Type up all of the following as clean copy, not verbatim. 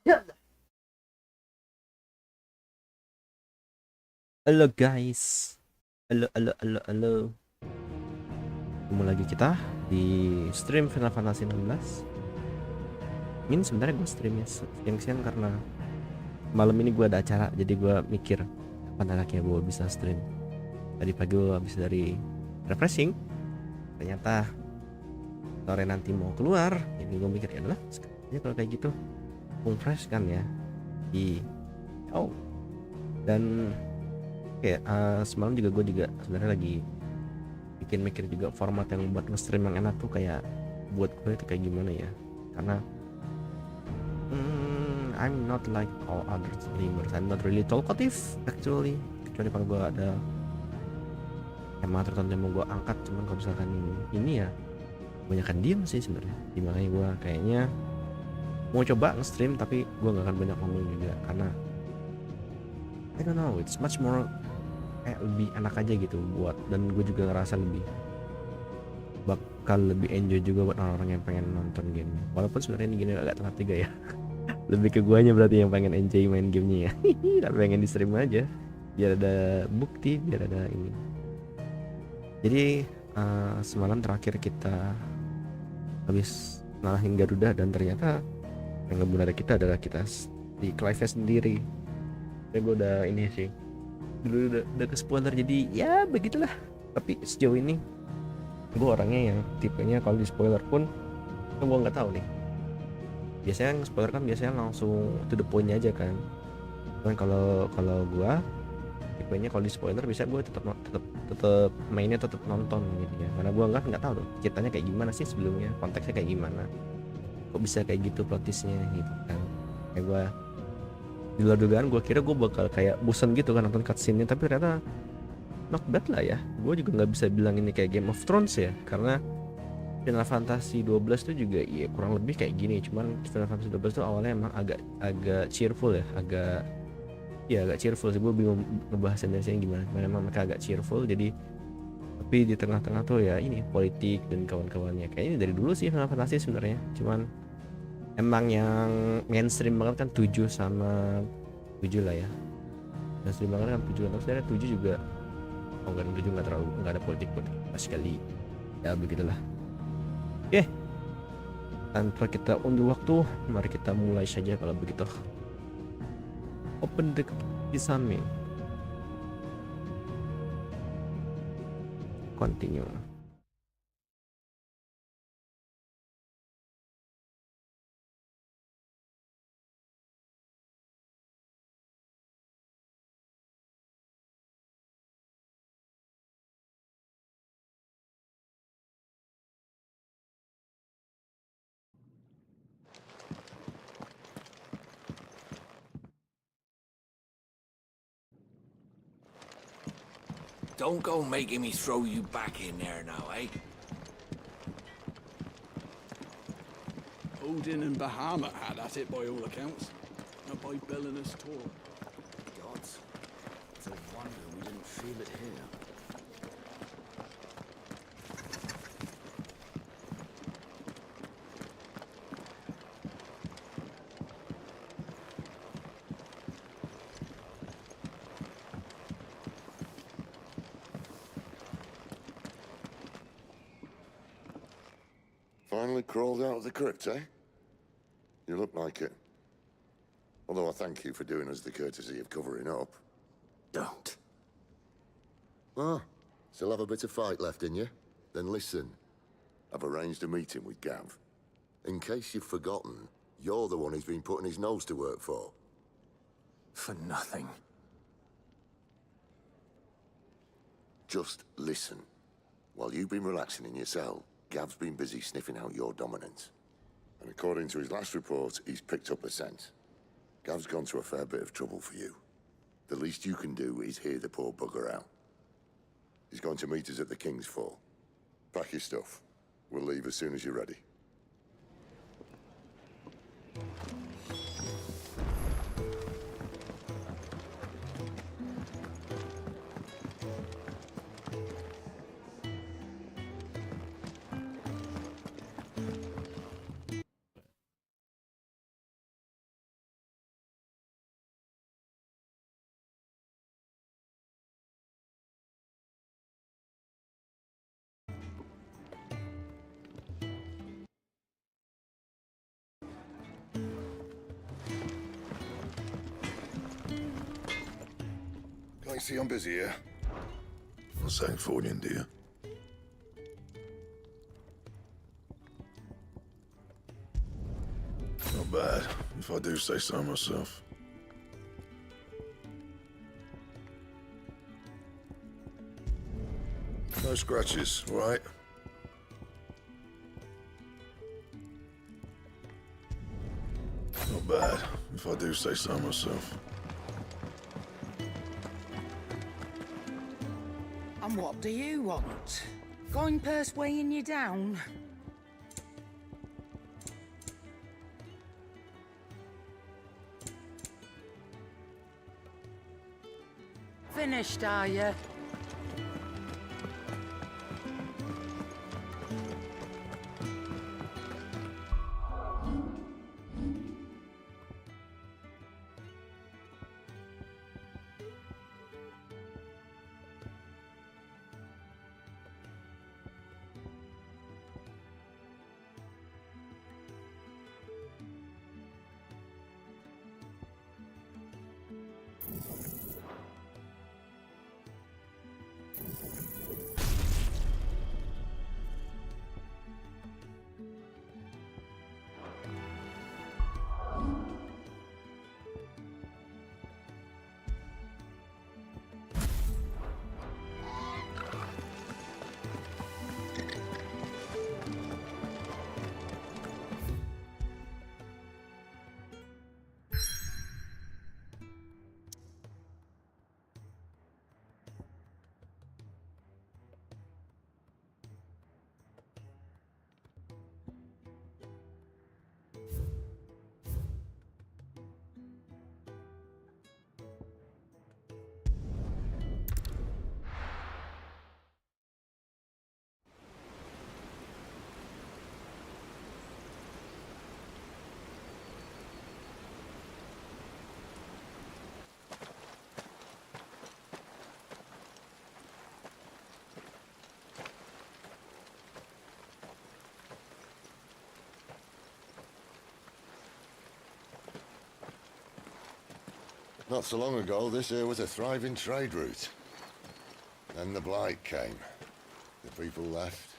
Ya. Halo guys. Halo. Ketemu lagi kita di stream Final Fantasy 16. Ini sebenarnya gue streamnya siang-siang karena malam ini gue ada acara, jadi gue mikir kapan anaknya gue bisa stream. Tadi pagi gue habis dari refreshing, ternyata sore nanti mau keluar, jadi gue mikir ya adalah sekarang kalau kayak gitu fresh kan ya di dan kayak semalam juga gue juga sebenarnya lagi bikin mikir juga format yang buat nge-stream yang enak tuh kayak buat gue itu kayak gimana ya, karena I'm not like all other streamers. I'm not really talkative actually, kecuali kalau gue ada tema tertentu yang mau gue angkat. Cuman kalau misalkan ini ya kebanyakan diem sih sebenarnya. Makanya gue kayaknya mau coba nge-stream tapi gue gak akan banyak ngomong juga, karena I don't know, it's much more kayak lebih enak aja gitu buat, dan gue juga ngerasa bakal lebih enjoy juga buat orang-orang yang pengen nonton game. Walaupun sebenarnya ini gini agak tengah tiga ya. Lebih ke guanya berarti yang pengen enjoy main gamenya ya. Tapi pengen di stream aja biar ada bukti, biar ada ini. Jadi semalam terakhir kita habis ngalahin Garuda, dan ternyata yang ngebunuh kita adalah kita di Clive sendiri. Ya gue udah ini sih dulu udah ke spoiler, jadi ya begitulah. Tapi sejauh ini gue orangnya yang tipenya kalau di spoiler pun gue nggak tahu nih. Biasanya yang spoiler kan biasanya langsung to the point aja kan. Cuman kalau kalau gue tipenya kalau di spoiler bisa gue tetap mainnya, tetap nonton gitu ya, karena gue nggak tahu tuh ceritanya kayak gimana sih sebelumnya, konteksnya kayak gimana, kok bisa kayak gitu plot twistnya gitu kan. Kayak gue di luar dugaan, gue kira gue bakal kayak bosan gitu kan nonton cutscene-nya, tapi ternyata not bad lah ya. Gue juga nggak bisa bilang ini kayak Game of Thrones ya, karena Final Fantasy 12 tuh juga ya kurang lebih kayak gini. Cuman Final Fantasy 12 tuh awalnya emang agak agak cheerful ya, agak cheerful sih. Gue bingung ngebahasnya gimana, cuman emang mereka agak cheerful. Jadi tapi di tengah-tengah tuh ya ini politik dan kawan-kawannya. Kayaknya dari dulu sih Final Fantasy sebenarnya, cuman emang yang mainstream banget kan 7 sama 7 lah ya. Mainstream banget kan 7, tapi sebenarnya 7 juga, oh enggak, 7 nggak terlalu, nggak ada politik pas sekali. Ya begitulah. Oke, tanpa kita undur waktu, mari kita mulai saja kalau begitu. Open the kisame. Continue. Don't go making me throw you back in there now, eh? Odin and Bahamut had at it by all accounts. Not by Belinus Tor. Gods. It's a wonder we didn't feel it here. Finally crawled out of the crypt, eh? You look like it. Although I thank you for doing us the courtesy of covering up. Don't. Ah, still have a bit of fight left in you? Then listen. I've arranged a meeting with Gav. In case you've forgotten, you're the one he's been putting his nose to work for. For nothing. Just listen. While you've been relaxing in your cell, Gav's been busy sniffing out your dominance. And according to his last report, he's picked up the scent. Gav's gone to a fair bit of trouble for you. The least you can do is hear the poor bugger out. He's going to meet us at the King's Fall. Pack your stuff. We'll leave as soon as you're ready. You see I'm busy here. Not saying forwarding, do you? Not bad, if I do say so myself. No scratches, all right? Not bad, if I do say so myself. And what do you want? Going purse weighing you down? Finished, are you? Not so long ago, this here was a thriving trade route. Then the blight came. The people left.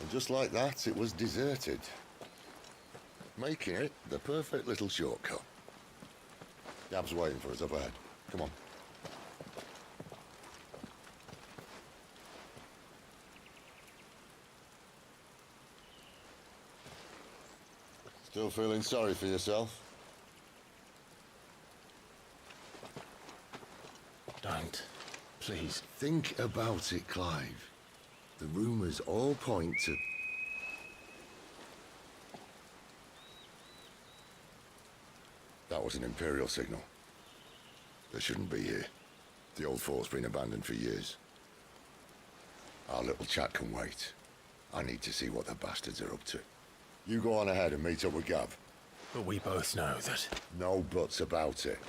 And just like that, it was deserted. Making it the perfect little shortcut. Gab's waiting for us up ahead. Come on. Still feeling sorry for yourself? Don't. Please. Think about it, Clive. The rumours all point to... That was an Imperial signal. They shouldn't be here. The old fort's been abandoned for years. Our little chat can wait. I need to see what the bastards are up to. You go on ahead and meet up with Gav. But we both know that... No buts about it.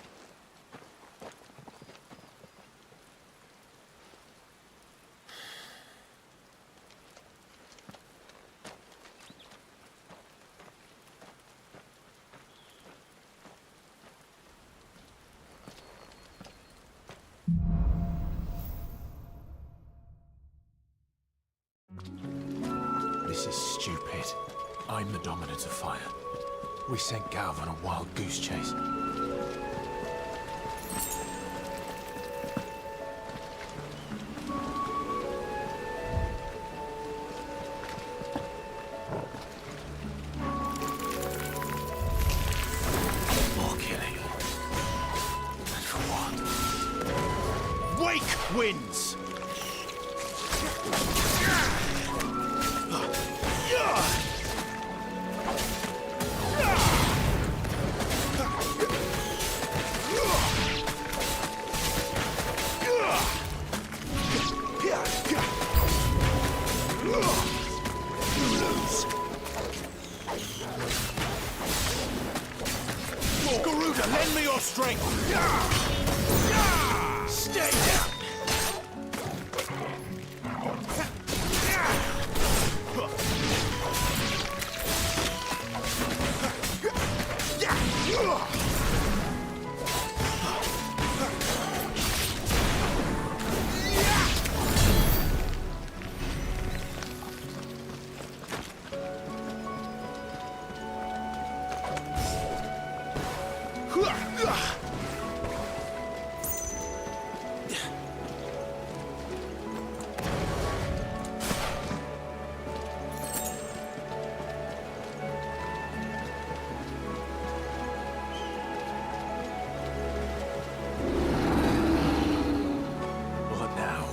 This is stupid. I'm the dominant of fire. We sent Gav on a wild goose chase. More killing. And for what? Wake wins! Garuda, lend me your strength! Stay down! What now?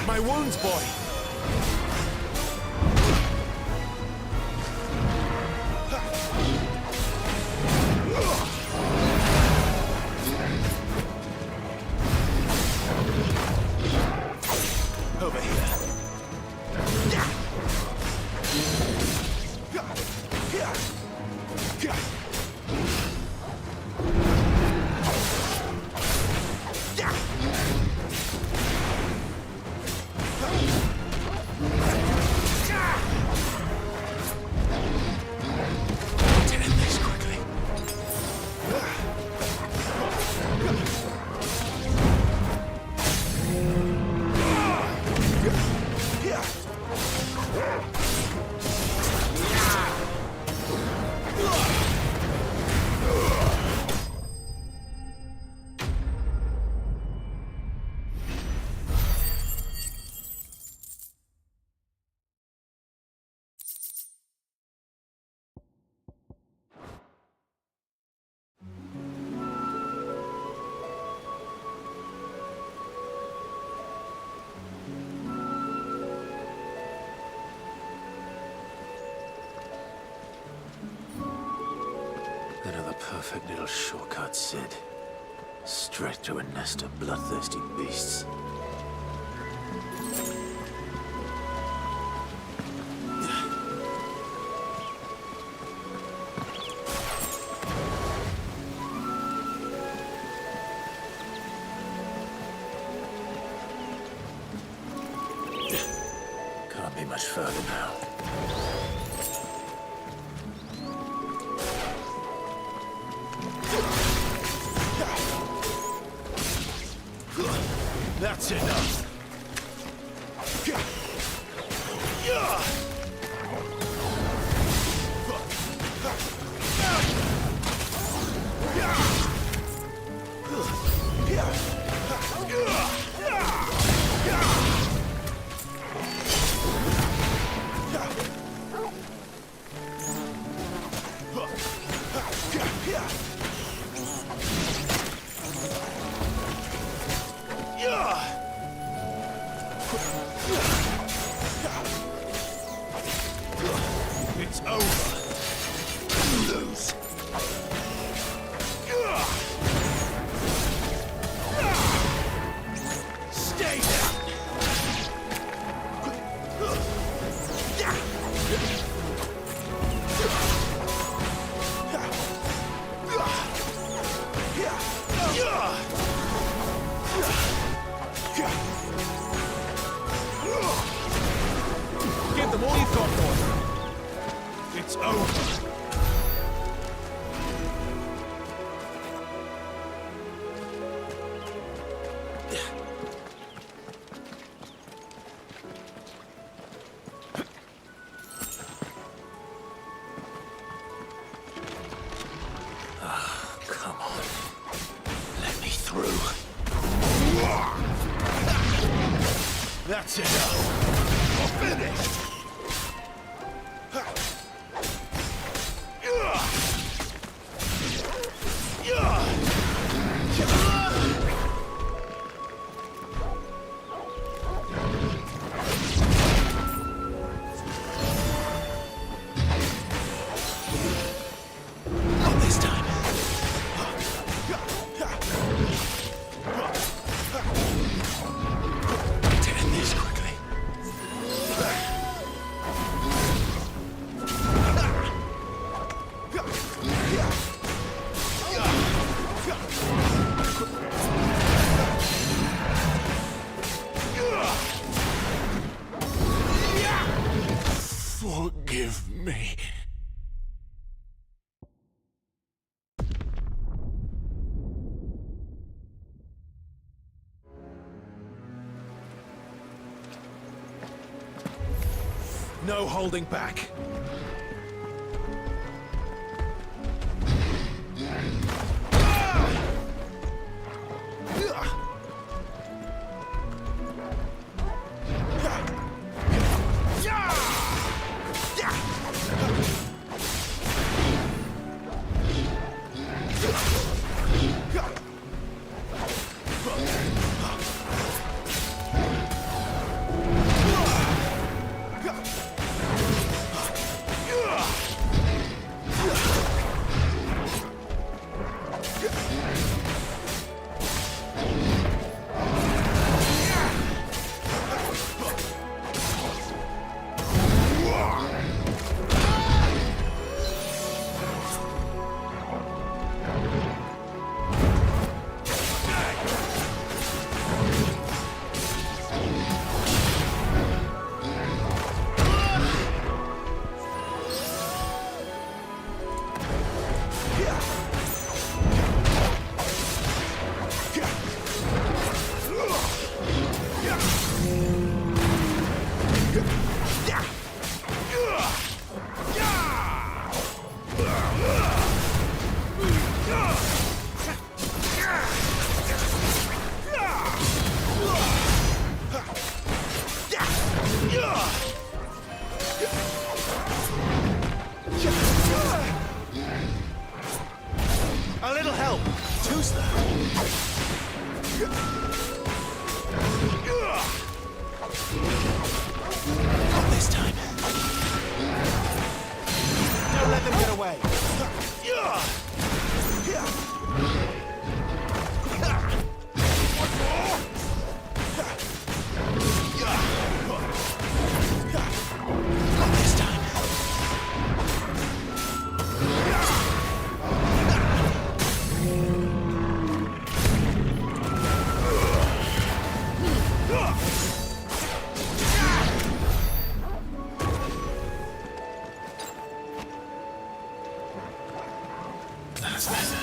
My wounds, boy! Over here. Another perfect little shortcut, Sid. Straight to a nest of bloodthirsty beasts. Can't be much further now. That's enough. Consider finished. Not this time. To end this quickly. Forgive me. No holding back. A little help. Too slow. Not this time. Don't let them get away. Not this time. That's better.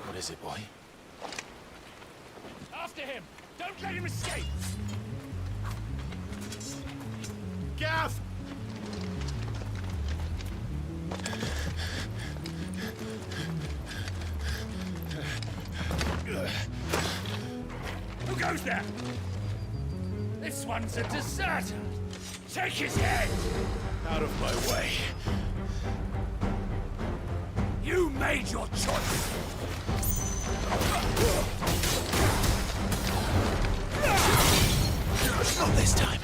What is it, boy? After him! Don't let him escape! Gav! Who goes there? This one's a deserter! Take his head! Out of my way. You made your choice! Not this time.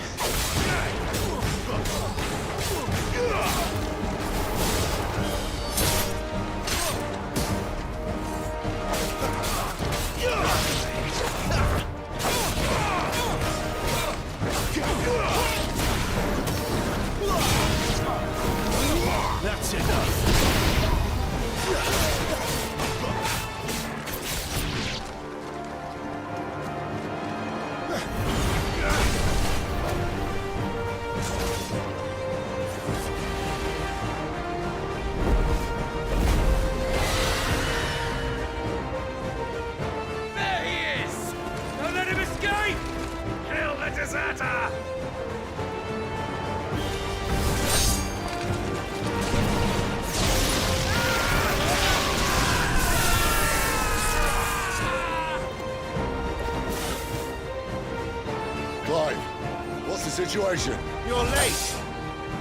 situation? You're late.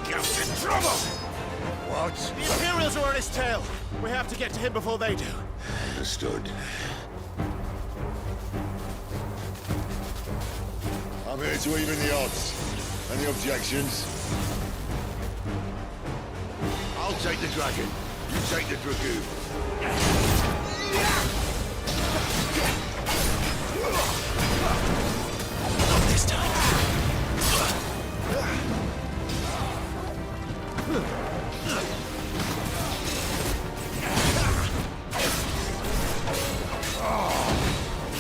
Gav's in trouble. What? The Imperials are on his tail. We have to get to him before they do. Understood. I'm here to even the odds. Any objections? I'll take the dragon. You take the dragoon. Not this time.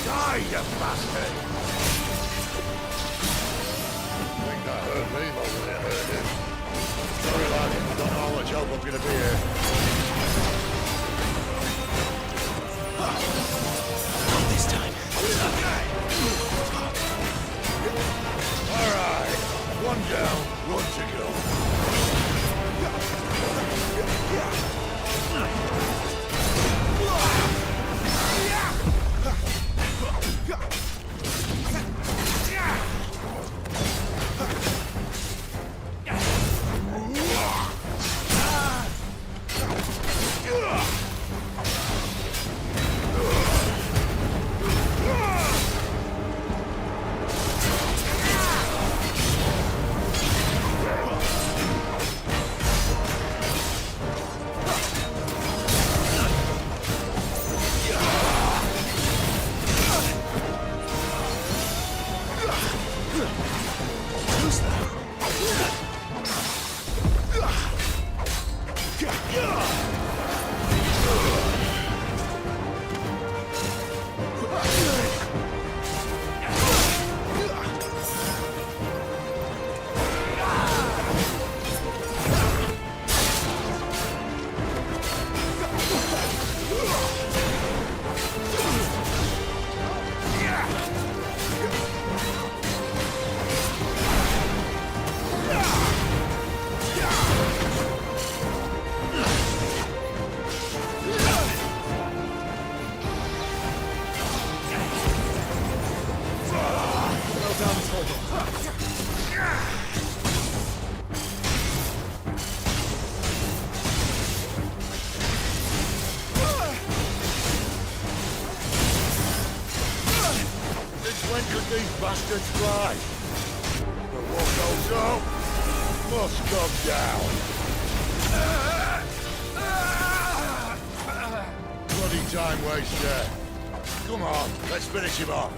Die, you bastard! I think that hurt me more than it hurt him. Sorry, lad. Don't know how much help I'm gonna be here. Not this time. All right. One down, one to go. When could these bastards fly? But what goes up must come down. Bloody time waster. Come on, let's finish him off.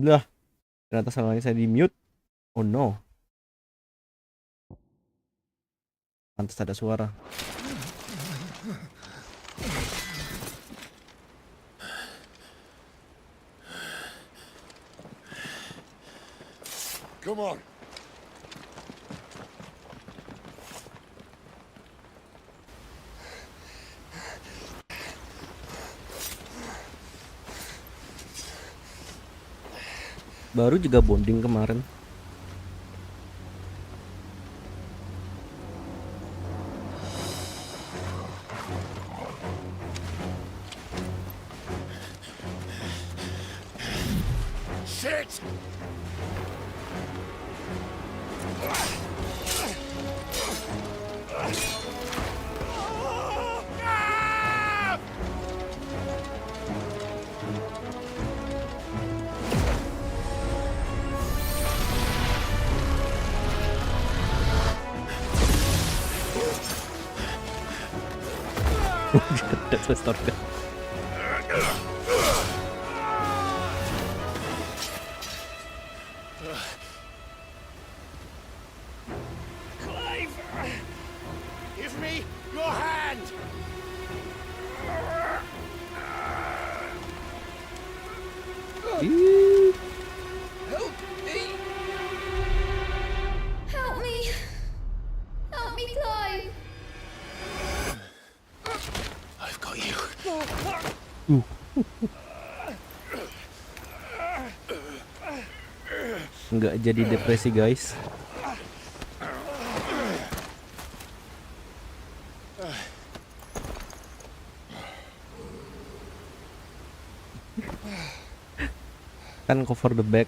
Lah, ternyata salahnya saya di mute. Oh no. Pantas ada suara. Come on. Baru juga bonding kemarin. Shit! That's restored. Give me your hand! Ih, Help me! Help me! Help me, Clive! I've got you. nggak jadi depresi guys. Kan cover the back.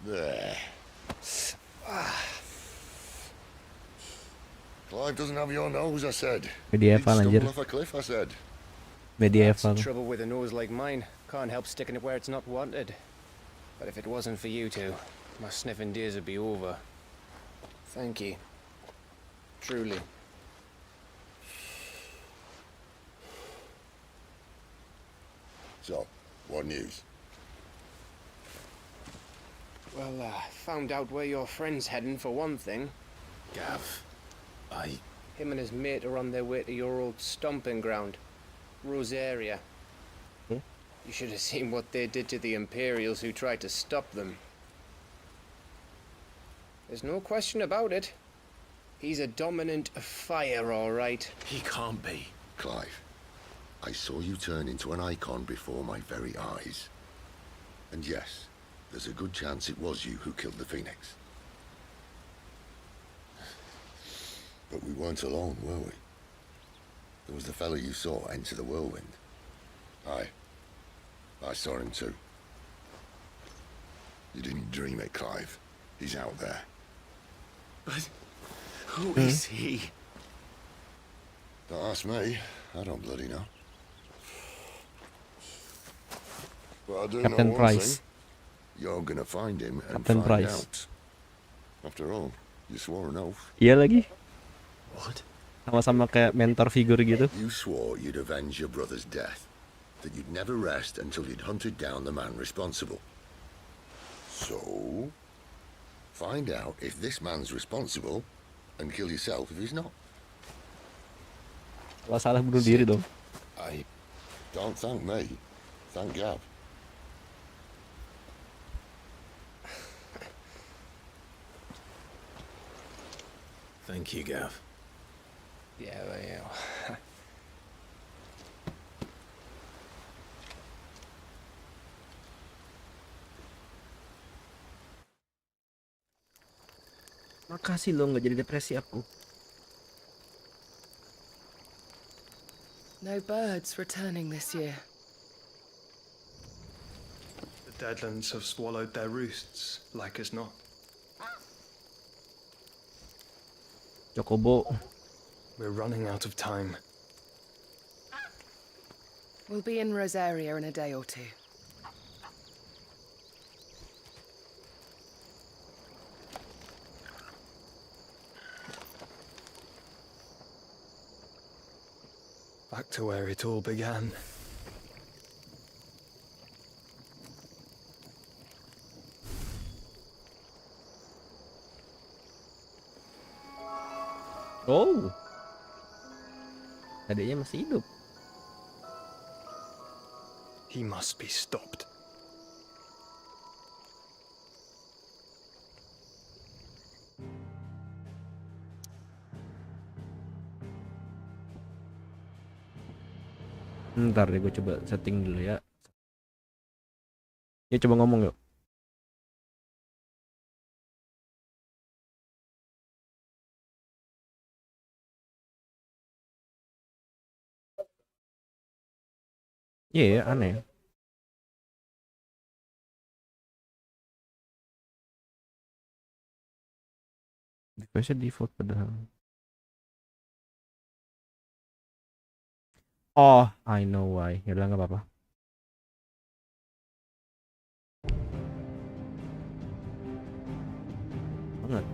There. Clive doesn't have your nose, I said. He'd Medieval anjir. stumble off a cliff, I said. Medieval. Trouble with a nose like mine. Can't help sticking it where it's not wanted. But if it wasn't for you two, my sniffing days would be over. Thank you. Truly. So, what news? Well, found out where your friend's heading for one thing. Gav, Him and his mate are on their way to your old stomping ground, Rosaria. Hmm? You should have seen what they did to the Imperials who tried to stop them. There's no question about it. He's a dominant fire, all right. he can't be. Clive, I saw you turn into an icon before my very eyes. And yes, there's a good chance it was you who killed the Phoenix. But we weren't alone, were we? There was the fellow you saw enter the whirlwind. I saw him too. You didn't dream it, Clive. He's out there. But who is he? Don't ask me. I don't bloody know. But I do Captain know one Price. thing. You're gonna find him and Captain find Price. out. After all, you swore an oath. Iya lagi. What? Sama-sama kayak mentor figur gitu. You swore you'd avenge your brother's death. That you'd never rest until you'd hunted down the man responsible. So, find out if this man's responsible and kill yourself if he's not. Kalau salah bunuh diri dong. Don't thank me. Thank Gav. Thank you, Gav. Yeah, yeah. Makasih lo nggak jadi depresi aku. No birds returning this year. The Deadlands have swallowed their roosts, like as not. Chocobo. We're running out of time. We'll be in Rosaria in a day or two. Back to where it all began. Oh. Adiknya masih hidup. He must be stopped. Ntar deh gue coba setting dulu ya. Ya coba ngomong yuk. Iya, aneh. Device default padahal. Oh, I know why. Yaudah nggak apa-apa. Banget.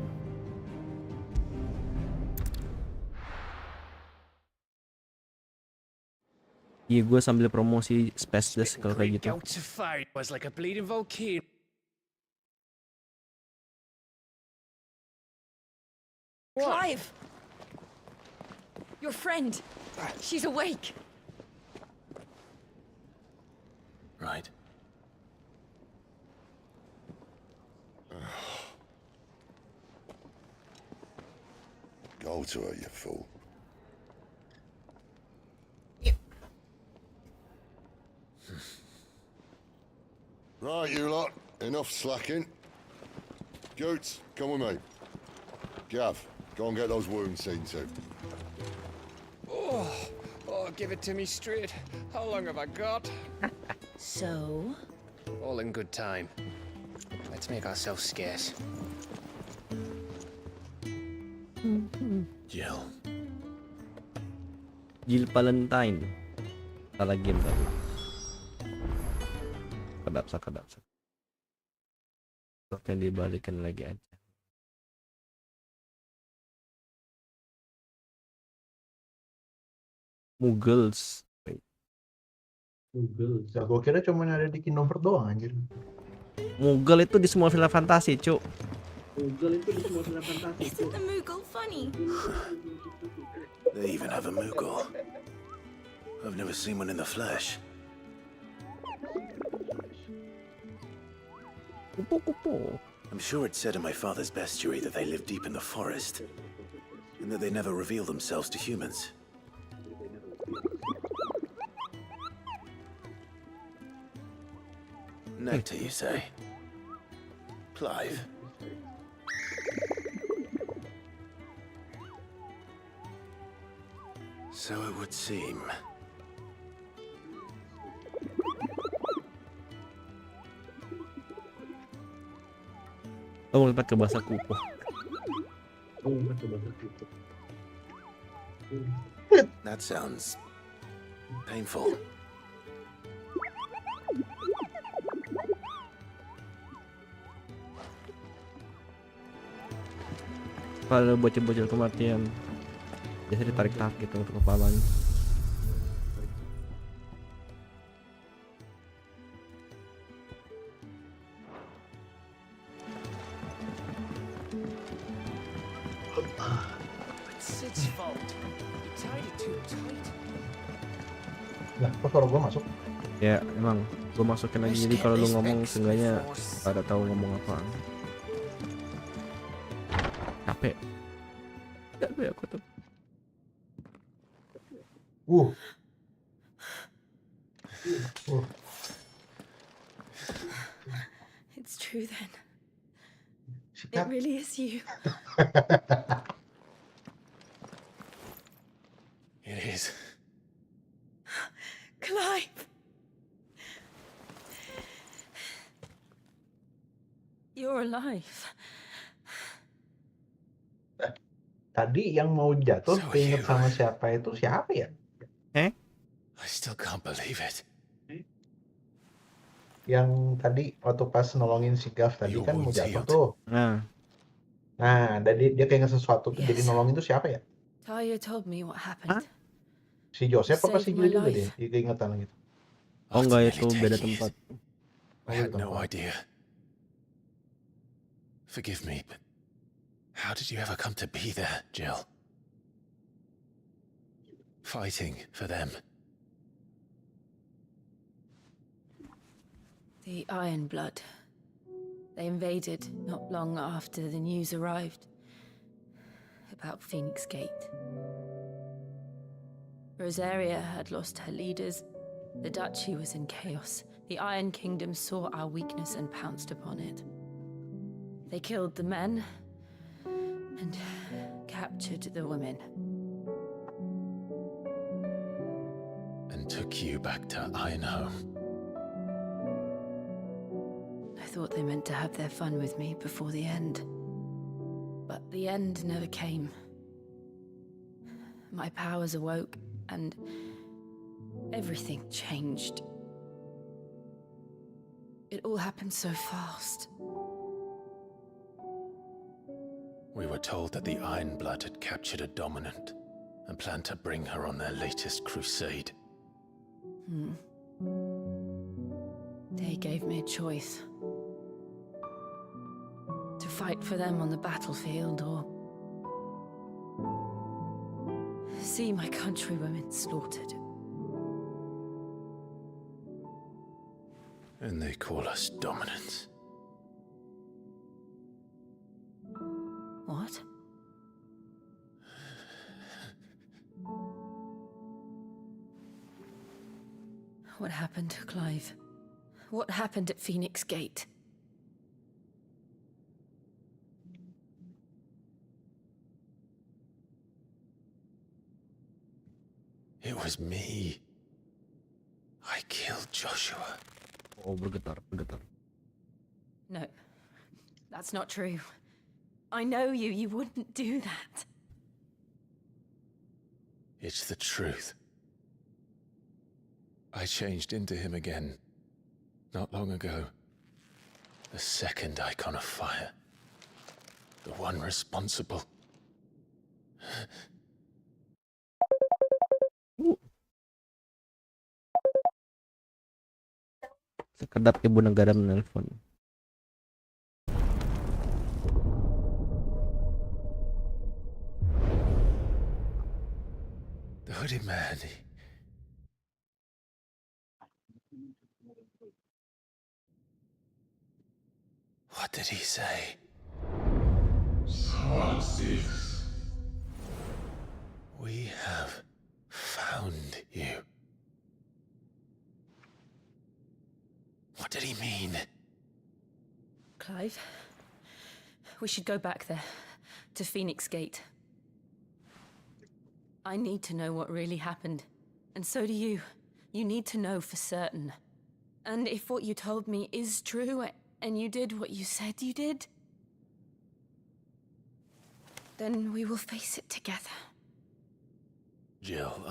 Iya, gue sambil promosi spaceless kalau kayak gitu. Gouts of fire was like a bleeding volcano. Clive! Your friend. She's awake. Right. Go to her, you fool. Right, you lot. Enough slacking. Goots, come with me. Gav, go and get those wounds seen to. Oh, give it to me straight. How long have I got? So? All in good time. Let's make ourselves scarce. Jill. Jill Valentine. Salah game tadi. Kedap. Oke, dibalikin lagi aja. Muggles. Muggles. Ya, gua kira cuma ada di Kingdom Hearts doang anjir. Muggle itu di semua film fantasi, Cuk. Isn't the Moogle funny? They even have a Moogle. I've never seen one in the flesh. I'm sure it said in my father's bestiary that they live deep in the forest, and that they never reveal themselves to humans. Nectar, you say? Clive? So it would seem. Oh, lompat ke bahasa kupu. That sounds painful. Pada bocil-bocil kematian biasa ditarik-tarik gitu untuk kepalanya. It's its fault. You tied it too tight. Lah, kok suara gua masuk? Ya emang gue masukin aja, jadi kalau lu ngomong seenggaknya pada tahu ngomong apaan. Capek aku tuh. It's true then. It really is you. It is. Clive! You're alive. Tadi yang mau jatuh So keinget you- sama siapa itu siapa ya? I still can't believe it. Yang tadi waktu pas nolongin si Gav tadi Your kan mau wounds jatuh healed. tuh. Nah, Dan dia keinget sesuatu tuh, jadi Yes. nolongin tuh siapa ya? Talia told me what happened. Si Joseph apa si Saved Jill my juga deh? life. Keingetan gitu. oh After enggak, nearly itu beda 10 years, tempat. I had no tempat. idea. Forgive me, but how did you ever come to be there, Jill? Fighting for them. The Iron Blood. They invaded not long after the news arrived about Phoenix Gate. Rosaria had lost her leaders. The duchy was in chaos. The Iron Kingdom saw our weakness and pounced upon it. They killed the men and captured the women. And took you back to Ironhome. I thought they meant to have their fun with me before the end. But the end never came. My powers awoke, and everything changed. It all happened so fast. We were told that the Iron Blood had captured a dominant and planned to bring her on their latest crusade. They gave me a choice. To fight for them on the battlefield or see my countrywomen slaughtered. And they call us dominant. What? What happened, Clive? What happened at Phoenix Gate? It was me. I killed Joshua. Oh, bergetar. No, that's not true. I know you. You wouldn't do that. It's the truth. I changed into him again, not long ago. The second icon of fire. The one responsible. Sekedap ibu negara menelpon. The hooded man. What did he say? We have found you. What did he mean? Clive, we should go back there, to Phoenix Gate. I need to know what really happened. And so do you. You need to know for certain. And if what you told me is true, and you did what you said you did, then we will face it together. Jill,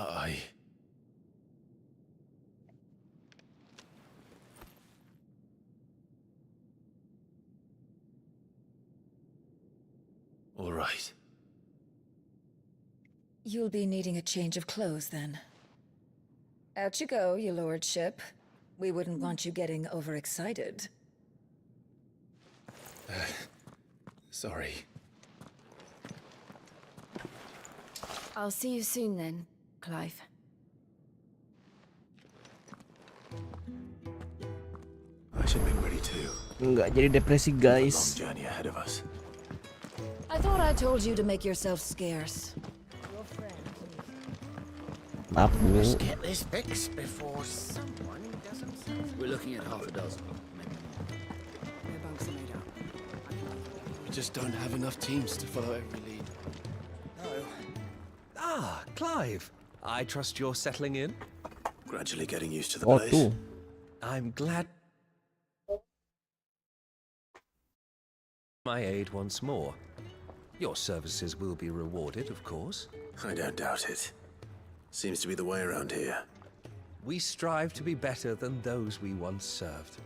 All right. You'll be needing a change of clothes, then. Out you go, your lordship. We wouldn't want you getting overexcited. Sorry. I'll see you soon then, Clive. I should make ready too. Nggak jadi depresi, Long guys. journey ahead of us. I thought I told you to make yourself scarce. Maaf, Bu. Let's get this fixed before someone doesn't. We're looking at half a dozen. Their bunks are made up. We just don't have enough teams to follow every lead. No. Ah, Clive. I trust you're settling in? Gradually getting used to the Oh, place. tuh. I'm glad my aid once more. Your services will be rewarded, of course. I don't doubt it. Seems to be the way around here. We strive to be better than those we once served.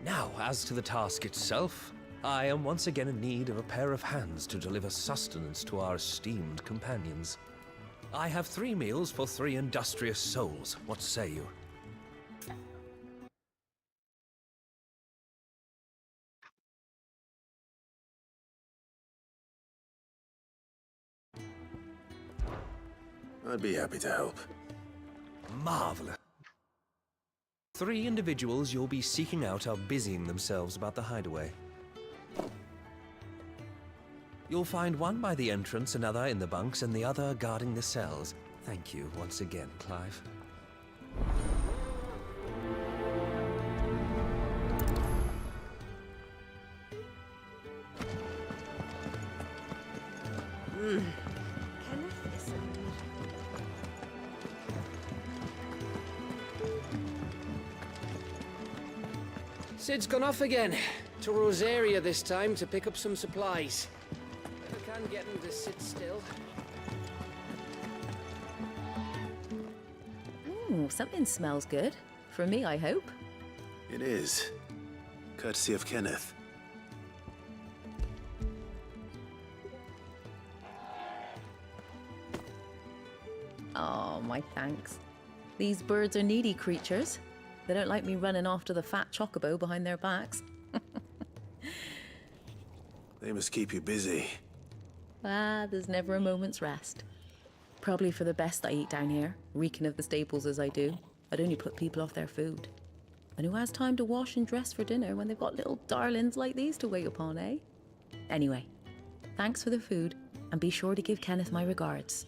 Now, as to the task itself, I am once again in need of a pair of hands to deliver sustenance to our esteemed companions. I have 3 meals for 3 industrious souls. What say you? I'd be happy to help. Marvelous. 3 individuals you'll be seeking out are busying themselves about the hideaway. You'll find one by the entrance, another in the bunks, and the other guarding the cells. Thank you once again, Clive. Sid's gone off again. To Rosaria this time to pick up some supplies. If I can get him to sit still. Ooh, something smells good. For me, I hope. It is. Courtesy of Kenneth. Oh, my thanks. These birds are needy creatures. They don't like me running after the fat chocobo behind their backs. They must keep you busy. There's never a moment's rest. Probably for the best I eat down here, reeking of the staples as I do. I'd only put people off their food. And who has time to wash and dress for dinner when they've got little darlings like these to wait upon, eh? Anyway, thanks for the food, and be sure to give Kenneth my regards.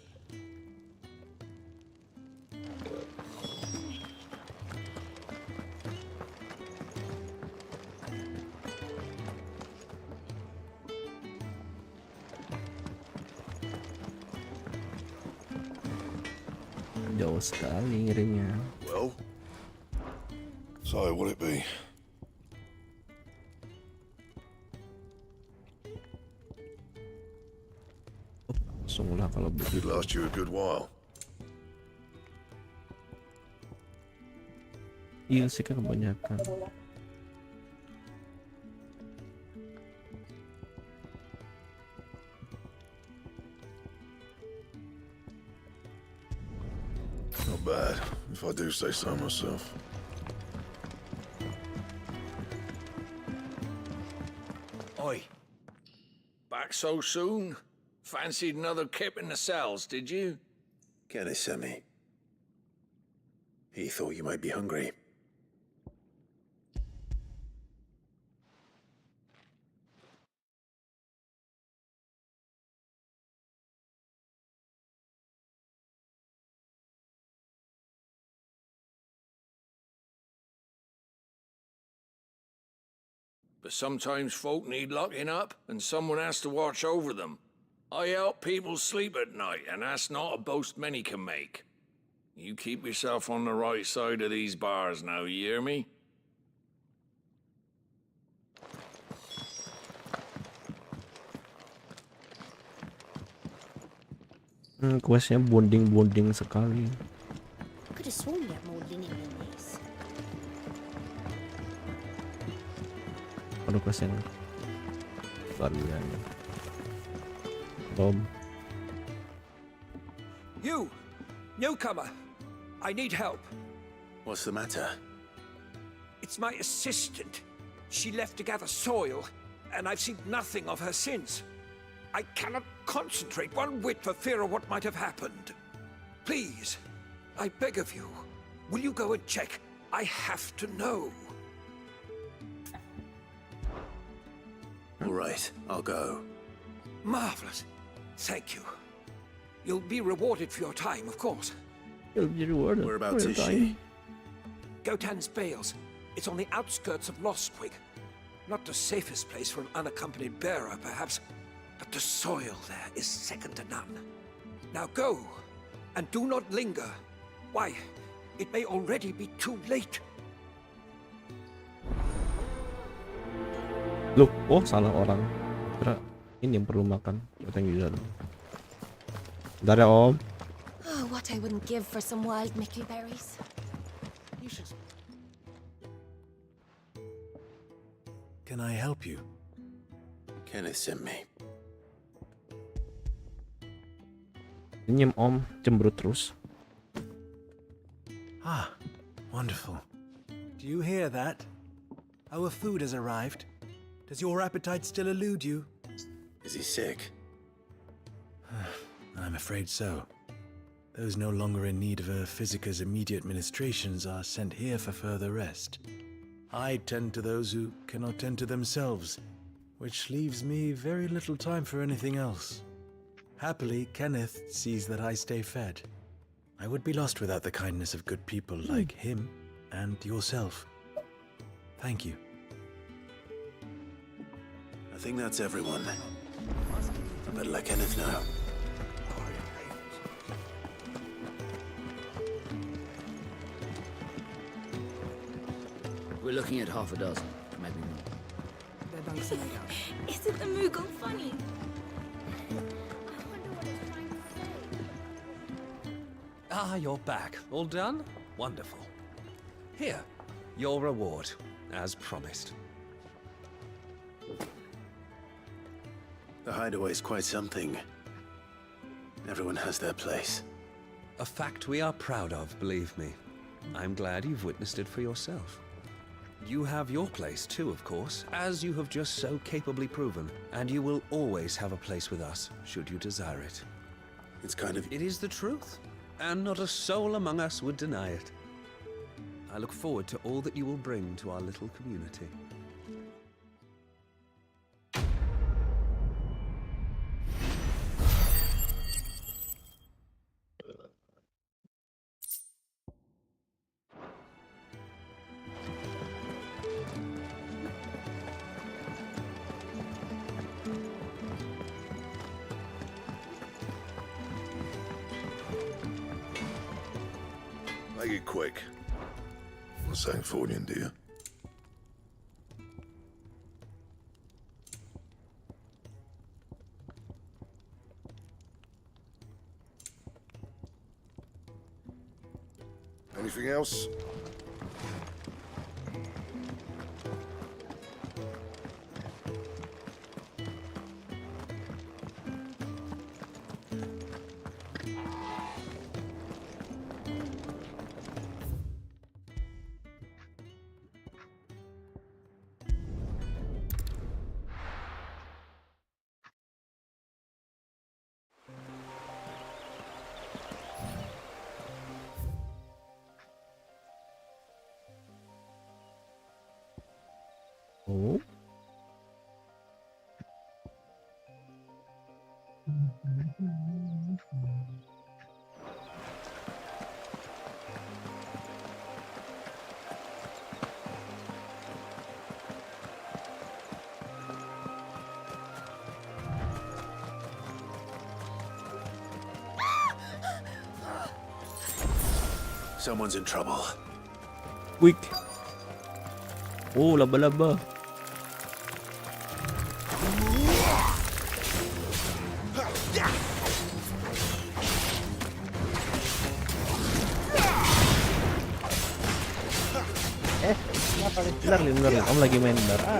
Jauh sekali ngirimnya. Well, so what'll it be? Langsung lah kalau begitu. Could last you a good while. Iya sih kan kebanyakan. Not bad, if I do say so myself. Oi. Back so soon? Fancied another kip in the cells, did you? Kenneth sent me. He thought you might be hungry. But sometimes folk need locking up, and someone has to watch over them. I help people sleep at night, and that's not a boast many can make. You keep yourself on the right side of these bars now, you hear me? Questnya bonding sekali. Could have sworn you had more linen than this. Aduh quest yang varian. Bom. You! Newcomer! I need help. What's the matter? It's my assistant. She left to gather soil, and I've seen nothing of her since. I cannot concentrate one whit for fear of what might have happened. Please, I beg of you, will you go and check? I have to know. All right, I'll go. Marvelous. Thank you. You'll be rewarded for your time, of course. You'll be rewarded. Whereabouts is she? Gotan's Bales. It's on the outskirts of Lostwig. Not the safest place for an unaccompanied bearer, perhaps, but the soil there is second to none. Now go, and do not linger. Why, it may already be too late. Loh, oh salah orang. Kira ini yang perlu makan. Yang bisa. Bentar ya Om. Oh, what I wouldn't give for some wild mickleberries. You should. Can I help you? Kenneth sent me. Senyum Om, cemberut terus. Ah, wonderful. Do you hear that? Our food has arrived. Does your appetite still elude you? Is he sick? I'm afraid so. Those no longer in need of a Physica's immediate ministrations are sent here for further rest. I tend to those who cannot tend to themselves, which leaves me very little time for anything else. Happily, Kenneth sees that I stay fed. I would be lost without the kindness of good people like him and yourself. Thank you. I think that's everyone. I better let Kenneth know. We're looking at half a dozen, maybe more. They're bouncing it out. Isn't the Moogle funny? Ah, you're back. All done? Wonderful. Here, your reward, as promised. The hideaway's quite something. Everyone has their place. A fact we are proud of, believe me. I'm glad you've witnessed it for yourself. You have your place too, of course, as you have just so capably proven, and you will always have a place with us, should you desire it. It's kind of... It is the truth, and not a soul among us would deny it. I look forward to all that you will bring to our little community. Make it quick. What's that for you, dear? Anything else? Oh. Someone's in trouble. Quick. Oh, laba-laba. Bentar, Om lagi main bentar.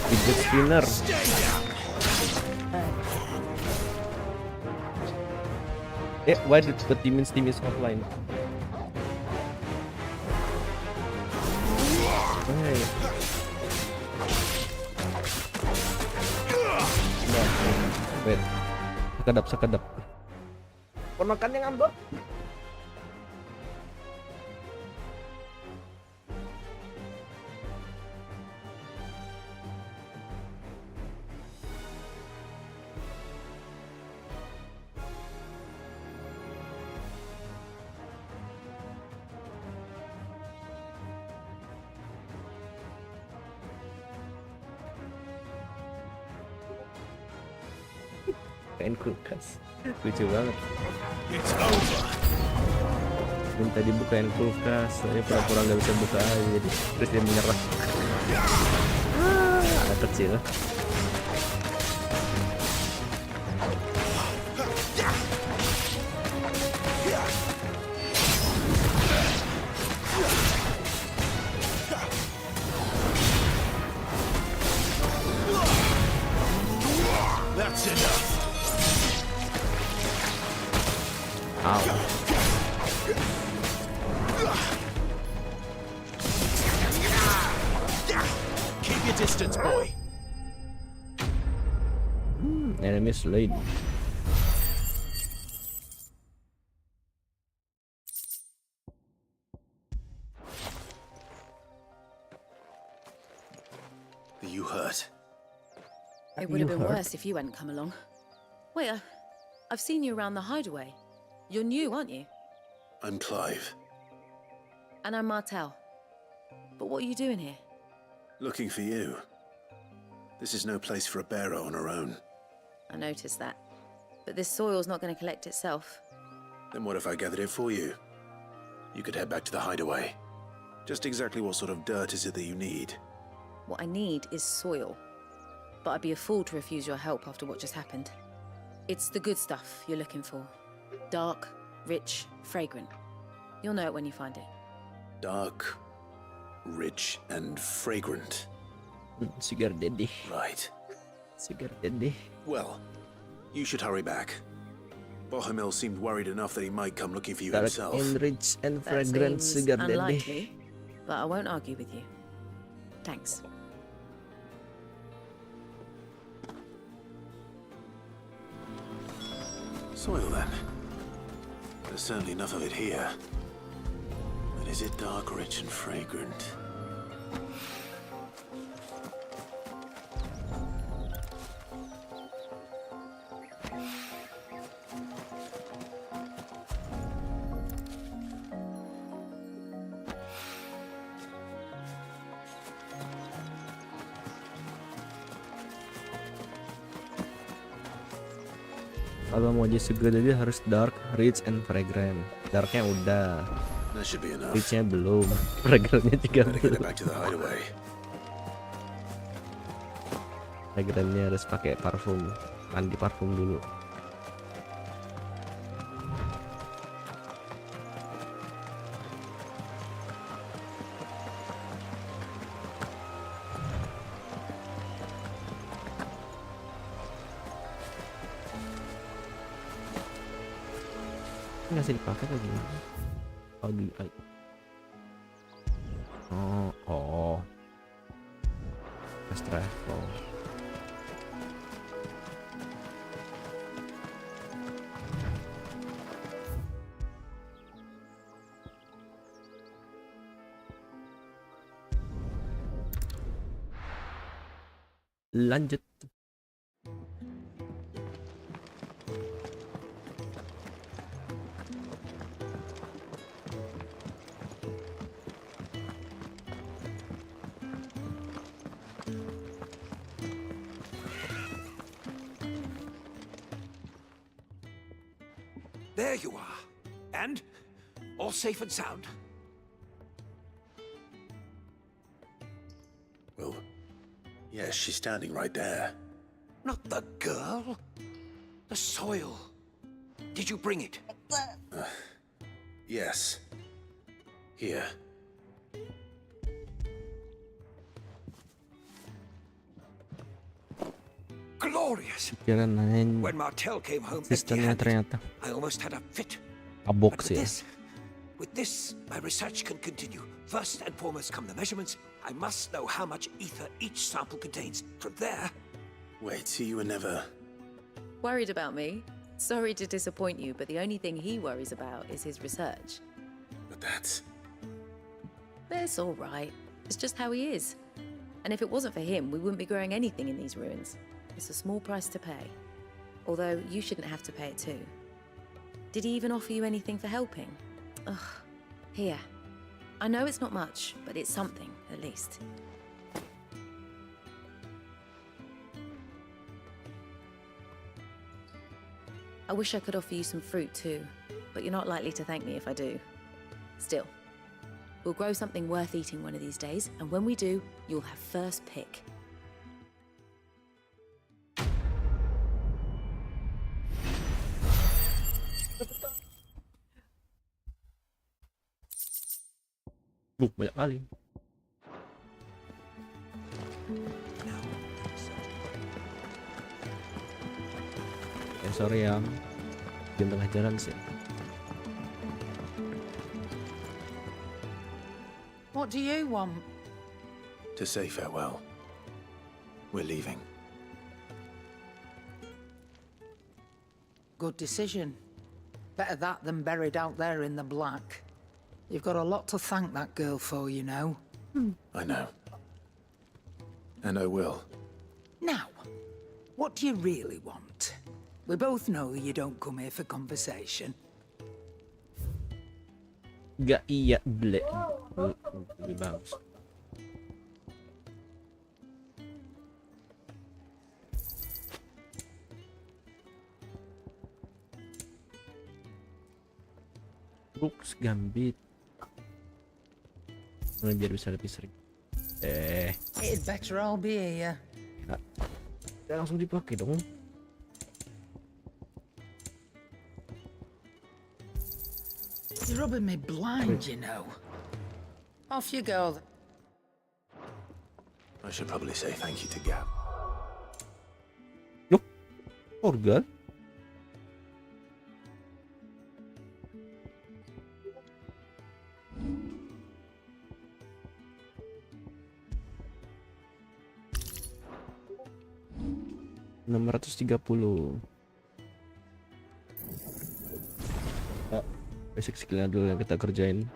Fidget spinner. Why did the demon's team is offline? Hey. Wait. Sekedap. Ponakannya ngambek. Kain kulkas, lucu banget. Minta dibukain kulkas, saya pura-pura nggak bisa buka aja, jadi terus dia menyerah. Anak kecil. That's enough. Keep your distance, boy. Enemy slain. Are you hurt? It would have been worse if you hadn't come along. Wait, I've seen you around the hideaway. You're new, aren't you? I'm Clive. And I'm Martel. But what are you doing here? Looking for you. This is no place for a bearer on her own. I noticed that. But this soil's not going to collect itself. Then what if I gathered it for you? You could head back to the hideaway. Just exactly what sort of dirt is it that you need? What I need is soil. But I'd be a fool to refuse your help after what just happened. It's the good stuff you're looking for. Dark, rich, fragrant. You'll know it when you find it. Dark, rich and fragrant. Sugar daddy. Right. Sugar daddy. Well, you should hurry back. Bohemil seemed worried enough that he might come looking for you Dark himself. and rich and That fragrant seems sugar daddy. unlikely, but I won't argue with you. Thanks. Soil then. There's certainly enough of it here. But is it dark, rich, and fragrant? Kalau mau jadi sugar daddy harus dark, rich, and fragrant. Darknya udah, That should be enough. richnya belum, fragrantnya juga Better get it belum. back to the hideaway. Fragrantnya harus pakai parfum, mandi parfum dulu. Nggak sih dipakai atau gimana? Oh, oh, fast travel. Lanjut. There you are. And? All safe and sound? Well, yes, she's standing right there. Not the girl. The soil. Did you bring it? Yes. Here. Glorious. Kira nanyain When Martel came home sistemnya empty-handed, ternyata I almost had a fit. kabok But sih ya. with this, my research can continue. First and foremost come the measurements. I must know how much ether each sample contains. From there... Wait, so you were never... Worried about me? Sorry to disappoint you, but the only thing he worries about is his research. But that's... It's all right. It's just how he is. And if it wasn't for him, we wouldn't be growing anything in these ruins. It's a small price to pay. Although, you shouldn't have to pay it too. Did he even offer you anything for helping? Ugh. Here. I know it's not much, but it's something, at least. I wish I could offer you some fruit too, but you're not likely to thank me if I do. Still, we'll grow something worth eating one of these days, and when we do, you'll have first pick. Banyak kali. Sorry yang di tengah jalan sih. What do you want? To say farewell. We're leaving. Good decision. Better that than buried out there in the black. You've got a lot to thank that girl for, you know. I know. And I will. Now, what do you really want? We both know you don't come here for conversation. Gak iya ble. Lebih bagus. Brooks Gambit. Biar bisa lebih sering. It'd better all be here. Ya, langsung dipakai dong. You're rubbing me blind, you know. Off you go. I should probably say thank you to Gab. Loh, organ? $630. Ya, basic skill dulu yang kita kerjain.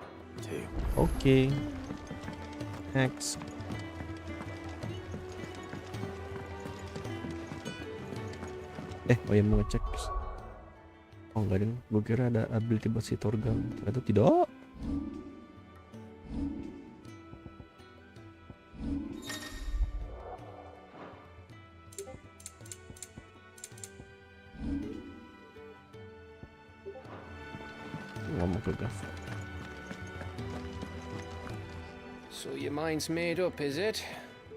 Oke. Next. Oh ya, mau ngecek. Oh enggak ding, gue kira ada ability buat si Torgal. Ternyata tidak. Ngomong ke Gav. So your mind's made up, is it?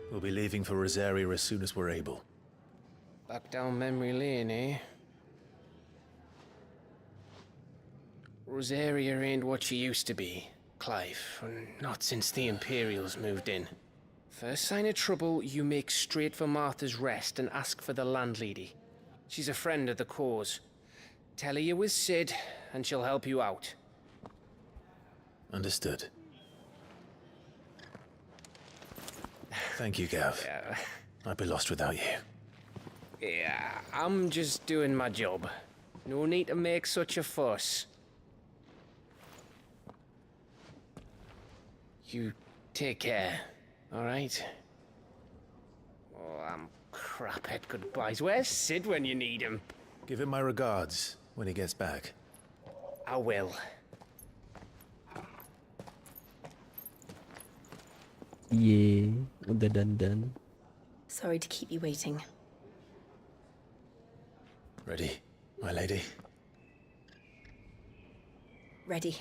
We'll be leaving for Rosaria as soon as we're able. Back down memory lane, eh? Rosaria ain't what she used to be, Clive. Not since the Imperials moved in. First sign of trouble, you make straight for Martha's Rest and ask for the landlady. She's a friend of the cause. Tell her you was Sid, and she'll help you out. Understood. Thank you, Gav. I'd be lost without you. Yeah, I'm just doing my job. No need to make such a fuss. You take care, all right? Oh, I'm crap at goodbyes. Where's Sid when you need him? Give him my regards when he gets back. I will. Yeah, udah dandan. Sorry to keep you waiting. Ready, my lady? Ready.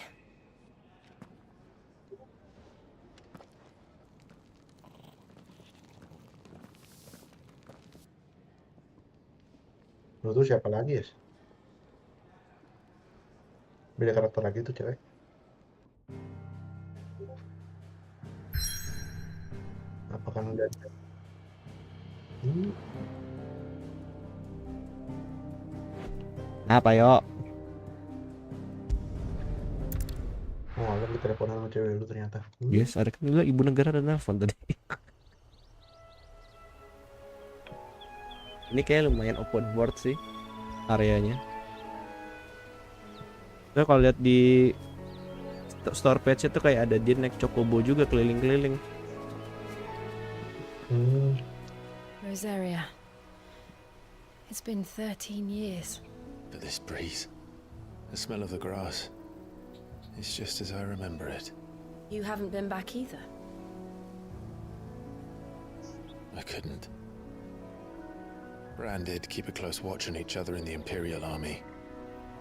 Lu tuh siapa lagi ya? Beda karakter lagi tuh cewek. Apakah udah? Apa yo? Oh, lagi teleponan sama cewek dulu ternyata. Yes, ada kan dulu ibu negara ada nelfon tadi. Ini kayak lumayan open world sih areanya. Nah, kalau lihat di store page itu kayak ada dia naik chocobo juga keliling-keliling. Rosaria. It's been 13 years. But this breeze, the smell of the grass, it's just as I remember it. You haven't been back either. I couldn't. Bran did keep a close watch on each other in the Imperial Army.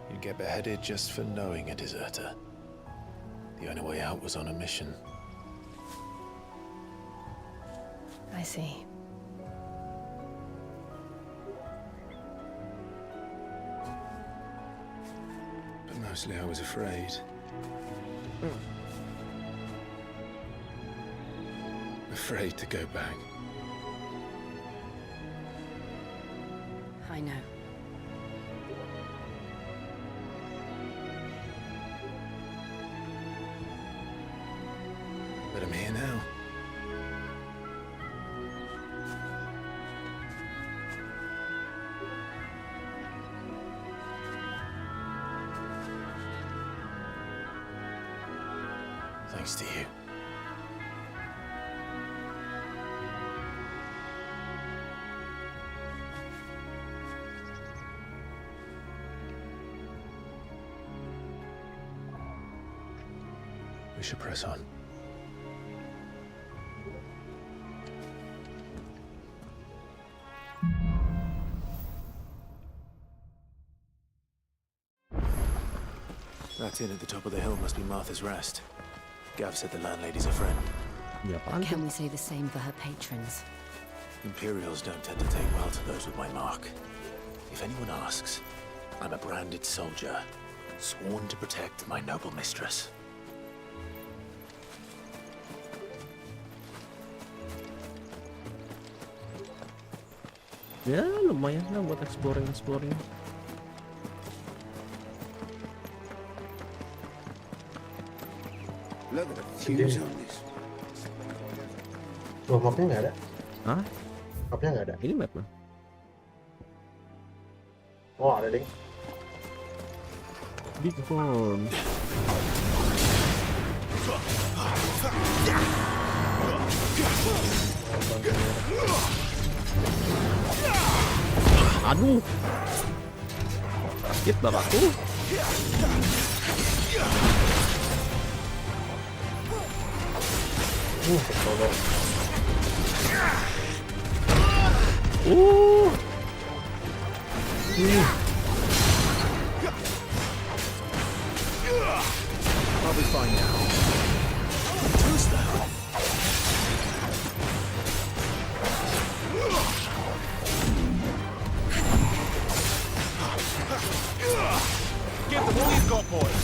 You'd get beheaded just for knowing a deserter. The only way out was on a mission. I see. But mostly I was afraid. Afraid to go back. I know. But I'm here now. Thanks to you. We should press on. That inn at the top of the hill must be Martha's Rest. Gav said the landlady's a friend. Can we say the same for her patrons? Imperials don't tend to take well to those with my mark. If anyone asks, I'm a branded soldier, sworn to protect my noble mistress. Ya lumayan lah buat exploring. Look at the fuse on this. Loh, mapnya nggak ada? Hah? Mapnya nggak ada? Ini map mah? Oh, ada ding. Big horn. Aduh. Sakit bapakku. Ketolong. I'll be fine now. Too slow. Give them all you've got, boys.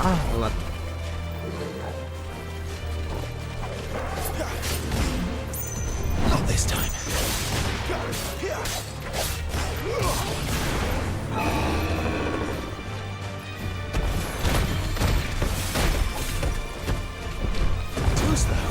Telat. Not this time. Too slow.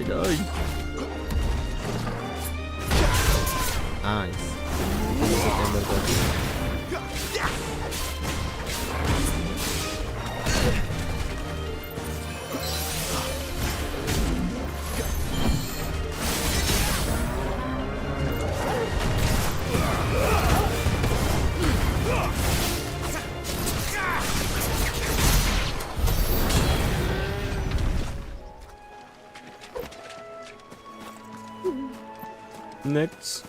Die. Nice. September tadi. Next.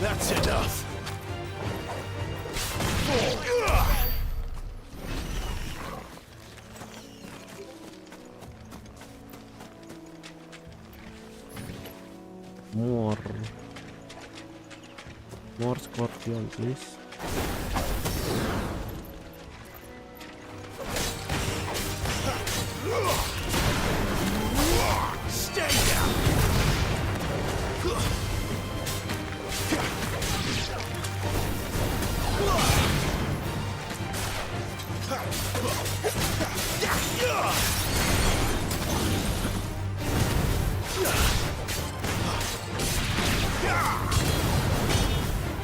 That's enough. More scorpion, please. Stay down.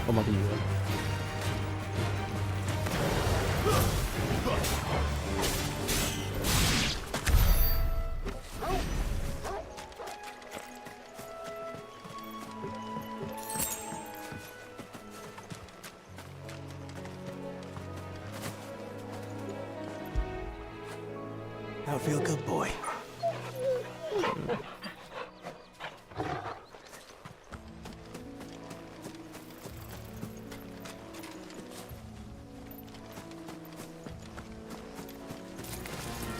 Oh, mati juga. Now feel good, boy.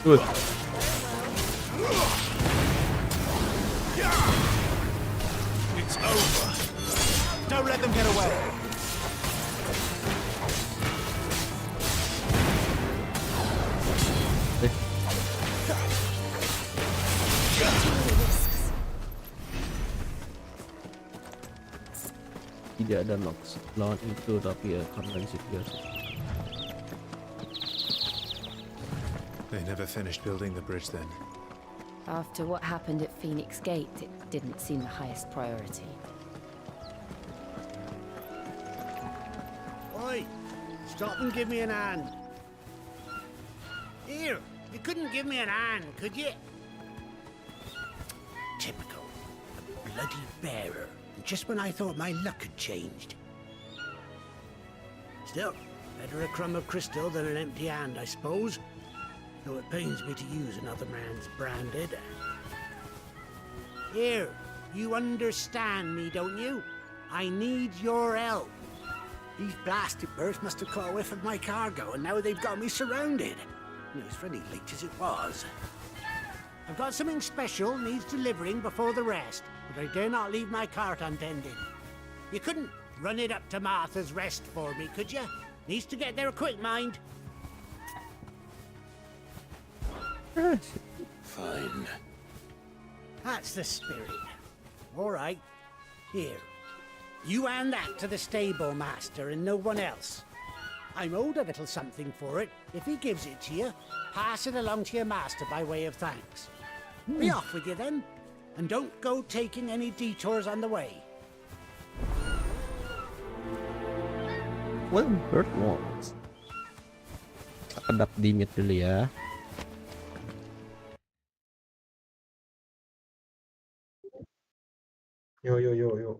Good. It's over. Don't let them get away. Tidak ada Nox lawan itu, tapi ya karena dia. They never finished building the bridge then. After what happened at Phoenix Gate, it didn't seem the highest priority. Oi! Stop and give me an hand. Here, you couldn't give me an hand, could you? Typical. A bloody bearer. Just when I thought my luck had changed. Still, better a crumb of crystal than an empty hand, I suppose. Though it pains me to use another man's branded. Here, you understand me, don't you? I need your help. These blasted birds must have caught a whiff of my cargo, and now they've got me surrounded. It was fairly late as it was. I've got something special needs delivering before the rest, but I dare not leave my cart untended. You couldn't run it up to Martha's Rest for me, could you? Needs to get there quick, mind. Fine. That's the spirit. All right. Here. You hand that to the stable master and no one else. I'm owed a little something for it. If he gives it to you, pass it along to your master by way of thanks. Be off with you then, and don't go taking any detours on the way. Well, bird walls. Kedap di mute dulu ya. Yo.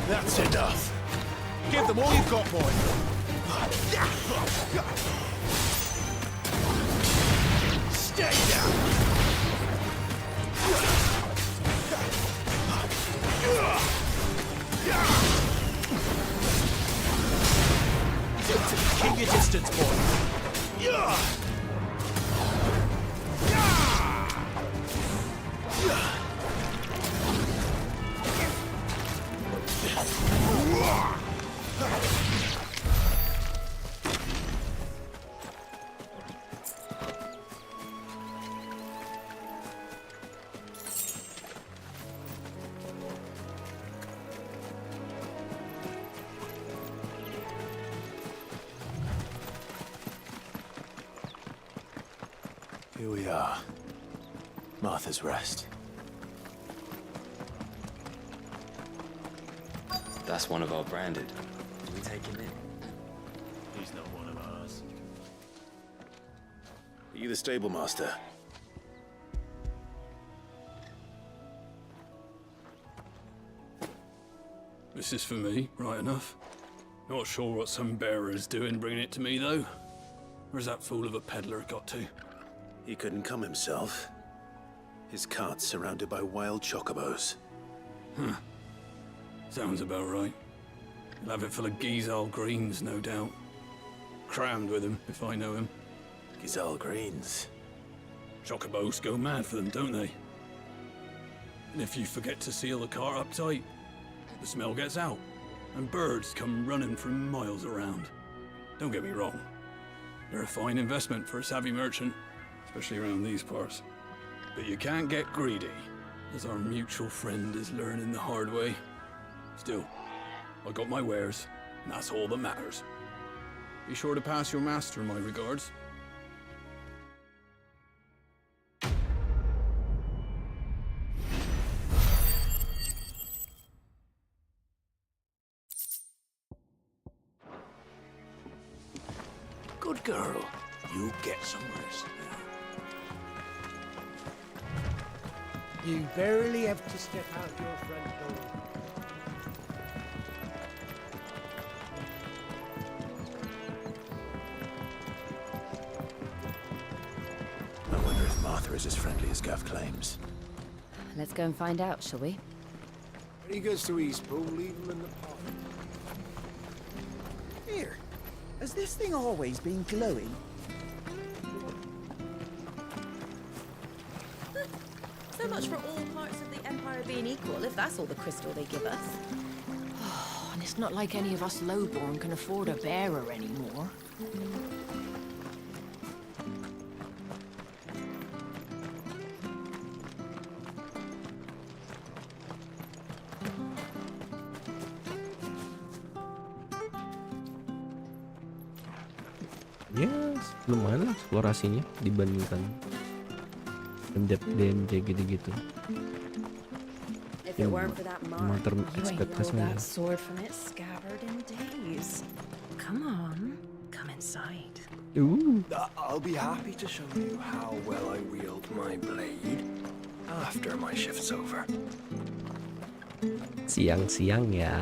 That's enough. Give them all you've got, boy. Stay down. Keep your distance, boy. Here we are. Martha's Rest. That's one of our branded. Do we take him in? He's not one of ours. Are you the stable master? This is for me, right enough. Not sure what some bearer is doing bringing it to me, though. Where's that fool of a peddler got to? He couldn't come himself. His cart's surrounded by wild chocobos. Huh. Sounds about right. He'll have it full of Gizal greens, no doubt. Crammed with them, if I know him. Gizal greens? Chocobos go mad for them, don't they? And if you forget to seal the cart up tight, the smell gets out, and birds come running from miles around. Don't get me wrong. They're a fine investment for a savvy merchant, especially around these parts. But you can't get greedy, as our mutual friend is learning the hard way. Still, I got my wares, and that's all that matters. Be sure to pass your master my regards. Good girl. You get some rest now. You barely have to step out your front door. I wonder if Martha is as friendly as Gav claims. Let's go and find out, shall we? When he goes to Eastpool, leave him in the pot. Here, has this thing always been glowing? So much for all parts of the Empire being equal, if that's all the crystal they give us. Oh, and it's not like any of us lowborn can afford a bearer anymore. Ya, lumayan lah eksplorasinya dibandingkan DMJ gitu-gitu. If it weren't for that mark, you ain't ekspektasi rolled that sword from its scabbard in days. Come on, come inside. I'll be happy to show you how well I wield my blade after my shift's over. Siang-siang ya.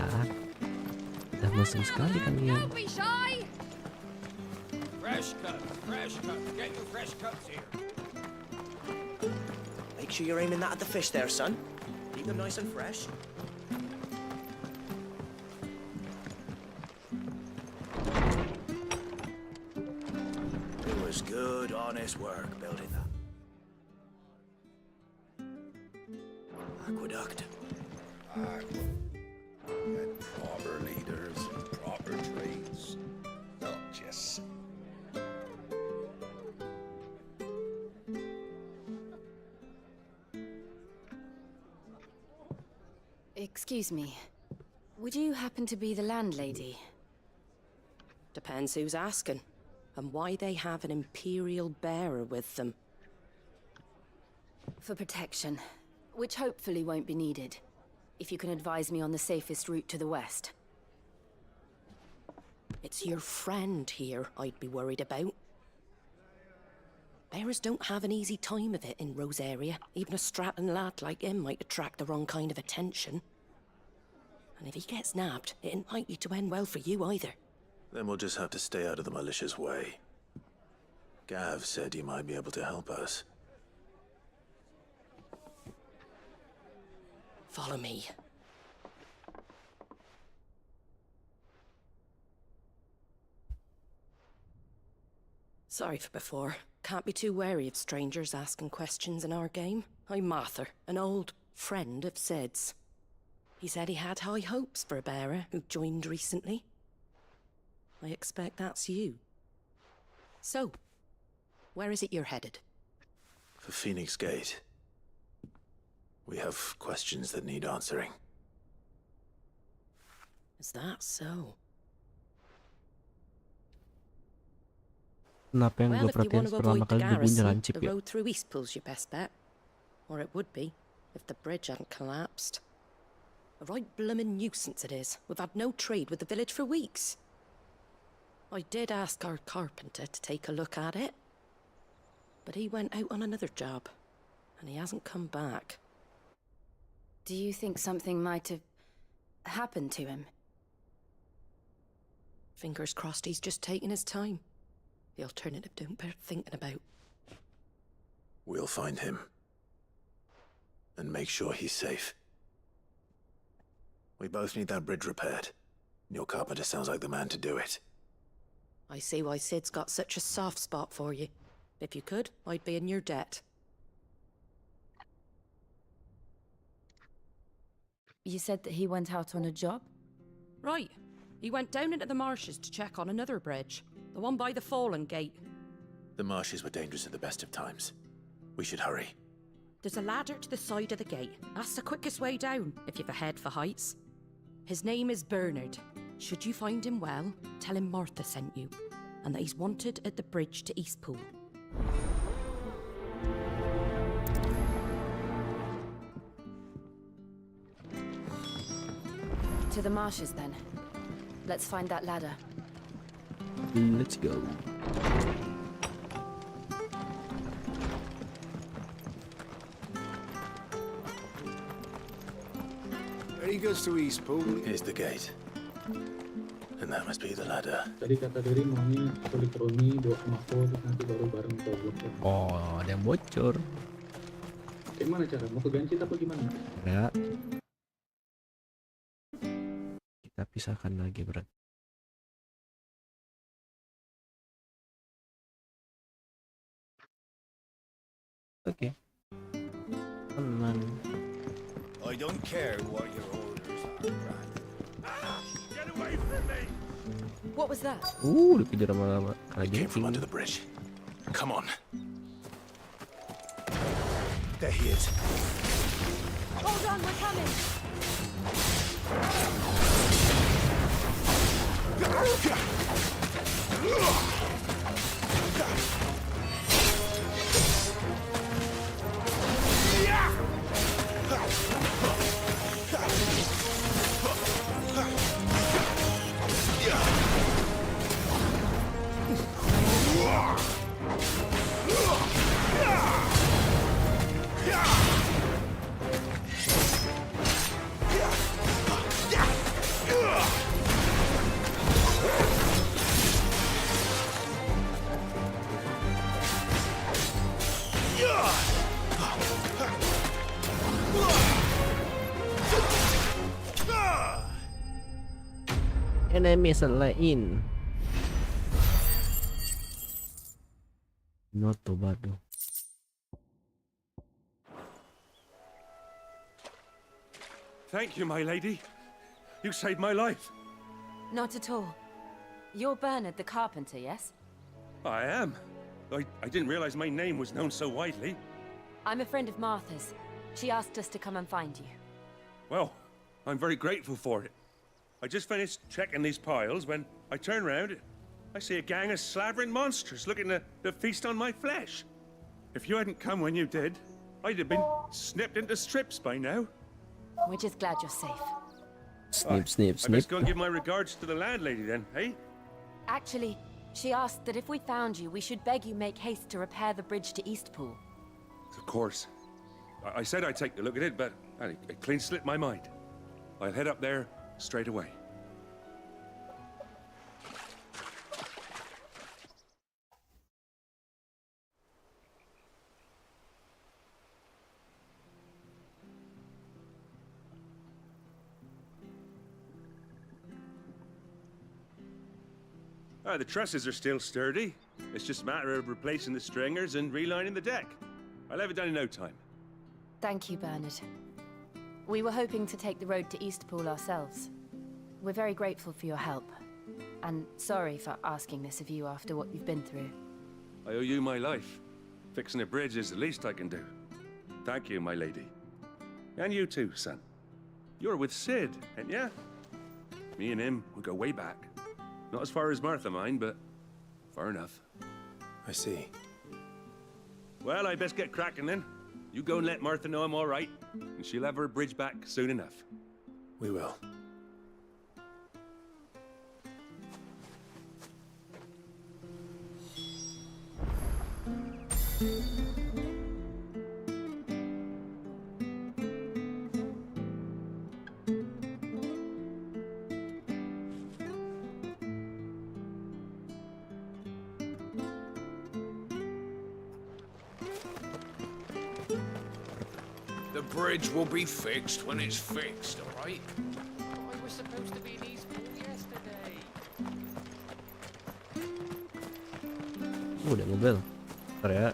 Udah mesum sekali kalian. Don't be shy! Fresh cuts. Get your fresh cuts here. Make sure you're aiming that at the fish there, son. Keep them nice and fresh. It was good, honest work building that. Aqueduct. And proper leaders and proper trades. Not just... Excuse me. Would you happen to be the landlady? Depends who's asking, and why they have an Imperial bearer with them. For protection, which hopefully won't be needed. If you can advise me on the safest route to the west. It's your friend here I'd be worried about. Bearers don't have an easy time of it in Rose area. Even a Stratton lad like him might attract the wrong kind of attention. And if he gets nabbed, it ain't likely to end well for you either. Then we'll just have to stay out of the malicious way. Gav said you might be able to help us. Follow me. Sorry for before. Can't be too wary of strangers asking questions in our game. I'm Arthur, an old friend of Sid's. He said he had high hopes for a bearer who joined recently. I expect that's you. So, where is it you're headed? For Phoenix Gate. We have questions that need answering. Is that so? Kenapa yang Well, gue if you perhatiin want to pertama avoid the kali dia punya garrison, lancip the ya? road through Eastpool's your best bet. Or it would be, if the bridge hadn't collapsed. A right bloomin' nuisance it is. We've had no trade with the village for weeks. I did ask our carpenter to take a look at it. But he went out on another job, and he hasn't come back. Do you think something might have happened to him? Fingers crossed he's just taking his time. The alternative don't bear thinking about. We'll find him. And make sure he's safe. We both need that bridge repaired. Your carpenter sounds like the man to do it. I see why Sid's got such a soft spot for you. If you could, I'd be in your debt. You said that he went out on a job? Right. He went down into the marshes to check on another bridge. The one by the Fallen Gate. The marshes were dangerous at the best of times. We should hurry. There's a ladder to the side of the gate. That's the quickest way down, if you've a head for heights. His name is Bernard. Should you find him well, tell him Martha sent you, and that he's wanted at the bridge to Eastpool. To the marshes, then. Let's find that ladder. Let's go. Ready goes to Eastpool. Here's the gate. And that must be the ladder. Tadi kata Derry maunya kulik Roni bawa ke Mako terus nanti baru bareng ke blok. Oh, ada yang bocor. Gimana cara? Mau ke Gancit apa gimana? Enggak. Kita pisahkan lagi berat. Oke. Teman. I don't care what your orders are, Brandon. Get away from me! What was that? Dikejar sama Came from under the bridge. Come on. There he is. Hold on, we're coming! Enemy lain. Not too bad though. Thank you, my lady. You saved my life. Not at all. You're Bernard the carpenter, yes? I am. I didn't realize my name was known so widely. I'm a friend of Martha's. She asked us to come and find you. Well, I'm very grateful for it. I just finished checking these piles when I turn around. I see a gang of slavering monsters looking to feast on my flesh. If you hadn't come when you did, I'd have been snipped into strips by now. We're just glad you're safe. Snip, snip, I snip. best go and give my regards to the landlady then, hey? Actually, she asked that if we found you, we should beg you make haste to repair the bridge to Eastpool. Of course. I said I'd take a look at it, but it clean slipped my mind. I'll head up there straight away. The trusses are still sturdy. It's just a matter of replacing the stringers and relining the deck. I'll have it done in no time. Thank you, Bernard. We were hoping to take the road to Eastpool ourselves. We're very grateful for your help. And sorry for asking this of you after what you've been through. I owe you my life. Fixing a bridge is the least I can do. Thank you, my lady. And you too, son. You're with Sid, ain't ya? Me and him, we go way back. Not as far as Martha, mind, but far enough. I see. Well, I best get cracking then. You go and let Martha know I'm all right, and she'll have her bridge back soon enough. We will. The bridge will be fixed when it's fixed, all right? I was supposed to be in Eastpool yesterday. Ada mobil. Bentar ya.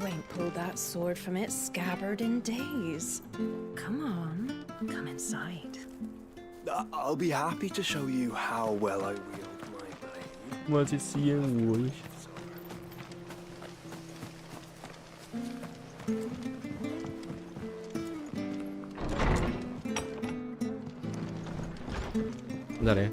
You ain't pulled that sword from its scabbard in days. Come on, come inside. I'll be happy to show you how well I wield my blade. Masih siang, boy. Bentar ya.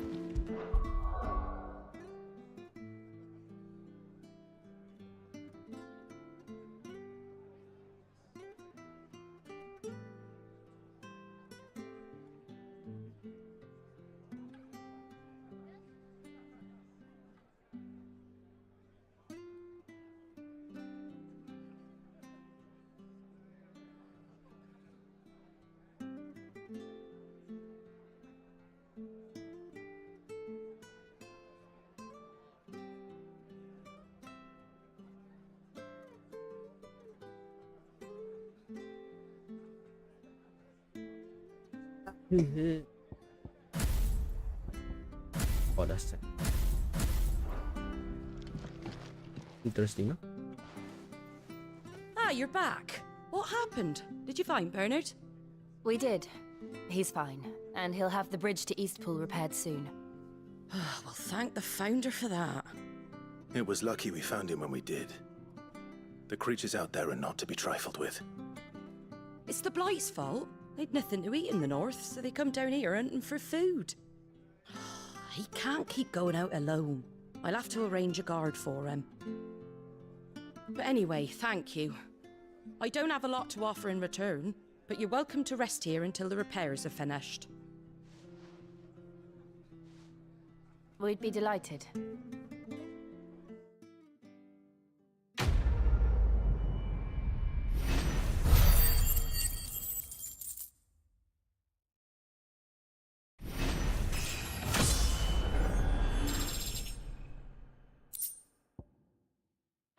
Oh, that's it. Interesting, huh? Ah, you're back. What happened? Did you find Bernard? We did. He's fine, and he'll have the bridge to Eastpool repaired soon. Well, thank the Founder for that. It was lucky we found him when we did. The creatures out there are not to be trifled with. It's the Blight's fault. They'd nothing to eat in the north, so they come down here hunting for food. He can't keep going out alone. I'll have to arrange a guard for him. But anyway, thank you. I don't have a lot to offer in return, but you're welcome to rest here until the repairs are finished. We'd be delighted.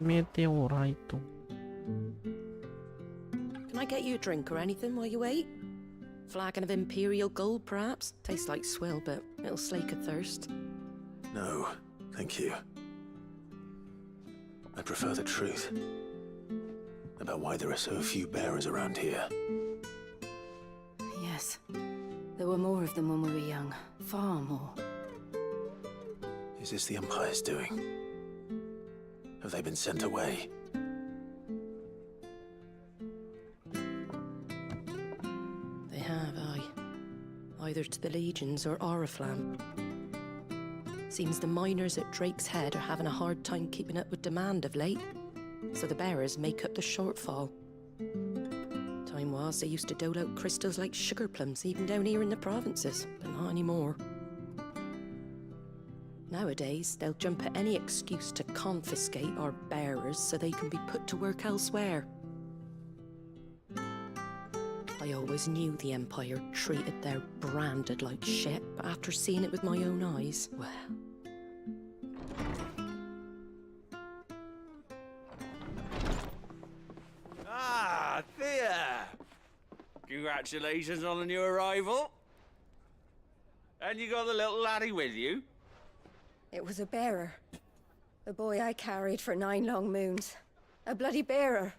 Meteorite. Can I get you a drink or anything while you wait? Flagon of Imperial Gold, perhaps? Tastes like swill, but it'll slake a thirst. No, thank you. I prefer the truth about why there are so few bearers around here. Yes. There were more of them when we were young. Far more. Is this the Empire's doing? Have they been sent away? They have, aye. Either to the Legions or Oriflamme. Seems the miners at Drake's Head are having a hard time keeping up with demand of late, so the bearers make up the shortfall. Time was they used to dole out crystals like sugar plums even down here in the provinces, but not anymore. Nowadays, they'll jump at any excuse to confiscate our bearers so they can be put to work elsewhere. I always knew the Empire treated their branded like shit, but after seeing it with my own eyes, well... Ah, Thea! Congratulations on the new arrival. And you got the little laddie with you? It was a bearer. The boy I carried for 9 long moons. A bloody bearer.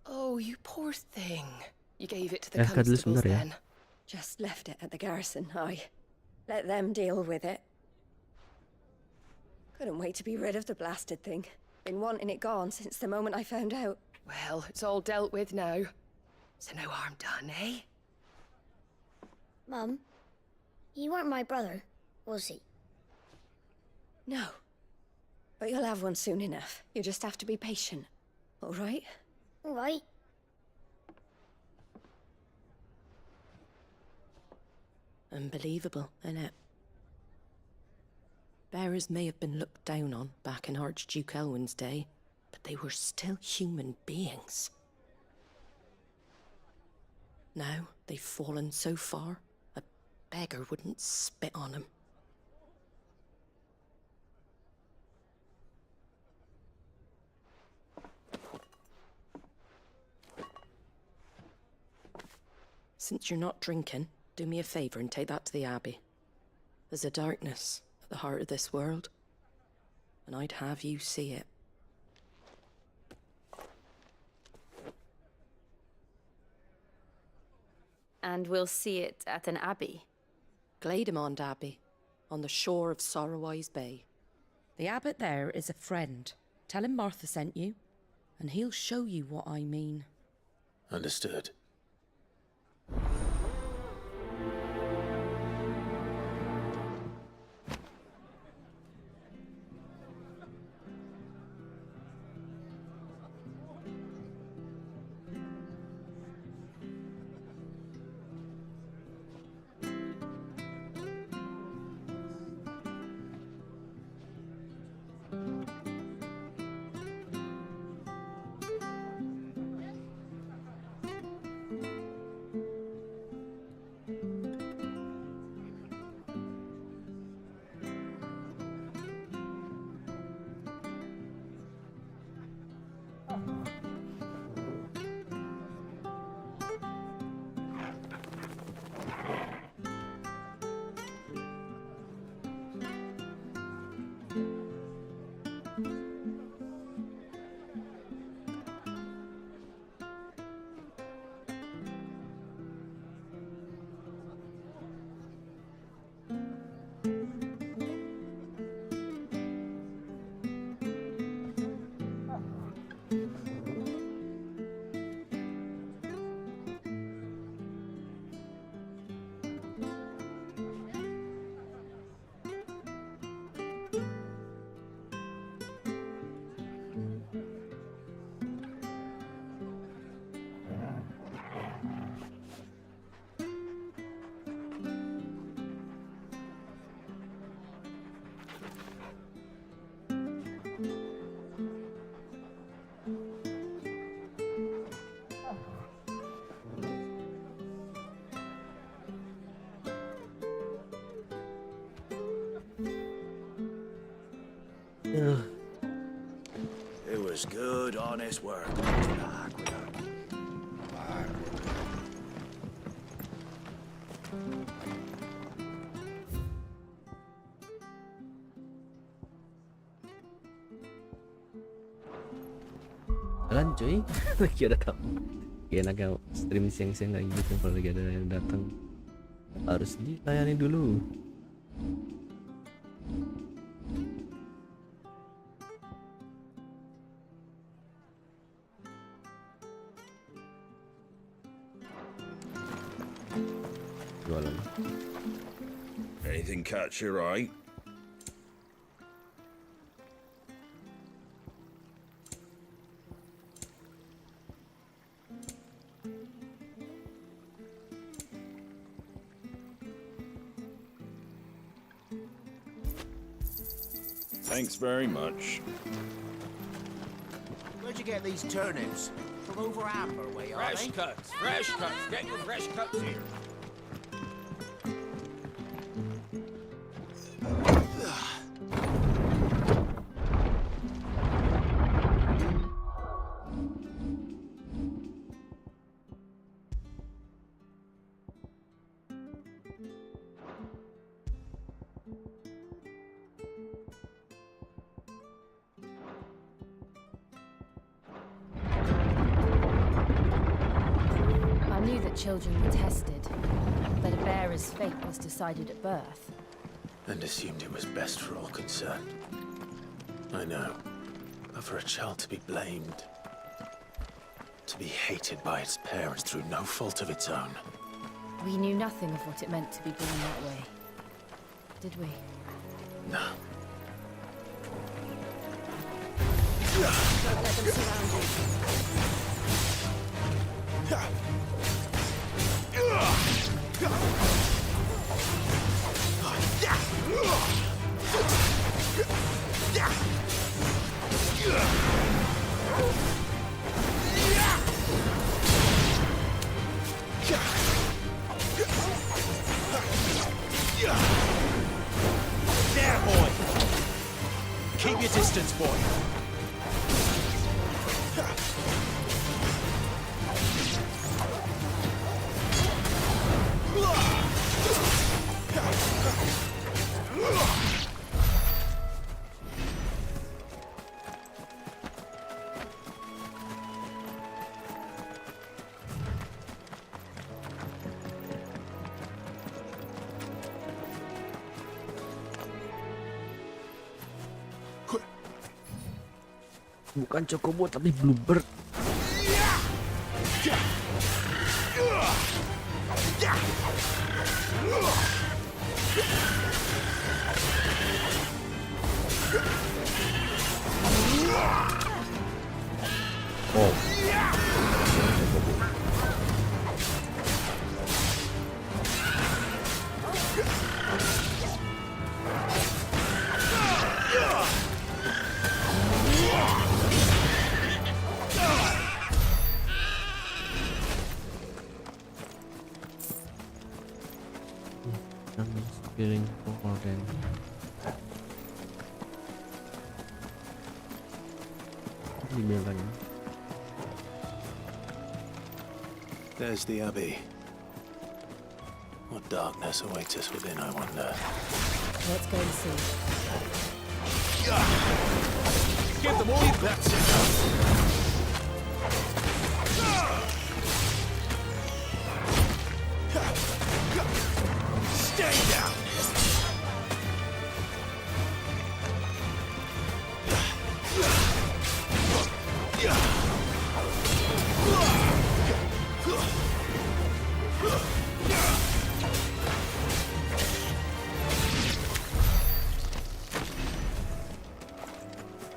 Oh, you poor thing. You gave it to the constables then. Just left it at the garrison, aye. Let them deal with it. Couldn't wait to be rid of the blasted thing. Been wanting it gone since the moment I found out. Well, it's all dealt with now. So no harm done, eh? Mum, you weren't my brother, was he? No. But you'll have one soon enough. You just have to be patient. All right? All right. Unbelievable, innit? Bearers may have been looked down on back in Archduke Elwin's day, but they were still human beings. Now they've fallen so far, a beggar wouldn't spit on them. Since you're not drinking, do me a favor and take that to the Abbey. There's a darkness at the heart of this world, and I'd have you see it. And we'll see it at an abbey. Glademond Abbey, on the shore of Sorrowwise Bay. The abbot there is a friend. Tell him Martha sent you, and he'll show you what I mean. Understood. It was good, honest work. Jalan cuy. Lagi ada tamu. Gak enak ya stream siang-siang kayak gitu kalau lagi ada yang datang. Harus dilayani dulu. Jualan. Anything catch your eye? Thanks very much. Where'd you get these turnips? From over Amber way, are Fresh they? cuts, fresh cuts. Get your fresh cuts here. I knew that children were tested, that a bearer's fate was decided at birth. And assumed it was best for all concerned. I know. But for a child to be blamed, to be hated by its parents through no fault of its own. We knew nothing of what it meant to be born that way, did we? No. Don't let them surround you. There, boy! Keep your distance, boy! Bukan Chocobo tapi Bluebird. Oh. Feeling for them. There's the Abbey. What darkness awaits us within, I wonder. Let's go and see. Give them all your bets. Stay down.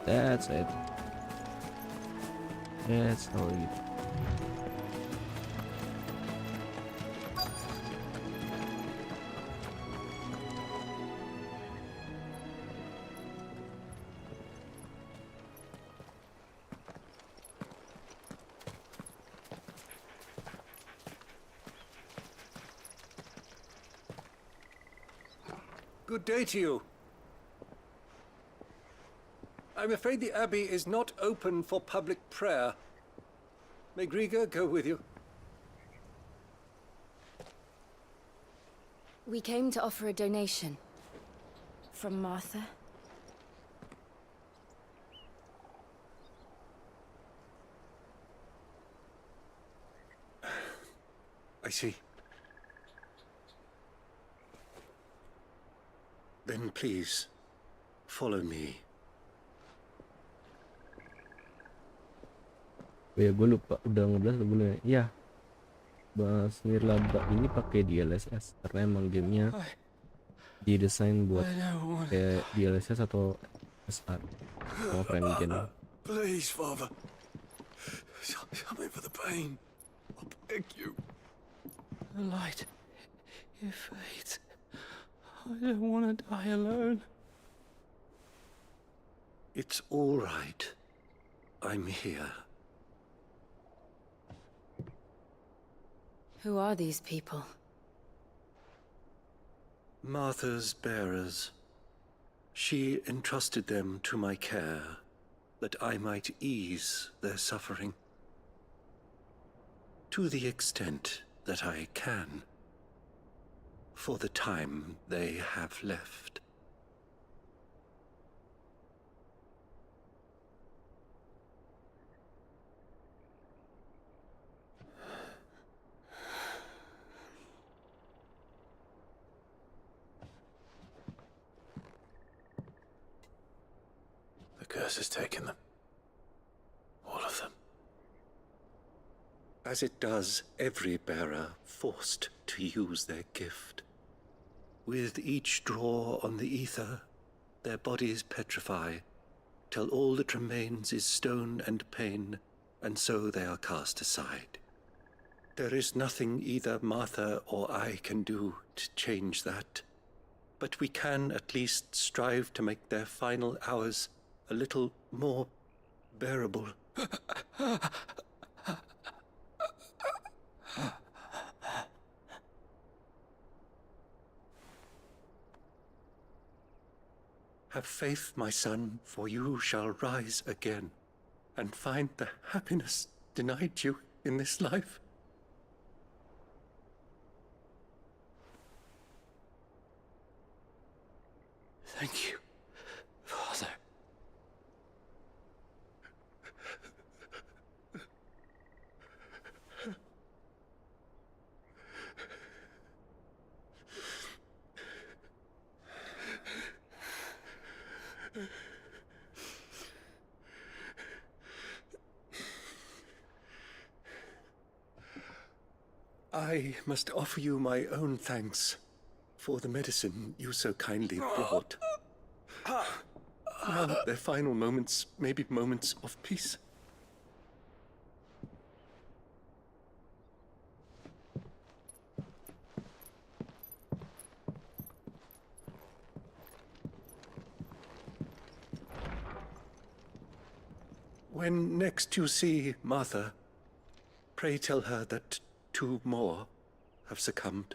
That's it. That's how it. Good day to you. I'm afraid the Abbey is not open for public prayer. May Griga go with you? We came to offer a donation. From Martha. I see. Then please, follow me. Oh ya, gue lupa udah ngebahas atau belum ya? Iya. Bahas Nirlaba ini pakai DLSS karena emang gamenya didesain buat kayak DLSS atau SR sama friend gen. Please, Father. Something for the pain. I beg you. The light. It fades. I don't want to die alone. It's all right. I'm here. Who are these people? Martha's bearers. She entrusted them to my care, that I might ease their suffering. To the extent that I can, for the time they have left. The curse has taken them. All of them. As it does every bearer forced to use their gift. With each draw on the ether, their bodies petrify, till all that remains is stone and pain, and so they are cast aside. There is nothing either Martha or I can do to change that, but we can at least strive to make their final hours a little more bearable. Have faith, my son, for you shall rise again, and find the happiness denied you in this life. Thank you, Father. I must offer you my own thanks for the medicine you so kindly brought. Now their final moments may be moments of peace. When next you see Martha, pray tell her that 2 more have succumbed.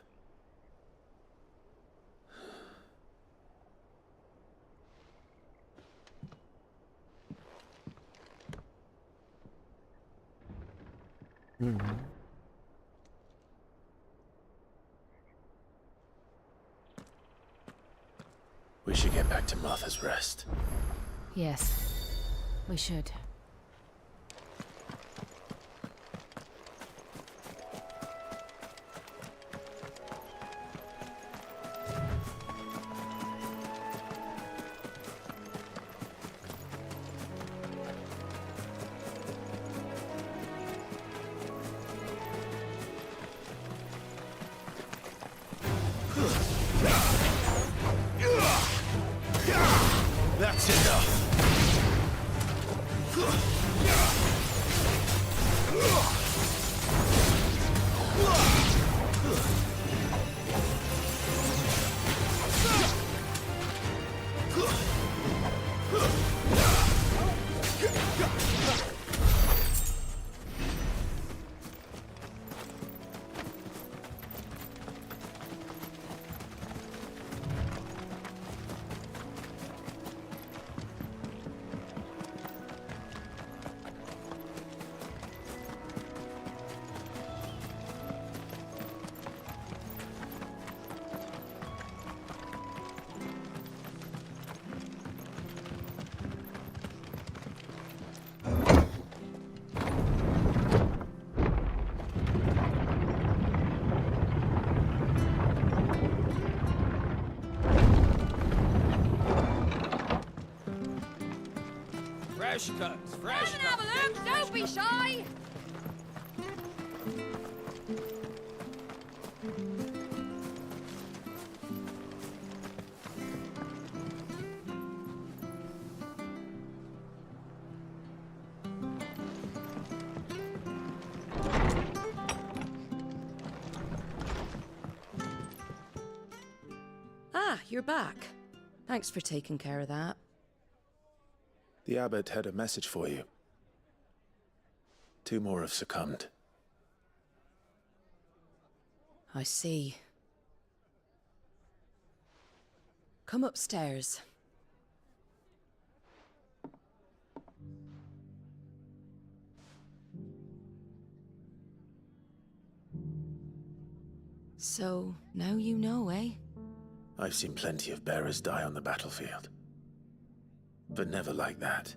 We should get back to Martha's Rest. Yes, we should. That's enough! Fresh cuts, fresh Come and have a cuts. look, don't be shy! Ah, you're back. Thanks for taking care of that. The abbot had a message for you. 2 more have succumbed. I see. Come upstairs. So, now you know, eh? I've seen plenty of bearers die on the battlefield. But never like that.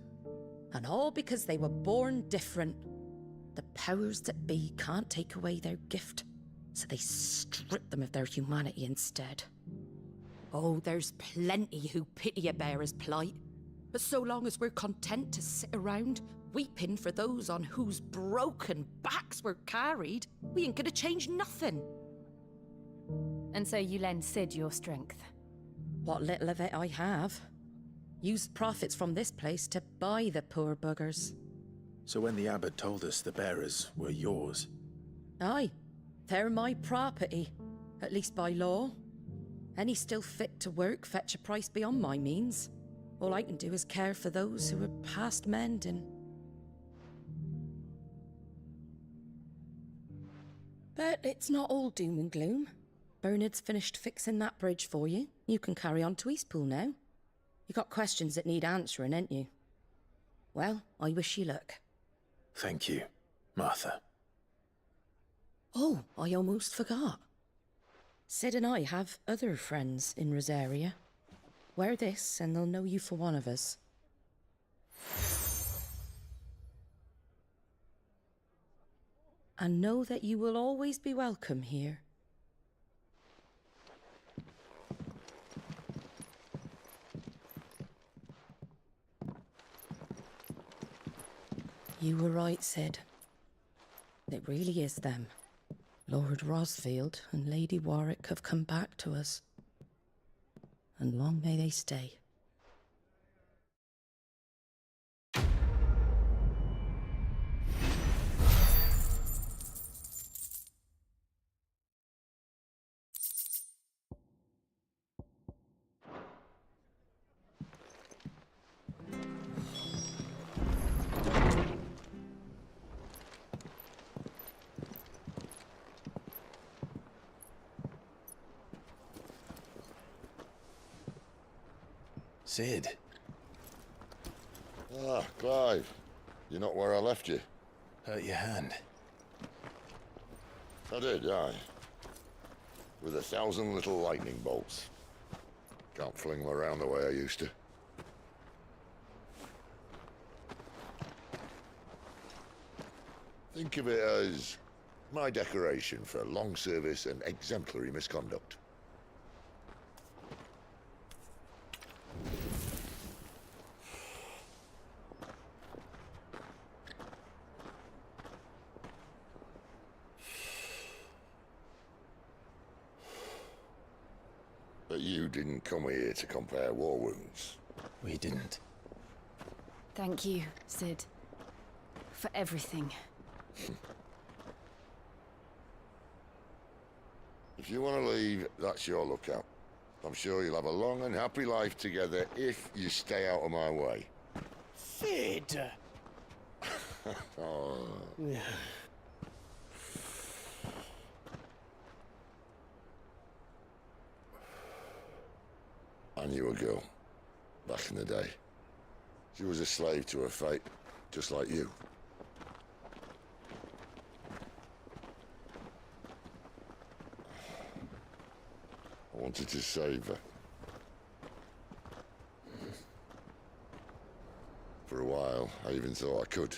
And all because they were born different. The powers that be can't take away their gift, so they strip them of their humanity instead. Oh, there's plenty who pity a bearer's plight. But so long as we're content to sit around, weeping for those on whose broken backs we're carried, we ain't gonna change nothing. And so you lend Sid your strength? What little of it I have. Used profits from this place to buy the poor buggers. So when the abbot told us the bearers were yours... Aye, they're my property, at least by law. Any still fit to work fetch a price beyond my means. All I can do is care for those who are past mending. But it's not all doom and gloom. Bernard's finished fixing that bridge for you. You can carry on to Eastpool now. You got questions that need answering, ain't you? Well, I wish you luck. Thank you, Martha. Oh, I almost forgot. Sid and I have other friends in Rosaria. Wear this and they'll know you for one of us. And know that you will always be welcome here. You were right, Sid. It really is them. Lord Rosfield and Lady Warwick have come back to us. And long may they stay. Sid. Ah, Clive. You're not where I left you. Hurt your hand. I did, aye. With 1,000 little lightning bolts. Can't fling them around the way I used to. Think of it as my decoration for long service and exemplary misconduct. But you didn't come here to compare war wounds. We didn't. Thank you, Sid. For everything. If you want to leave, that's your lookout. I'm sure you'll have a long and happy life together if you stay out of my way. Sid! Oh. I knew a girl, back in the day. She was a slave to her fate, just like you. I wanted to save her. For a while, I even thought I could.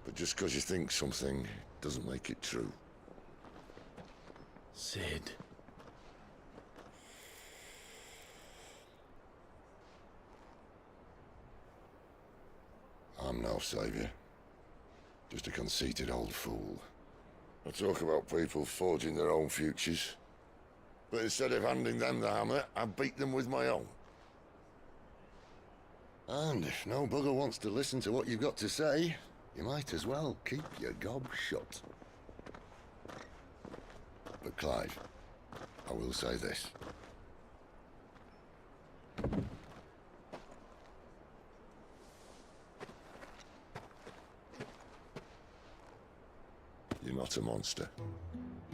But just because you think something doesn't make it true. Sid. I'm no savior. Just a conceited old fool. I talk about people forging their own futures. But instead of handing them the hammer, I beat them with my own. And if no bugger wants to listen to what you've got to say, you might as well keep your gob shut. But Clive, I will say this. You're not a monster.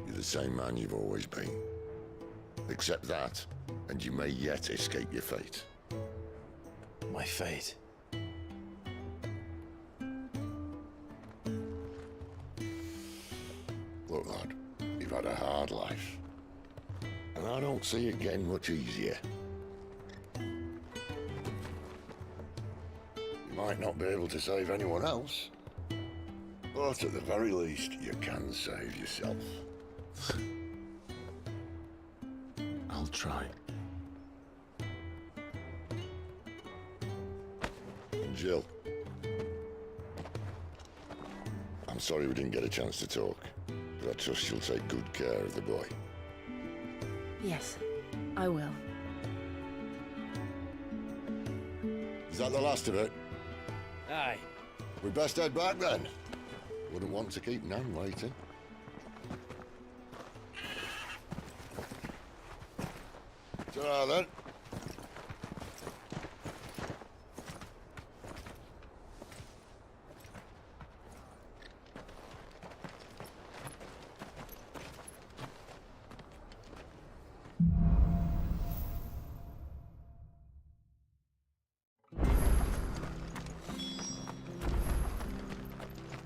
You're the same man you've always been. Accept that, and you may yet escape your fate. My fate? Look, lad, you've had a hard life. And I don't see it getting much easier. You might not be able to save anyone else, but at the very least, you can save yourself. I'll try. And Jill, I'm sorry we didn't get a chance to talk, but I trust she'll take good care of the boy. Yes, I will. Is that the last of it? Aye. We best head back then. Wouldn't want to keep Nan waiting. Ta-ra then.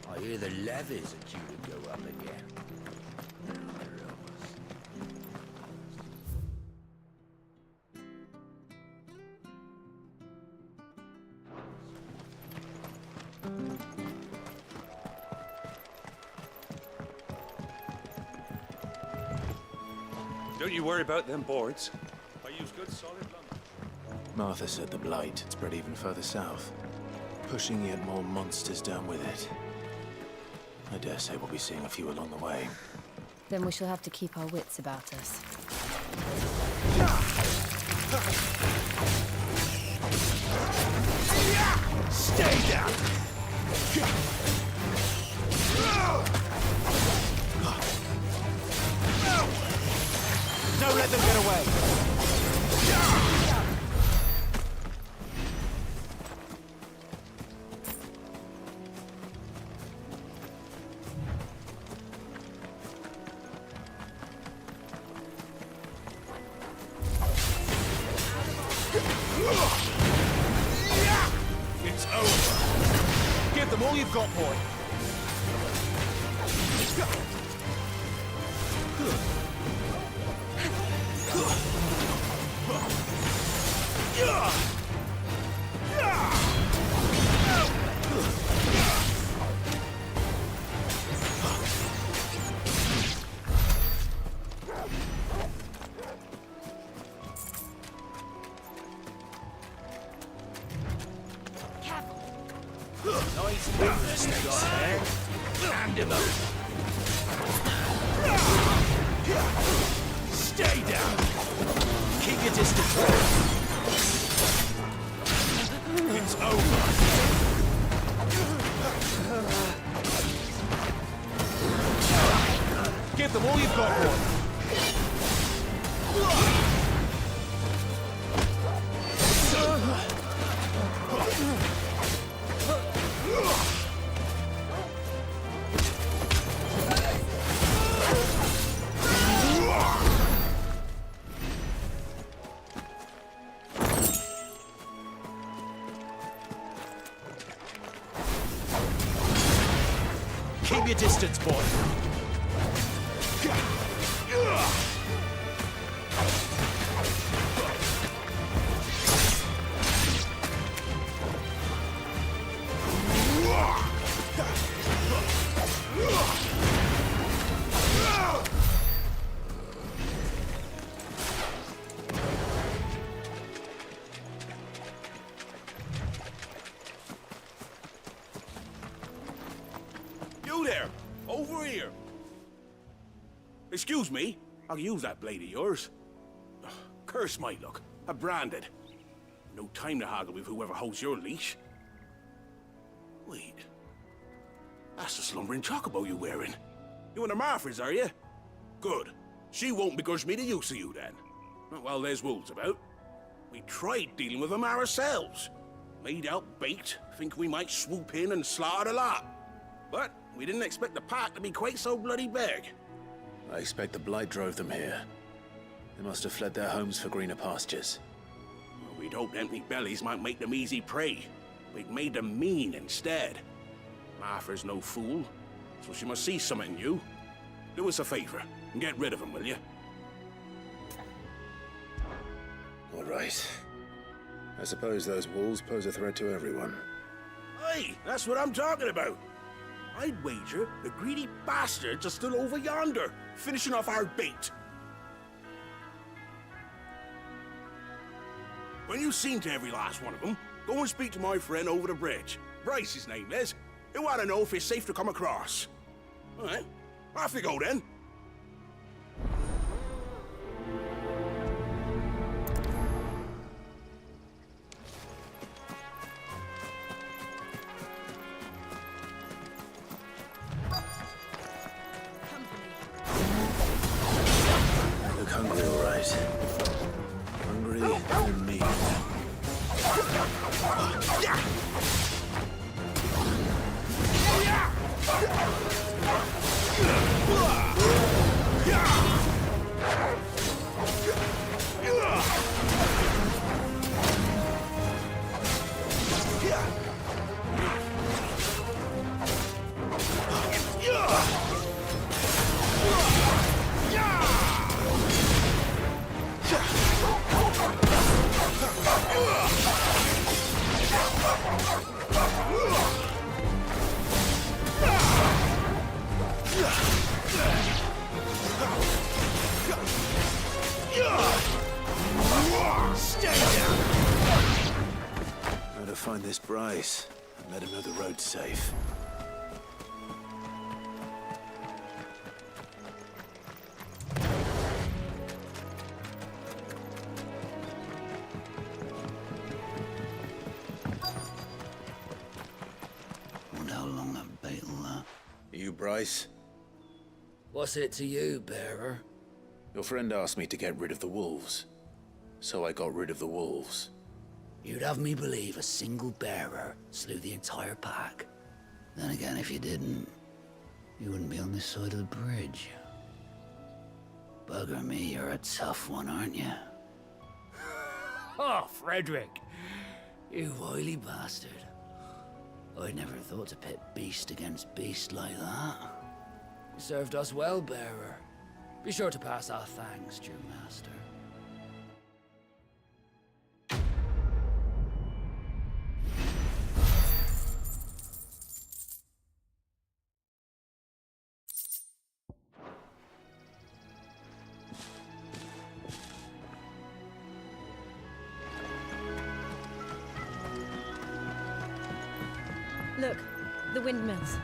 I hear the levies are due to go up again. Don't you worry about them boards. I use good solid lumber. Martha said the blight had spread even further south, pushing yet more monsters down with it. I dare say we'll be seeing a few along the way. Then we shall have to keep our wits about us. Stay down! Don't let them get away! It's over. Give them all you've got, boy. Nice business they got there. Hand him over. Stay down. Keep your distance. It's over. Give them all you've got, boy. Keep your distance, boy. You there! Over here! Excuse me, I'll use that blade of yours. Ugh, curse my luck. I'm branded. No time to haggle with whoever holds your leash. Wait. That's the slumbering chocobo you're wearing. You and the Marfors, are you? Good. She won't begrudge me the use of you then. Not while there's wolves about. We tried dealing with them ourselves. Made out baked, think we might swoop in and slaughter the lot. But we didn't expect the pack to be quite so bloody big. I expect the blight drove them here. They must have fled their homes for greener pastures. Well, we'd hoped empty bellies might make them easy prey. We'd made them mean instead. Martha's no fool, so she must see something in you. Do us a favor and get rid of them, will you? All right. I suppose those wolves pose a threat to everyone. Hey, that's what I'm talking about. I'd wager the greedy bastards are still over yonder, finishing off our bait. When you've seen to every last one of them, go and speak to my friend over the bridge. Bryce, his name is. He'll want to know if it's safe to come across. All right, off you go then. Look hungry, all right. Hungry and mean. How to find this Bryce and let him know the road's safe. that beetle, that. You, Bryce? What's it to you, bearer? Your friend asked me to get rid of the wolves. So I got rid of the wolves. You'd have me believe a single bearer slew the entire pack. Then again, if you didn't, you wouldn't be on this side of the bridge. Bugger me, you're a tough one, aren't you? Oh, Frederick! You wily bastard. I'd never thought to pit beast against beast like that. You served us well, bearer. Be sure to pass our thanks to your master. Look, the windmills.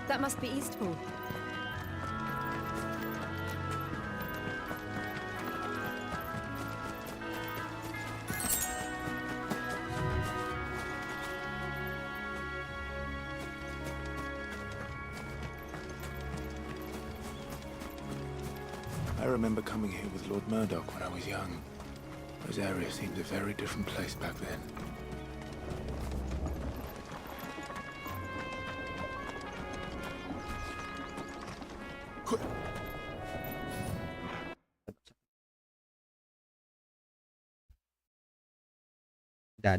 That must be Eastpool. I remember coming here with Lord Murdoch when I was young. Those areas seemed a very different place back then. Dah.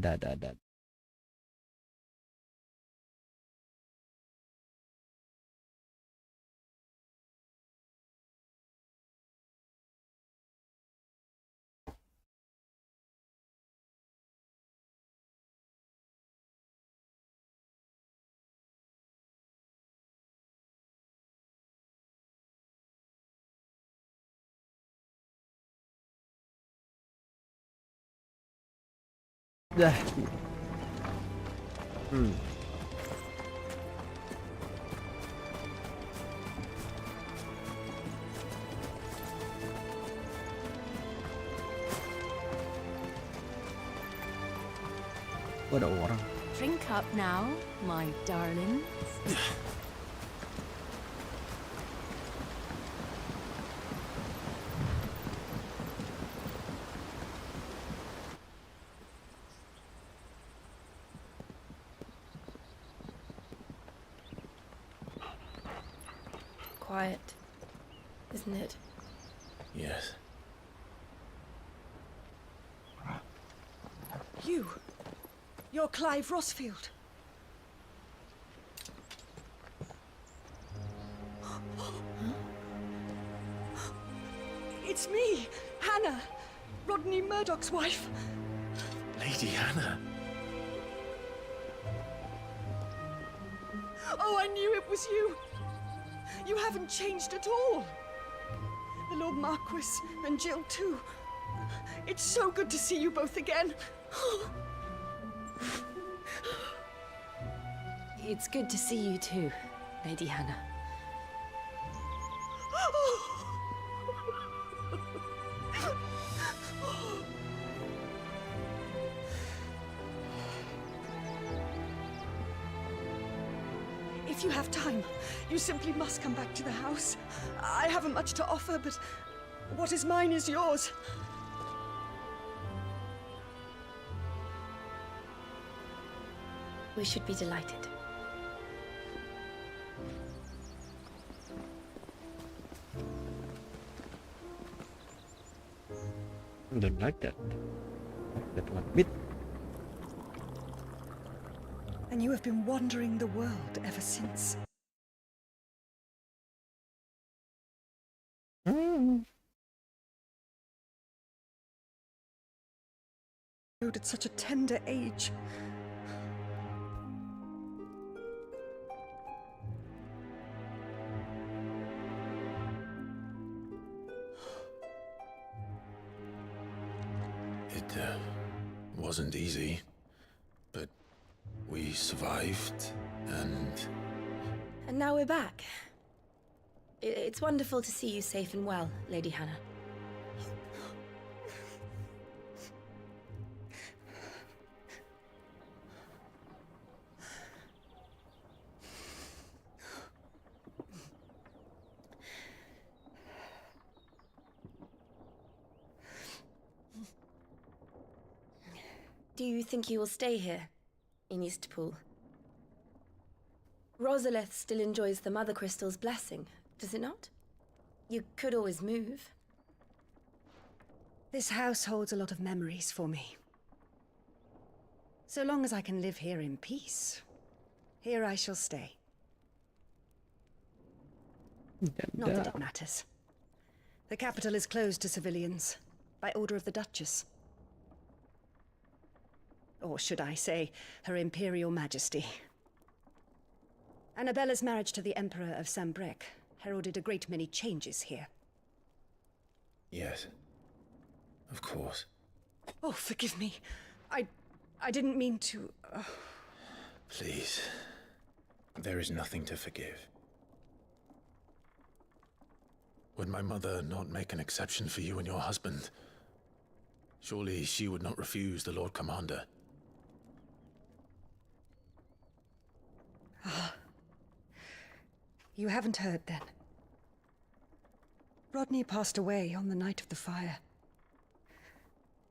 Ada orang. Drink up now, my darlings. Quiet, isn't it? Yes. You're Clive Rossfield. It's me, Hannah, Rodney Murdoch's wife. Lady Hannah. Oh, I knew it was you. You haven't changed at all. The Lord Marquis and Jill too. It's so good to see you both again. It's good to see you too, Lady Hannah. If you have time, you simply must come back to the house. I haven't much to offer, but what is mine is yours. We should be delighted. Don't like that. That one bit. And you have been wandering the world ever since. At such a tender age. It wasn't easy, but we survived, and now we're back. It's wonderful to see you safe and well, Lady Hannah. Do you think you will stay here, in Eastpool? Rosalith still enjoys the Mother Crystal's blessing, does it not? You could always move. This house holds a lot of memories for me. So long as I can live here in peace, here I shall stay. Not that it matters. The capital is closed to civilians, by order of the Duchess. Or should I say, Her Imperial Majesty. Annabella's marriage to the Emperor of Sambrec heralded a great many changes here. Yes. Of course. Oh, forgive me. I didn't mean to... Please. There is nothing to forgive. Would my mother not make an exception for you and your husband? Surely she would not refuse the Lord Commander. Ah. You haven't heard, then. Rodney passed away on the night of the fire.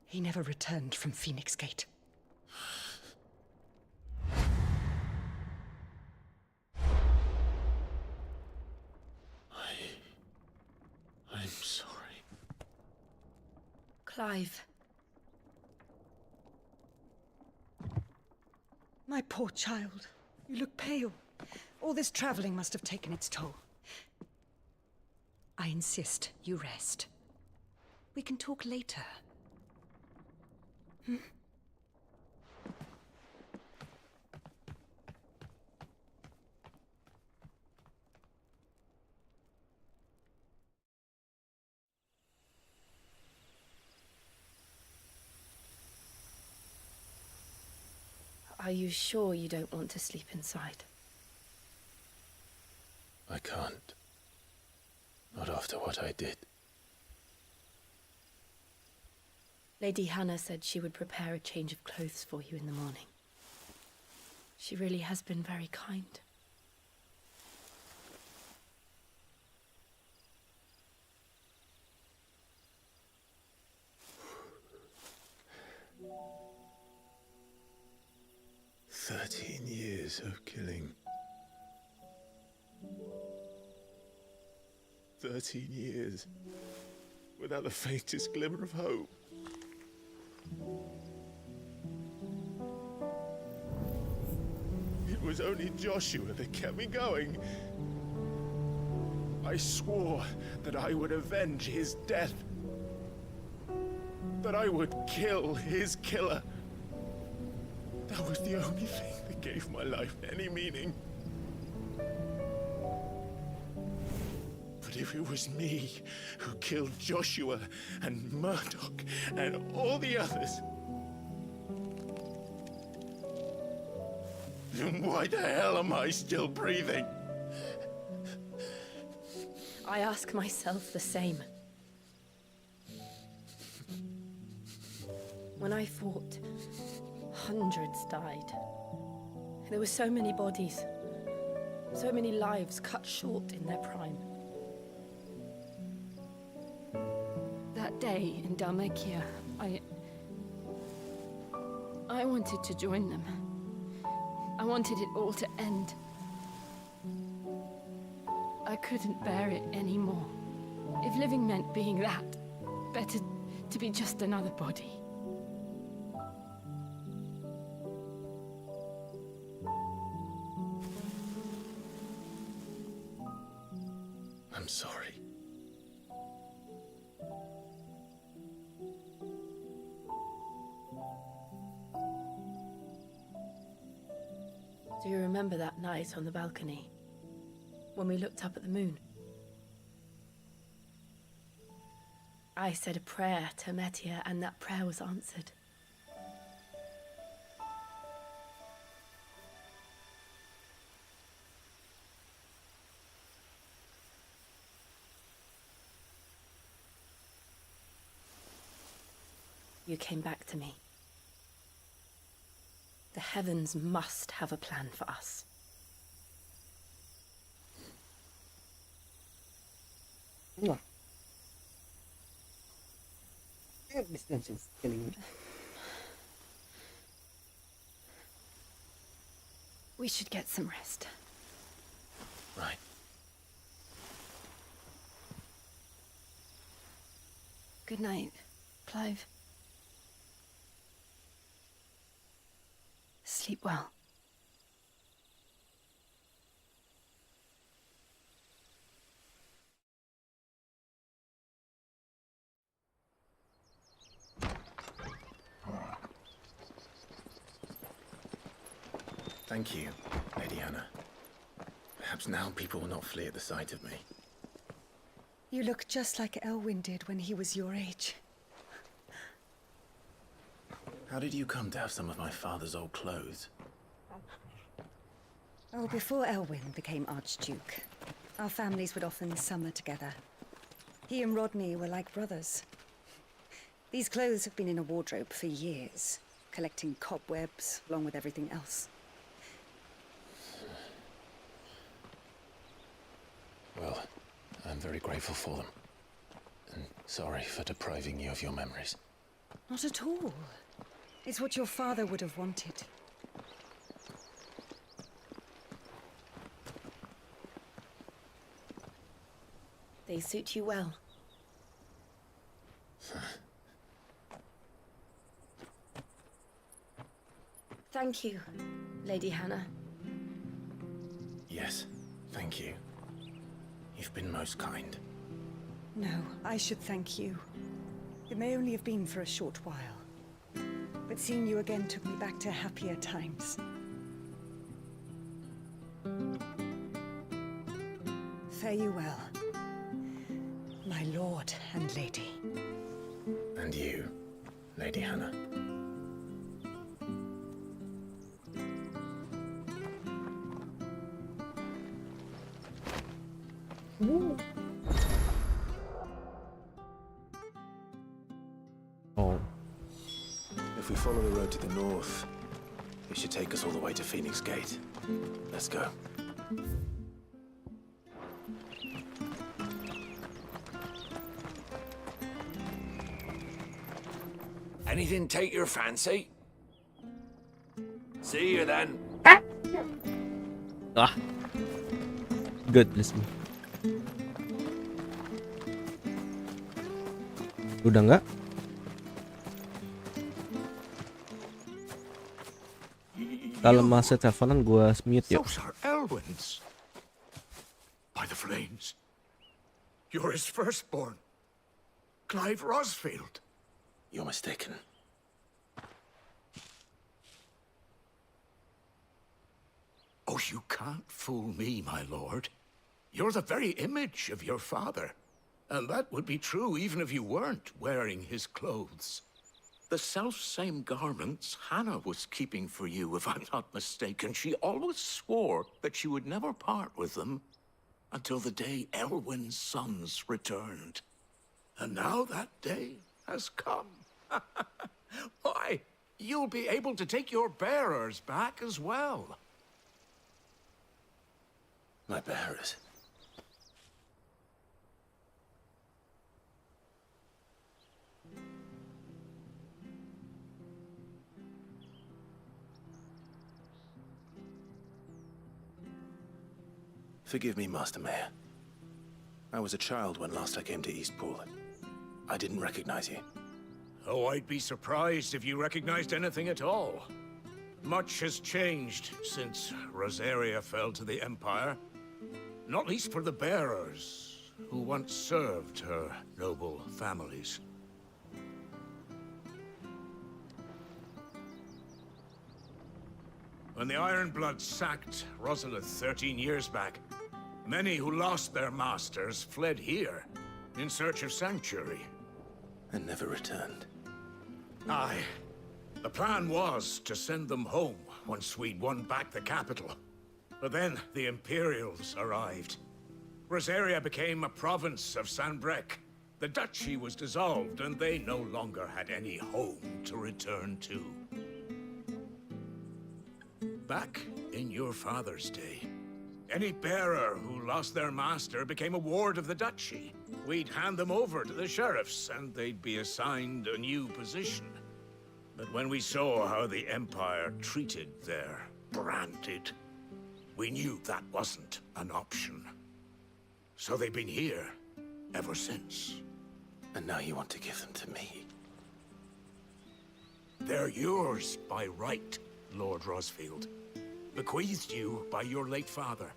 He never returned from Phoenix Gate. I'm sorry. Clive. My poor child. You look pale. All this traveling must have taken its toll. I insist you rest. We can talk later. Hmm? Are you sure you don't want to sleep inside? I can't. Not after what I did. Lady Hannah said she would prepare a change of clothes for you in the morning. She really has been very kind. "13 years of killing. 13 years without the faintest glimmer of hope. It was only Joshua that kept me going. I swore that I would avenge his death. That I would kill his killer. That was the only thing that gave my life any meaning. But if it was me who killed Joshua and Murdoch and all the others, then why the hell am I still breathing? I ask myself the same. When I fought, hundreds died. There were so many bodies, so many lives cut short in their prime. That day in Dalmekia, I wanted to join them. I wanted it all to end. I couldn't bear it anymore. If living meant being that, better to be just another body. I'm sorry. Do you remember that night on the balcony? When we looked up at the moon? I said a prayer to Metia, and that prayer was answered. You came back to me. The heavens must have a plan for us. This tension's killing me. We should get some rest. Right. Good night, Clive. Sleep well. Thank you, Lady Hannah. Perhaps now people will not flee at the sight of me. You look just like Elwyn did when he was your age. How did you come to have some of my father's old clothes? Oh, before Elwyn became Archduke, our families would often summer together. He and Rodney were like brothers. These clothes have been in a wardrobe for years, collecting cobwebs along with everything else. Well, I'm very grateful for them. And sorry for depriving you of your memories. Not at all. It's what your father would have wanted. They suit you well. Thank you, Lady Hannah. Yes, thank you. You've been most kind. No, I should thank you. It may only have been for a short while, but seeing you again took me back to happier times. Fare you well, my lord and lady. And you, Lady Hannah. Oh. If we follow the road to the north, it should take us all the way to Phoenix Gate. Let's go. Anything take your fancy? See you then. Ah. Goodness me. Udah enggak? Kalau masih teleponan gua mute yuk. Those are Elwyn's. By the flames. You're his firstborn. Clive Rosfield. You're mistaken. Oh, you can't fool me, my lord. You're the very image of your father. And that would be true even if you weren't wearing his clothes. The self-same garments Hannah was keeping for you, if I'm not mistaken. She always swore that she would never part with them until the day Elwyn's sons returned. And now that day has come. Why, you'll be able to take your bearers back as well. My bearers? Forgive me, Master Mayor. I was a child when last I came to Eastpool. I didn't recognize you. Oh, I'd be surprised if you recognized anything at all. Much has changed since Rosaria fell to the Empire. Not least for the bearers, who once served her noble families. When the Ironbloods sacked Rosalith 13 years back, many who lost their masters fled here in search of sanctuary. And never returned. Aye. The plan was to send them home once we'd won back the capital. But then the Imperials arrived. Rosaria became a province of Sanbreque. The duchy was dissolved, and they no longer had any home to return to. Back in your father's day, any bearer who lost their master became a ward of the duchy. We'd hand them over to the sheriffs, and they'd be assigned a new position. But when we saw how the Empire treated their branded we knew that wasn't an option. So they've been here ever since. And now you want to give them to me? They're yours by right, Lord Rosfield. Bequeathed you by your late father.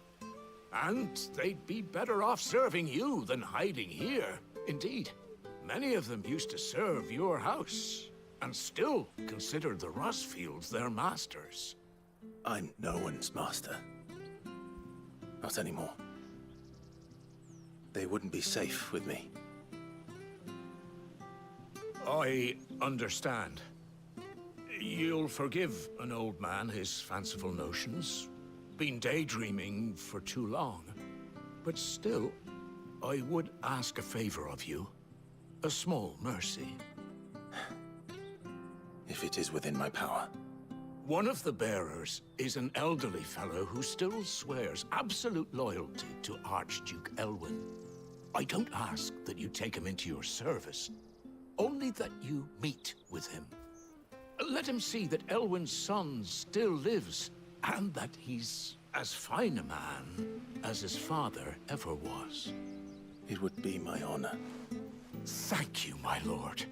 And they'd be better off serving you than hiding here. Indeed, many of them used to serve your house, and still consider the Rosfields their masters. I'm no one's master. Not anymore. They wouldn't be safe with me. I understand. You'll forgive an old man his fanciful notions. Been daydreaming for too long. But still, I would ask a favor of you. A small mercy. If it is within my power. One of the bearers is an elderly fellow who still swears absolute loyalty to Archduke Elwyn. I don't ask that you take him into your service, only that you meet with him. Let him see that Elwyn's son still lives, and that he's as fine a man as his father ever was. It would be my honor. Thank you, my lord.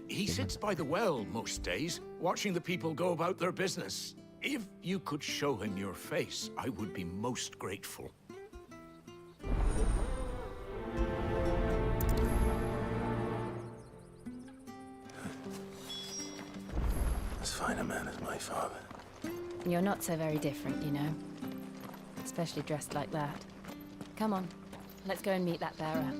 He sits by the well most days, watching the people go about their business. If you could show him your face, I would be most grateful. As fine a man as my father. You're not so very different, you know. Especially dressed like that. Come on, let's go and meet that bearer.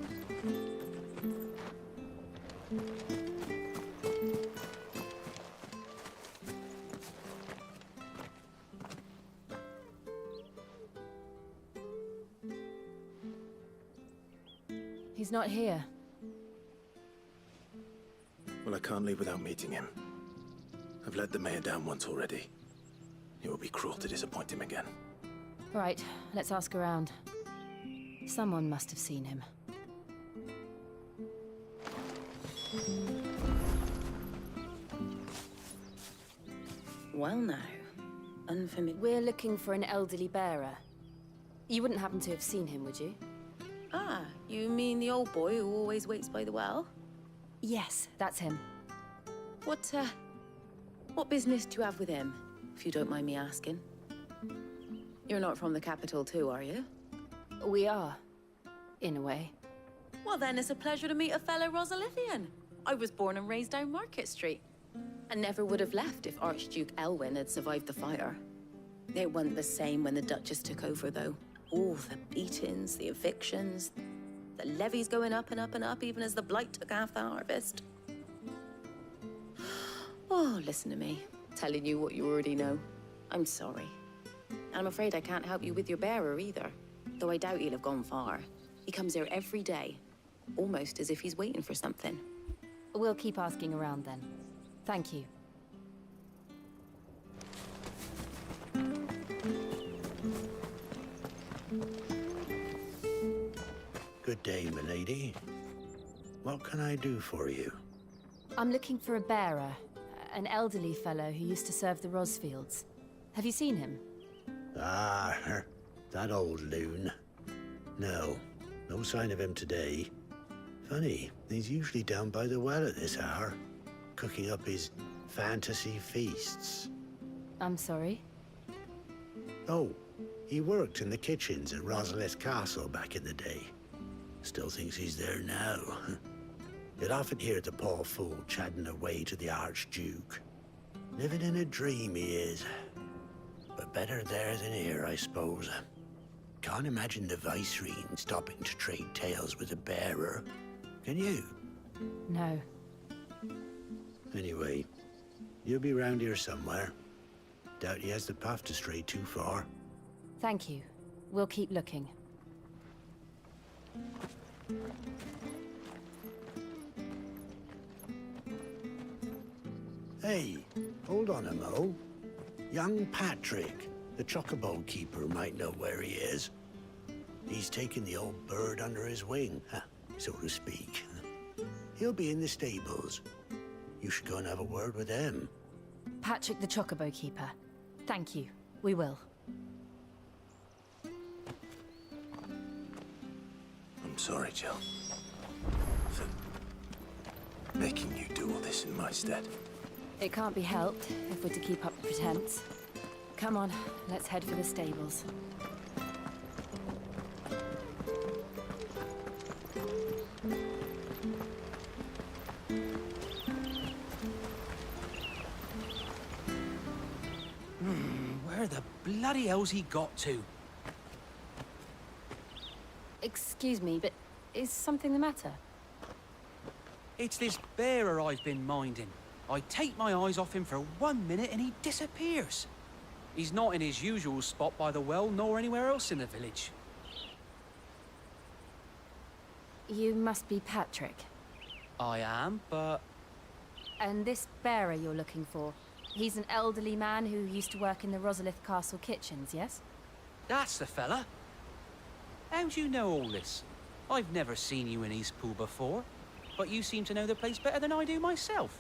He's not here. Well, I can't leave without meeting him. I've let the mayor down once already. It would be cruel to disappoint him again. Right, let's ask around. Someone must have seen him. Well now, unfamiliar. We're looking for an elderly bearer. You wouldn't happen to have seen him, would you? Ah, you mean the old boy who always waits by the well? Yes, that's him. What business do you have with him, if you don't mind me asking? You're not from the capital too, are you? We are, in a way. Well then, it's a pleasure to meet a fellow Rosalithian. I was born and raised down Market Street. And never would have left if Archduke Elwyn had survived the fire. It wasn't the same when the Duchess took over, though. All the beatings, the evictions, the levies going up and up and up, even as the blight took half the harvest. Oh, listen to me, telling you what you already know. I'm sorry. And I'm afraid I can't help you with your bearer either, though I doubt he'll have gone far. He comes here every day, almost as if he's waiting for something. We'll keep asking around then. Thank you. Good day, milady. What can I do for you? I'm looking for a bearer, an elderly fellow who used to serve the Rosfields. Have you seen him? Ah, that old loon. No sign of him today. Funny, he's usually down by the well at this hour, cooking up his fantasy feasts. I'm sorry? Oh, he worked in the kitchens at Rosalith Castle back in the day. Still thinks he's there now. You'd often hear the poor fool chatting away to the Archduke. Living in a dream he is. But better there than here, I suppose. Can't imagine the Viceroy stopping to trade tales with a bearer. Can you? No. Anyway, you'll be round here somewhere. Doubt he has the path to stray too far. Thank you. We'll keep looking. Hey, hold on a mo. Young Patrick, the chocobo keeper, might know where he is. He's taken the old bird under his wing, so to speak. He'll be in the stables. You should go and have a word with him. Patrick the Chocobo Keeper. Thank you. We will. sorry, Jill. For making you do all this in my stead. It can't be helped if we're to keep up the pretense. Come on, let's head for the stables. Where the bloody hell's he got to? Excuse me, but is something the matter? It's this bearer I've been minding. I take my eyes off him for 1 minute and he disappears. He's not in his usual spot by the well, nor anywhere else in the village. You must be Patrick. I am, but... And this bearer you're looking for, he's an elderly man who used to work in the Rosalith Castle kitchens, yes? That's the fella. How'd you know all this? I've never seen you in Eastpool before, but you seem to know the place better than I do myself.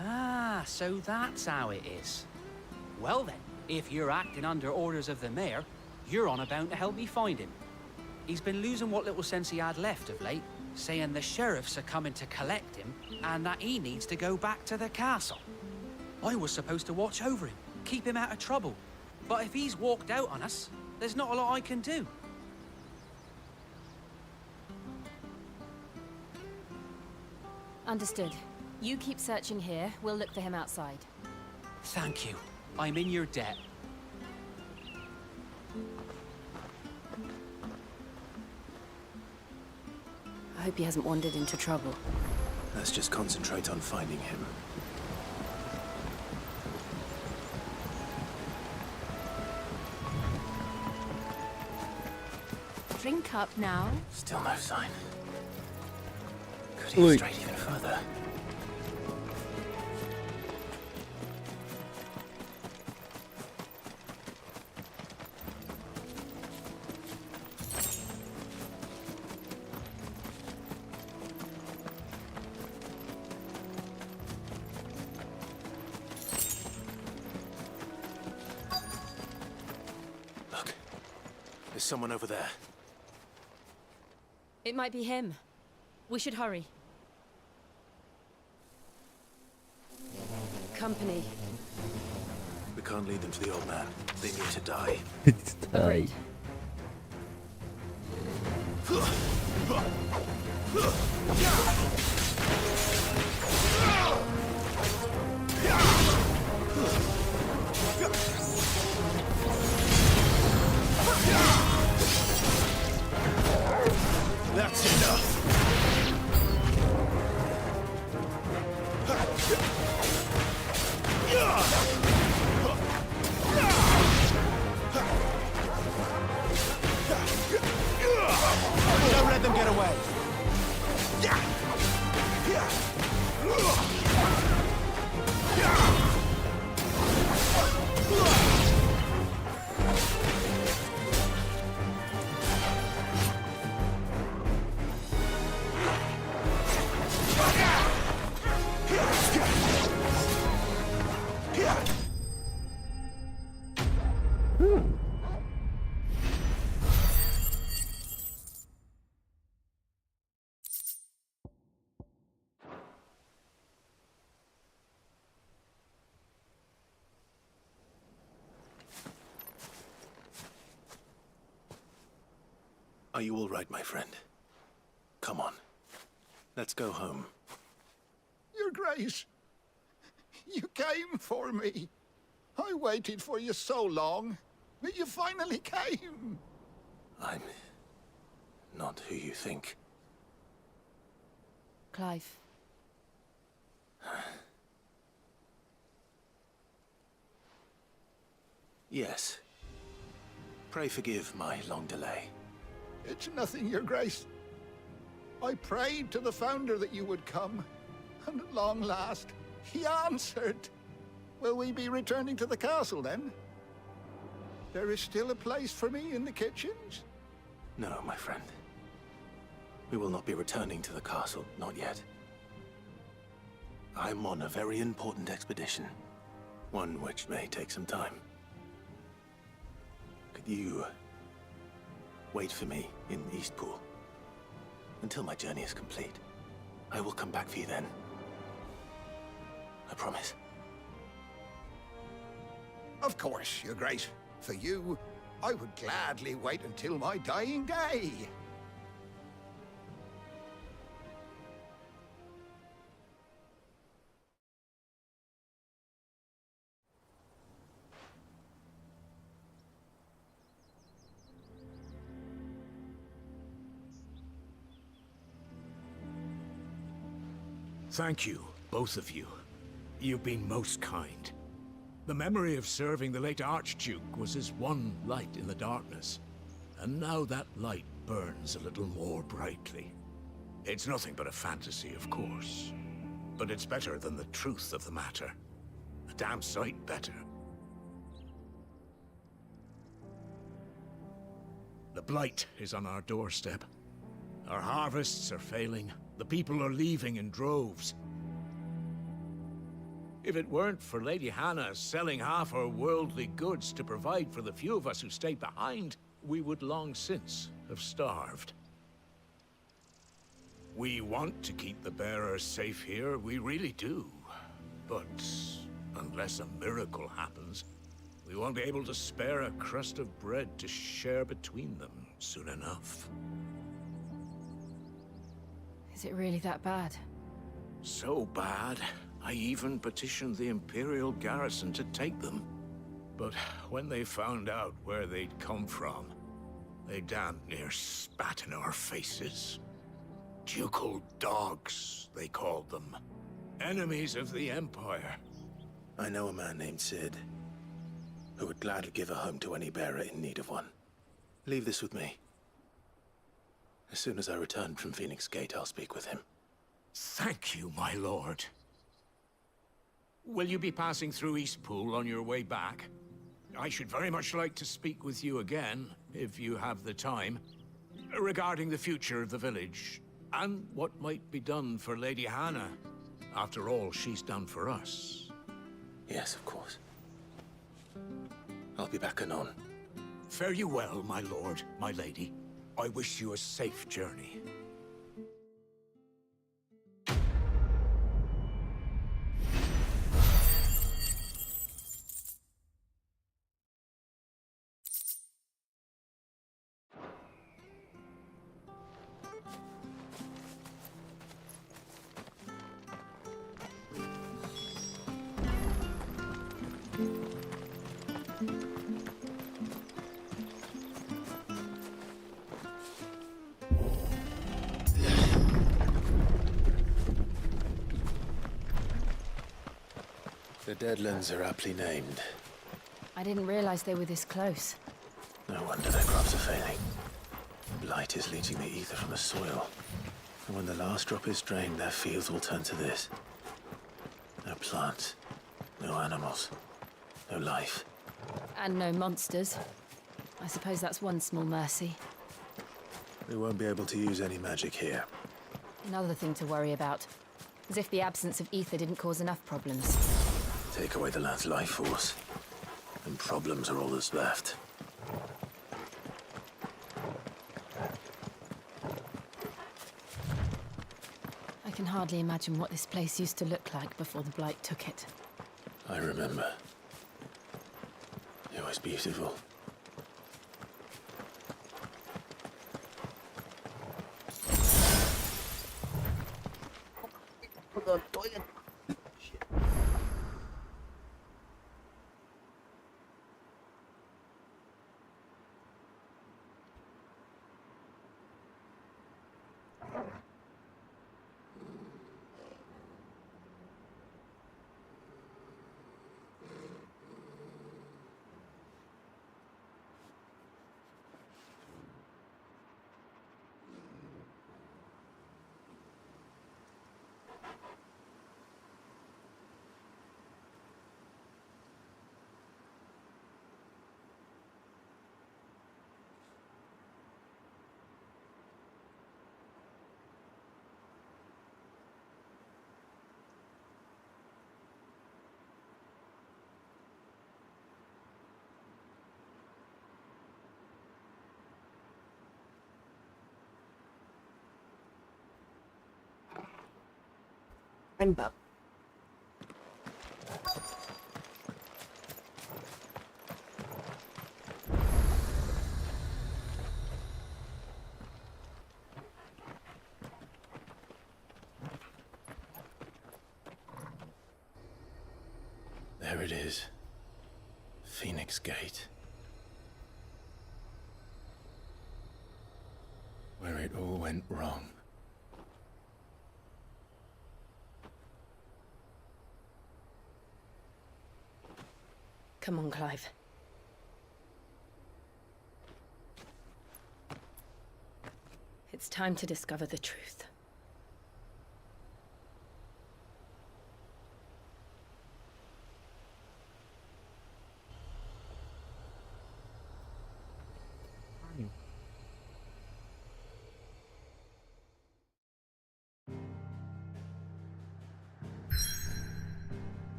Ah, so that's how it is. Well then, if you're acting under orders of the mayor, you're on about to help me find him. He's been losing what little sense he had left of late, saying the sheriffs are coming to collect him and that he needs to go back to the castle. I was supposed to watch over him, keep him out of trouble. But if he's walked out on us, there's not a lot I can do. Understood. You keep searching here, we'll look for him outside. Thank you. I'm in your debt. I hope he hasn't wandered into trouble. Let's just concentrate on finding him. Drink up now. Still no sign. Could he have strayed even further? Look, there's someone over there. It might be him. We should hurry. Company. We can't lead them to the old man. They need to die. Agreed. That's enough. Don't let them get away. Are you all right, my friend? Come on. Let's go home. Your Grace, you came for me. I waited for you so long, but you finally came. I'm not who you think. Clive. Yes. Pray forgive my long delay. It's nothing, Your Grace. I prayed to the Founder that you would come, and at long last, he answered. Will we be returning to the castle, then? There is still a place for me in the kitchens? No, my friend. We will not be returning to the castle, not yet. I'm on a very important expedition. One which may take some time. Could you wait for me in Eastpool until my journey is complete? I will come back for you then. I promise. Of course, Your Grace. For you, I would gladly wait until my dying day. Thank you, both of you. You've been most kind. The memory of serving the late Archduke was as one light in the darkness, and now that light burns a little more brightly. It's nothing but a fantasy, of course, but it's better than the truth of the matter. A damn sight better. The blight is on our doorstep. Our harvests are failing. The people are leaving in droves. If it weren't for Lady Hannah selling half her worldly goods to provide for the few of us who stayed behind, we would long since have starved. We want to keep the bearers safe here, we really do. But unless a miracle happens, we won't be able to spare a crust of bread to share between them soon enough. Is it really that bad? So bad, I even petitioned the Imperial garrison to take them. But when they found out where they'd come from, they damn near spat in our faces. Ducal dogs, they called them. Enemies of the Empire. I know a man named Sid, who would gladly give a home to any bearer in need of one. Leave this with me. As soon as I return from Phoenix Gate, I'll speak with him. Thank you, my lord. Will you be passing through Eastpool on your way back? I should very much like to speak with you again, if you have the time, regarding the future of the village, and what might be done for Lady Hannah. After all she's done for us. Yes, of course. I'll be back anon. Fare you well, my lord, my lady. I wish you a safe journey. The Deadlands are aptly named. I didn't realize they were this close. No wonder their crops are failing. Blight is leaching the ether from the soil. And when the last drop is drained, their fields will turn to this. No plants, no animals, no life. And no monsters. I suppose that's one small mercy. We won't be able to use any magic here. Another thing to worry about. As if the absence of ether didn't cause enough problems. Take away the land's life force, and problems are all that's left. I can hardly imagine what this place used to look like before the Blight took it. I remember. It was beautiful. Mantap. There it is. Phoenix Gate. Where it all went wrong. Come on, Clive. It's time to discover the truth.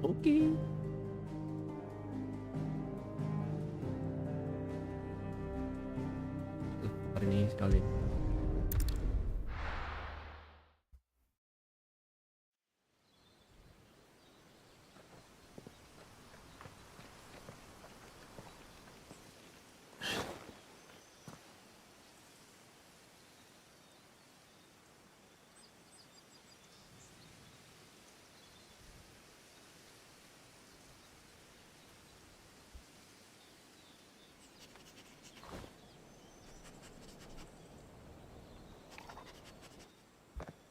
Oke. Hari ini sekali.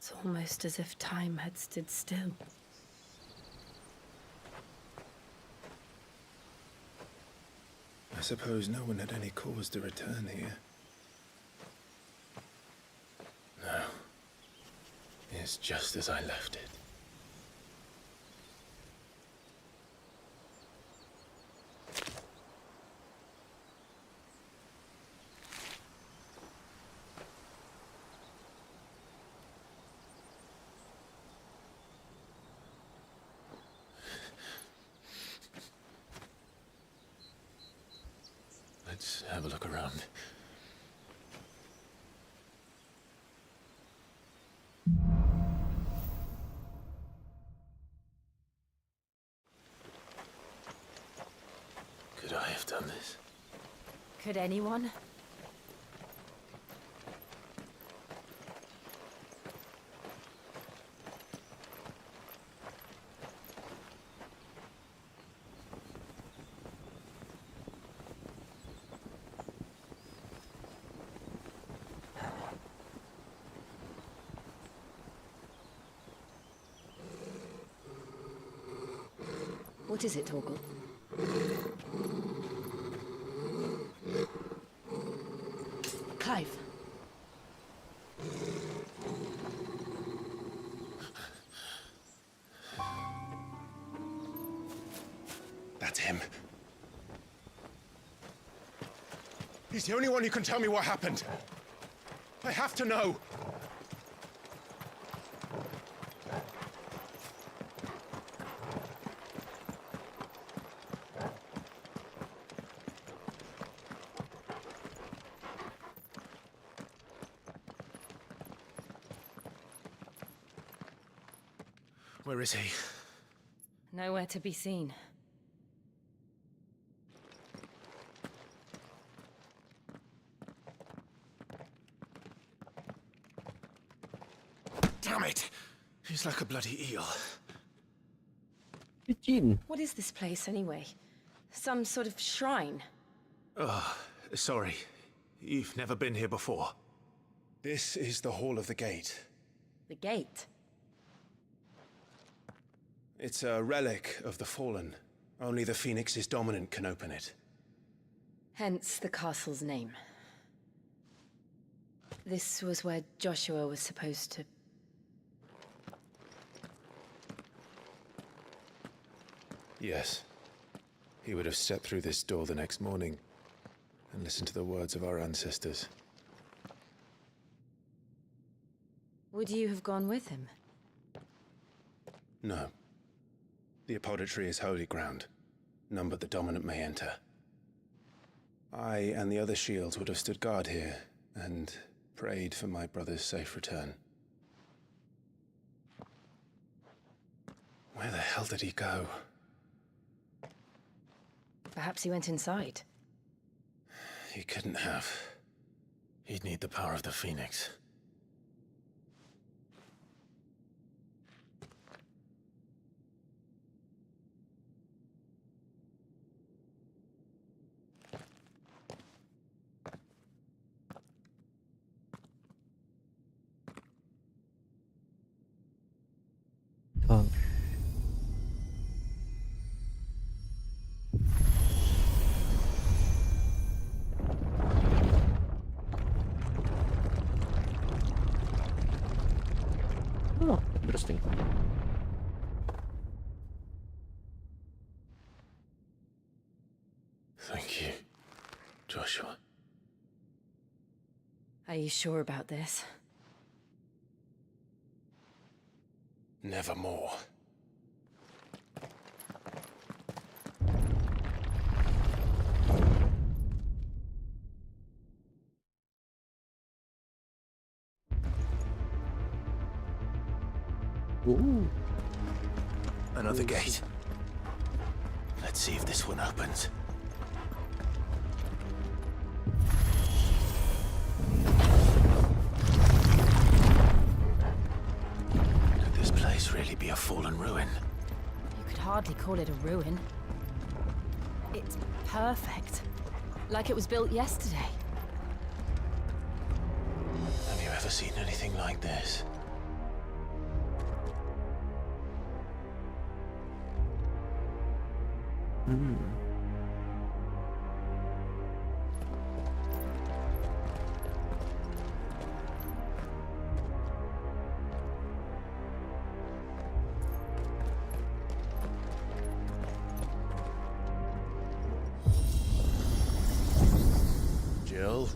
It's almost as if time had stood still. I suppose no one had any cause to return here. No. It's just as I left it. Let's have a look around. Could I have done this? Could anyone? What is it, Torgal? Clive. That's him. He's the only one who can tell me what happened. I have to know. Where is he? Nowhere to be seen. Damn it! He's like a bloody eel. What is this place, anyway? Some sort of shrine? Oh, sorry. You've never been here before. This is the Hall of the Gate. The gate? It's a relic of the Fallen. Only the Phoenix's dominant can open it. Hence the castle's name. This was where Joshua was supposed to... Yes. He would have stepped through this door the next morning and listened to the words of our ancestors. Would you have gone with him? No. The apodatory is holy ground. None but the dominant may enter. I and the other shields would have stood guard here, and prayed for my brother's safe return. Where the hell did he go? Perhaps he went inside. He couldn't have. He'd need the power of the Phoenix. Oh. Oh, interesting. Thank you, Joshua. Are you sure about this? Nevermore. Ooh. Another gate. Let's see if this one opens. Could this place really be a fallen ruin? You could hardly call it a ruin. It's perfect. Like it was built yesterday. Have you ever seen anything like this? Jill?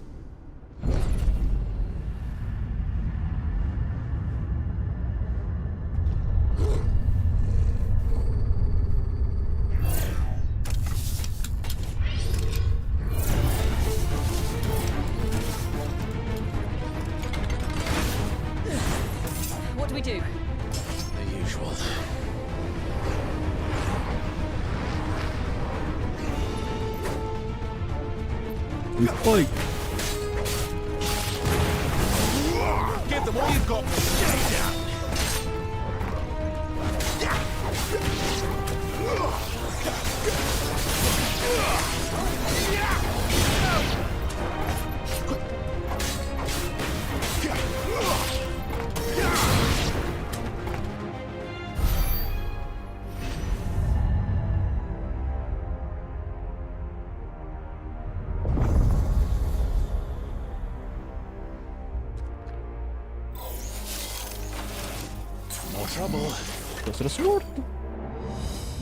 What do we do? The usual. We fight. Give them all you've got. Stay down. More trouble. Questo era morto.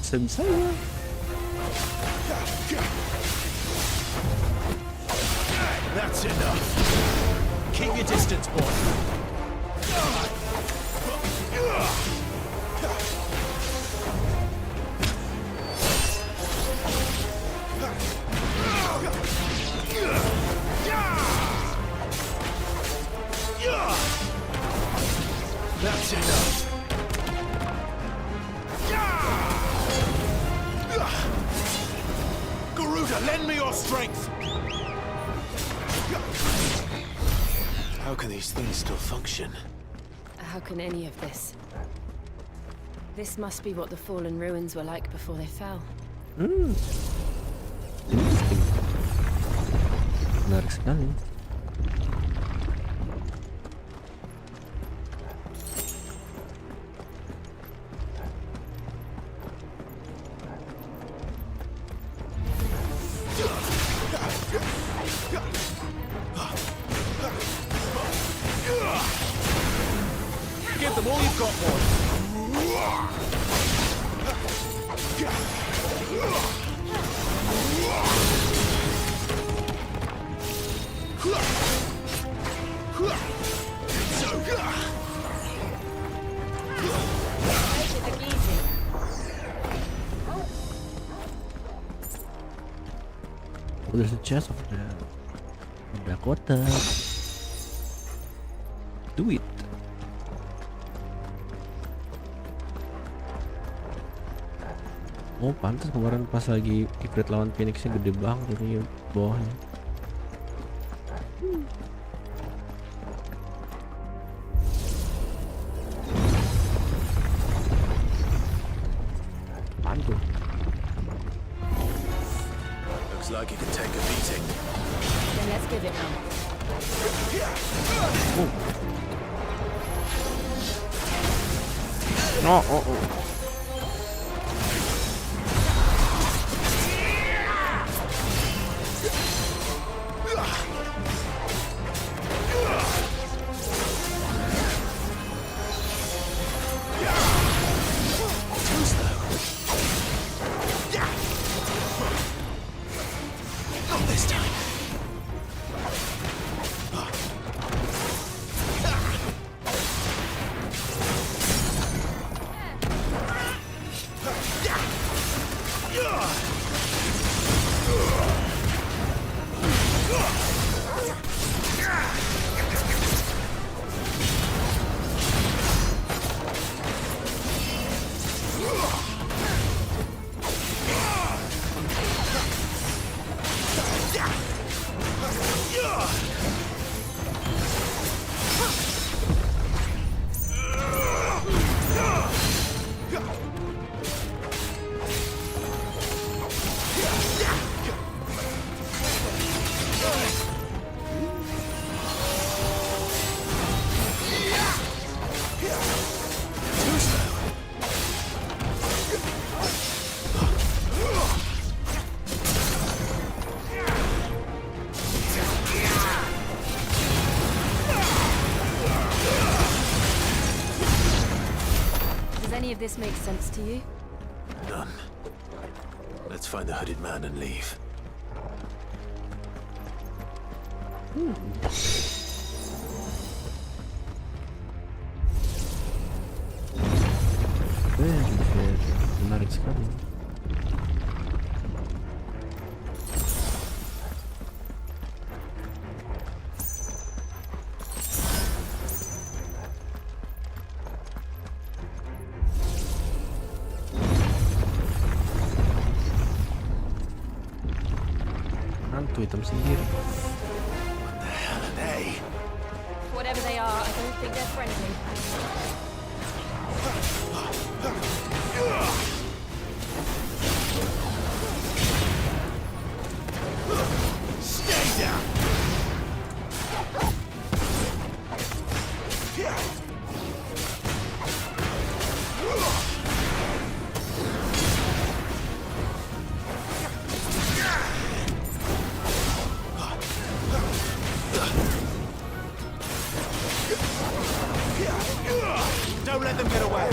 Senza io. That's enough. Keep your distance, boy. That's enough. Garuda, lend me your strength. How can these things still function? How can any of this? This must be what the fallen ruins were like before they fell. Interesting. Menarik sekali. Give them all you've got, boy. there's a chest over there. Ada kotak. Duit. Oh pantas kemarin pas lagi Ifrit lawan Phoenixnya gede banget ini bawahnya. Mantul. Looks like you can take a beating. Then let's give it one. No, oh. Not this time. Does any of this make sense to you? None. Let's find the hooded man and leave. Menarik sekali. Hantu hitam sendiri. Whatever they are, I don't think they're friendly. Stay down. Don't let them get away.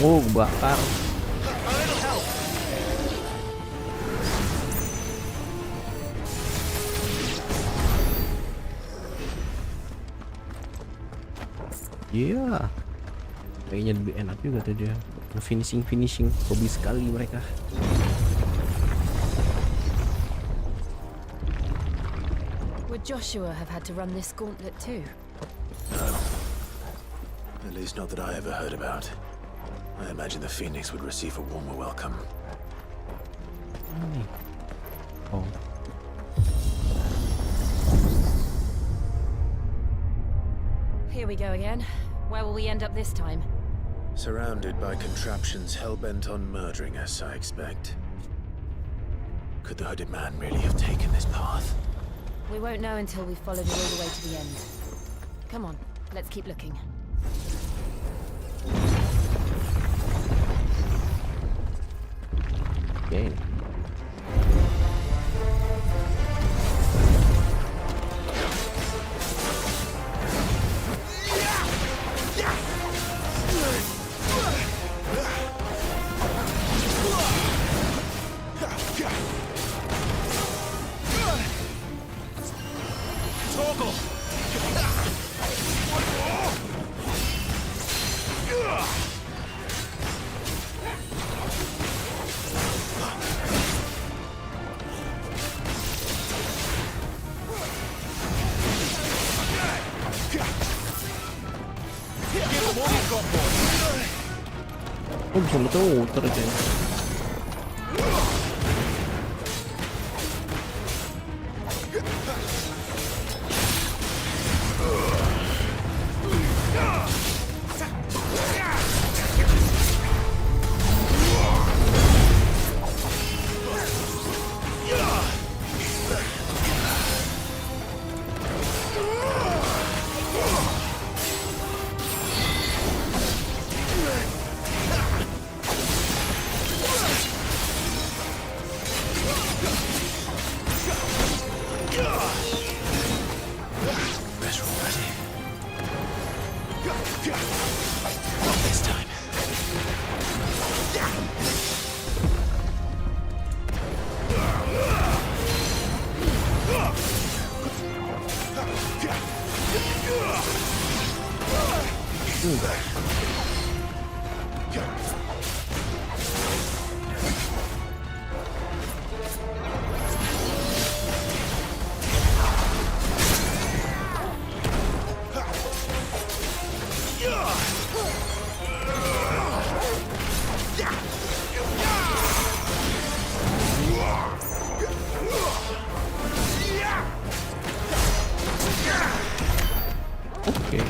Oh, bakar. Iya, kayaknya lebih enak juga tuh dia. Finishing, hobi sekali mereka. Would Joshua have had to run this gauntlet too? No. At least not that I ever heard about. I imagine the Phoenix would receive a warmer welcome. Oh. Here we go again. Where will we end up this time? Surrounded by contraptions hell-bent on murdering us, I expect. Could the hooded man really have taken this path? We won't know until we've followed it all the way to the end. Come on, let's keep looking. Okay. Toggle! Oh, bisa muter-muter aja. Oke.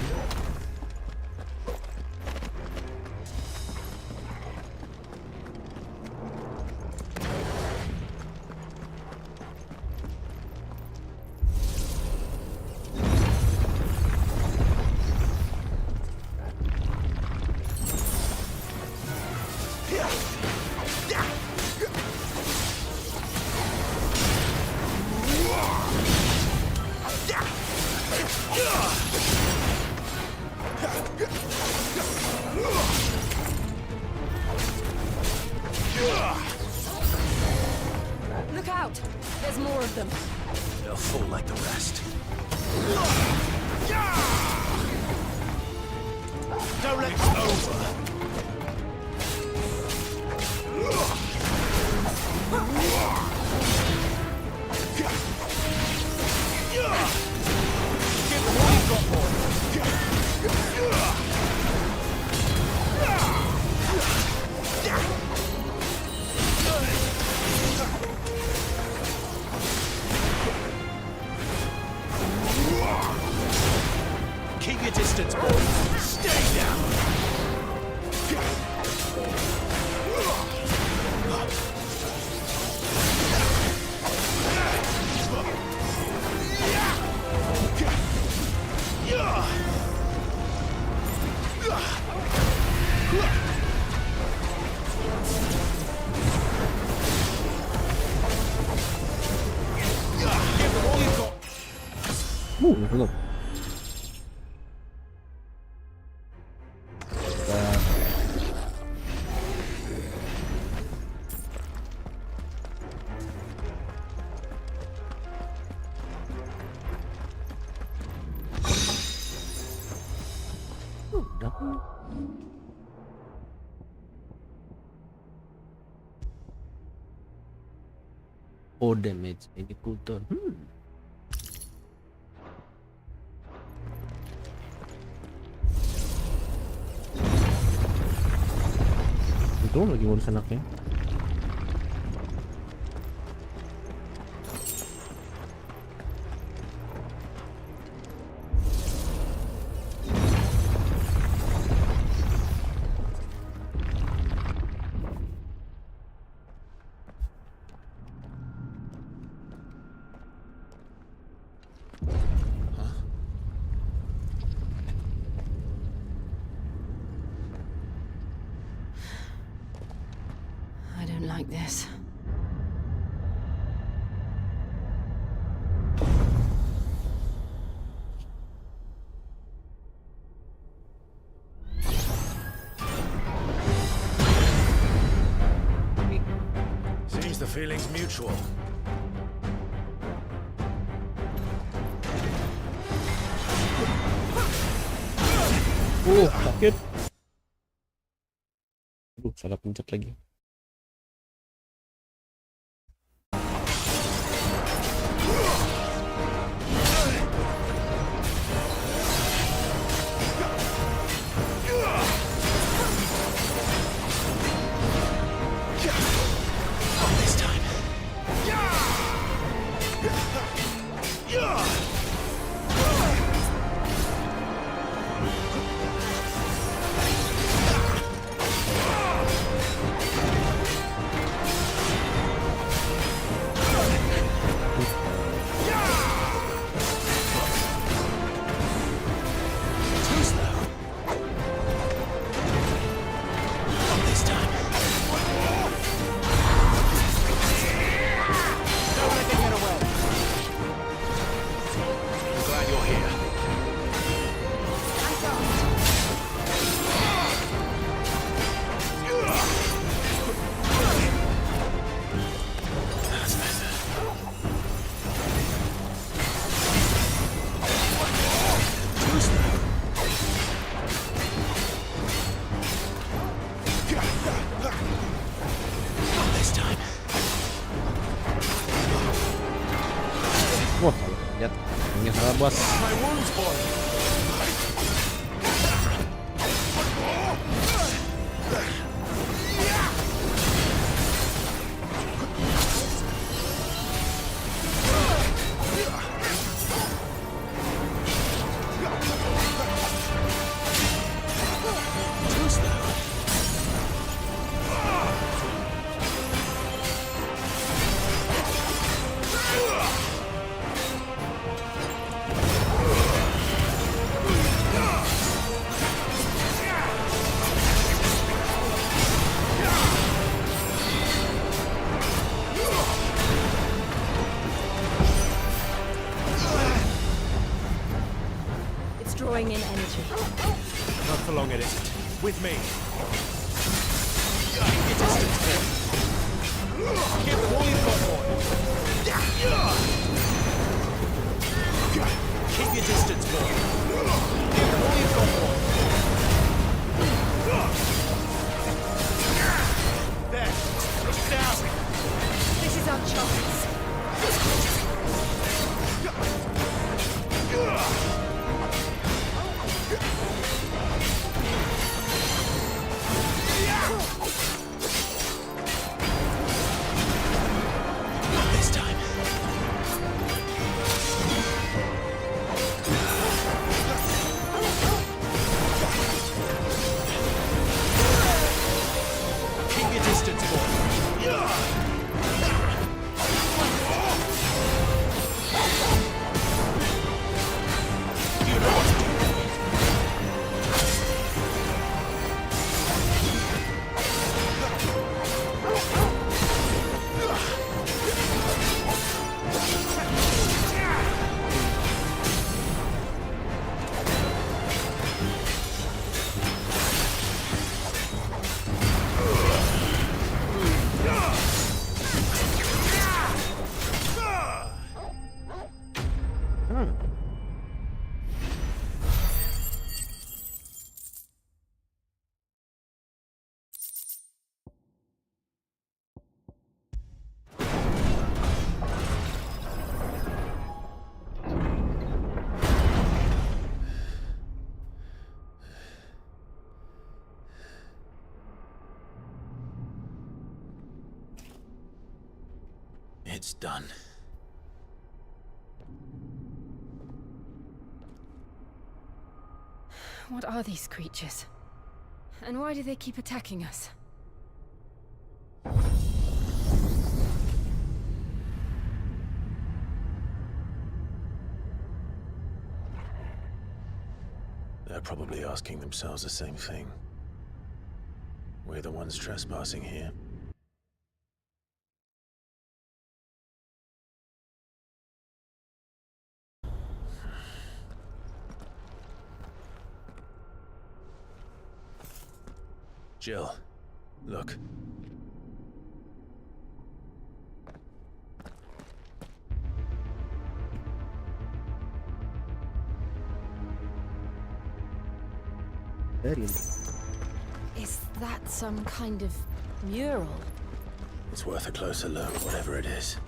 Look out! There's more of them. They'll fall like the rest. Don't let it over. Give them all you've got, boy. Keep your distance, boy. Stay down. Belum. Oh, damage ini cooldown. Itu lagi ngurus anaknya. Like this. Seems the feeling's mutual. Sakit. Aduh, salah pencet lagi. Wah, lihat. Ini salah bos. Drawing in energy. Not for long, it isn't. With me. Keep your distance, boy. Give all you've got, boy. Keep your distance, boy. Give all you've got, boy. There. Push it out. This is our chance. It's done. What are these creatures? And why do they keep attacking us? They're probably asking themselves the same thing. We're the ones trespassing here. Jill, look. Very interesting. Is that some kind of mural? It's worth a closer look, whatever it is.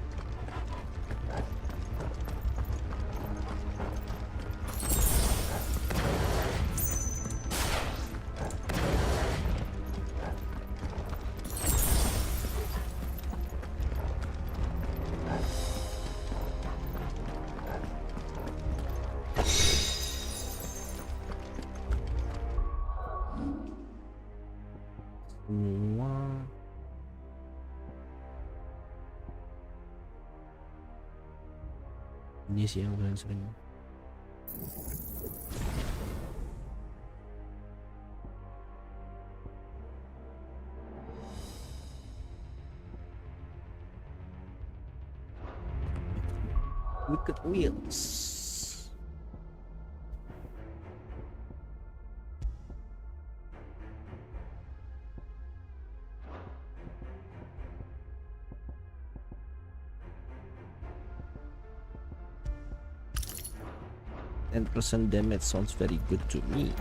Ini sih yang paling sering. Wicked Wheels. And % damage sounds very good to me.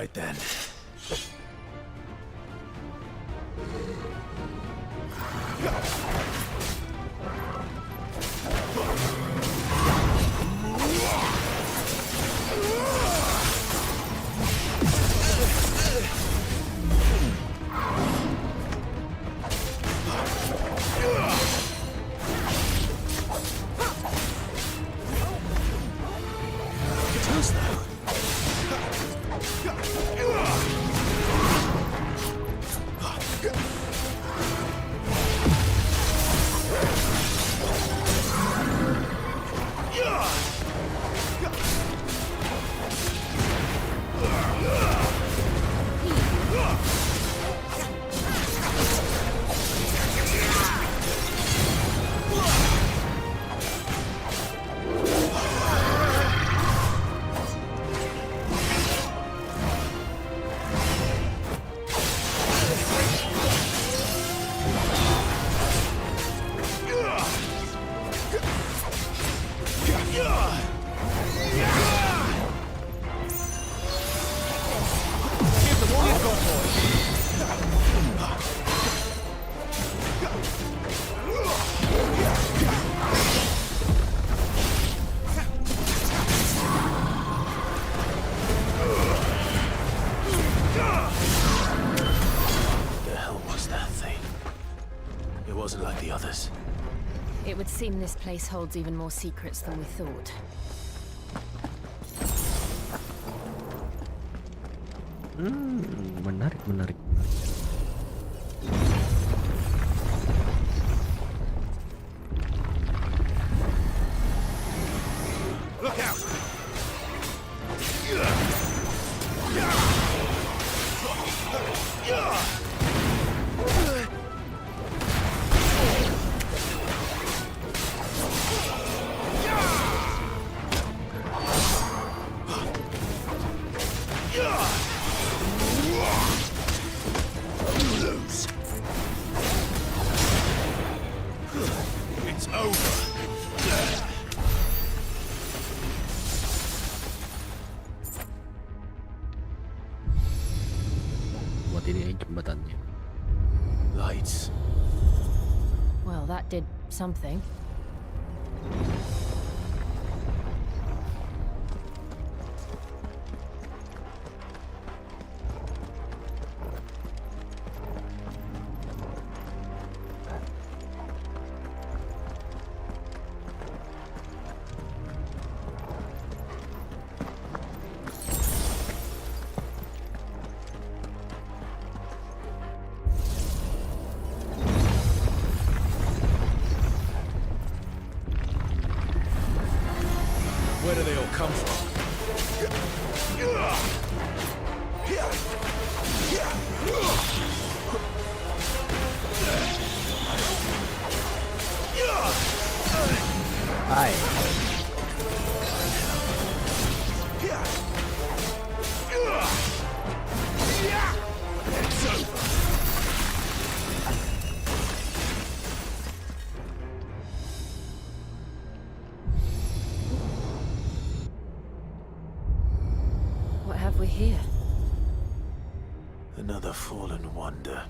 right then. It would seem this place holds even more secrets than we thought. Menarik, menarik. Look out! It's over. Buat ini jembatannya. Lights. Well, that did something. Where do they all come from? Hai. What have we here? Another fallen wonder.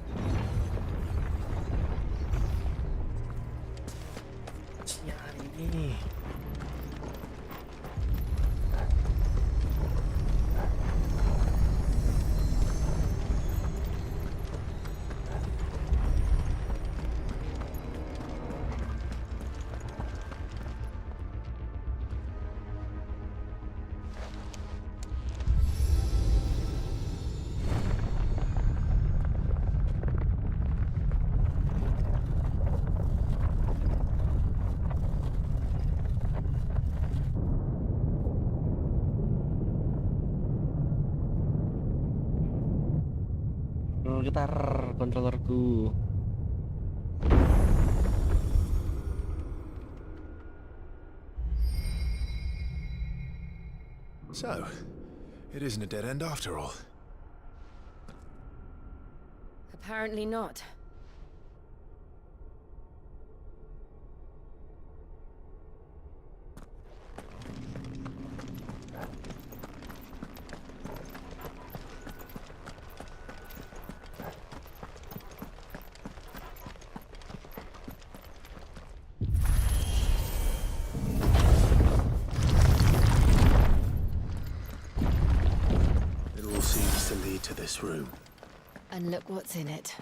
Ini. Getar kontrolerku. So, it isn't a dead end after all. Apparently not. to lead to this room. And look what's in it.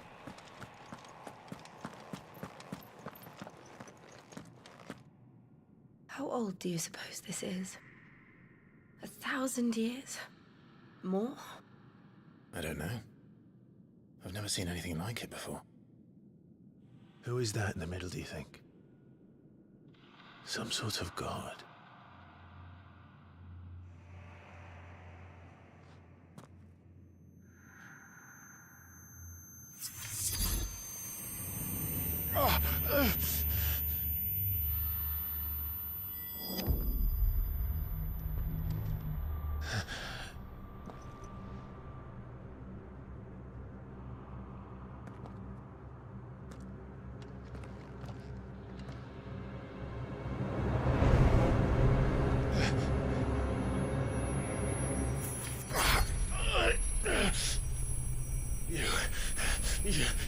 How old do you suppose this is? 1,000 years? More? I don't know. I've never seen anything like it before. Who is that in the middle, do you think? Some sort of god?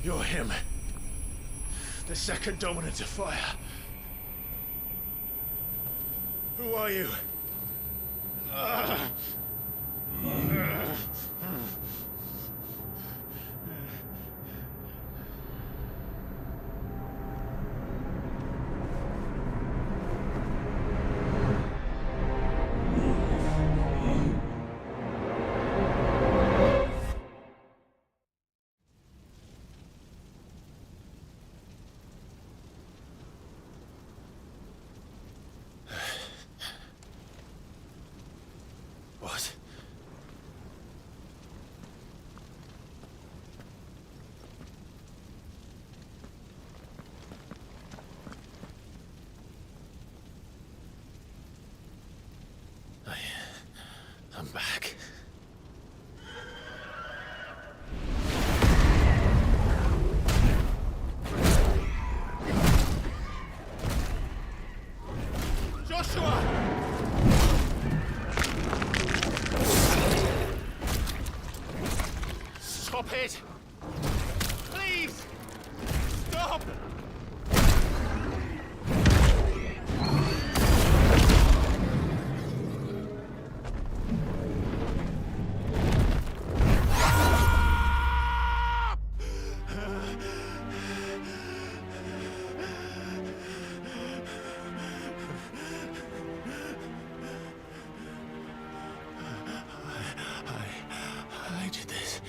You're him. The second dominant of fire. Who are you? What? I'm back. Joshua! Stop it! Please! Stop! I did this.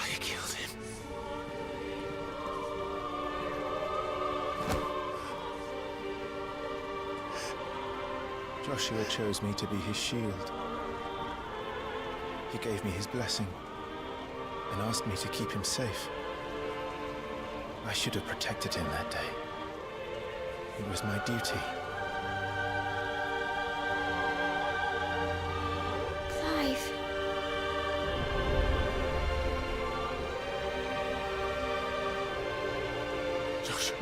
I killed him. Joshua chose me to be his shield. He gave me his blessing and asked me to keep him safe. I should have protected him that day. It was my duty. Clive. Joshua.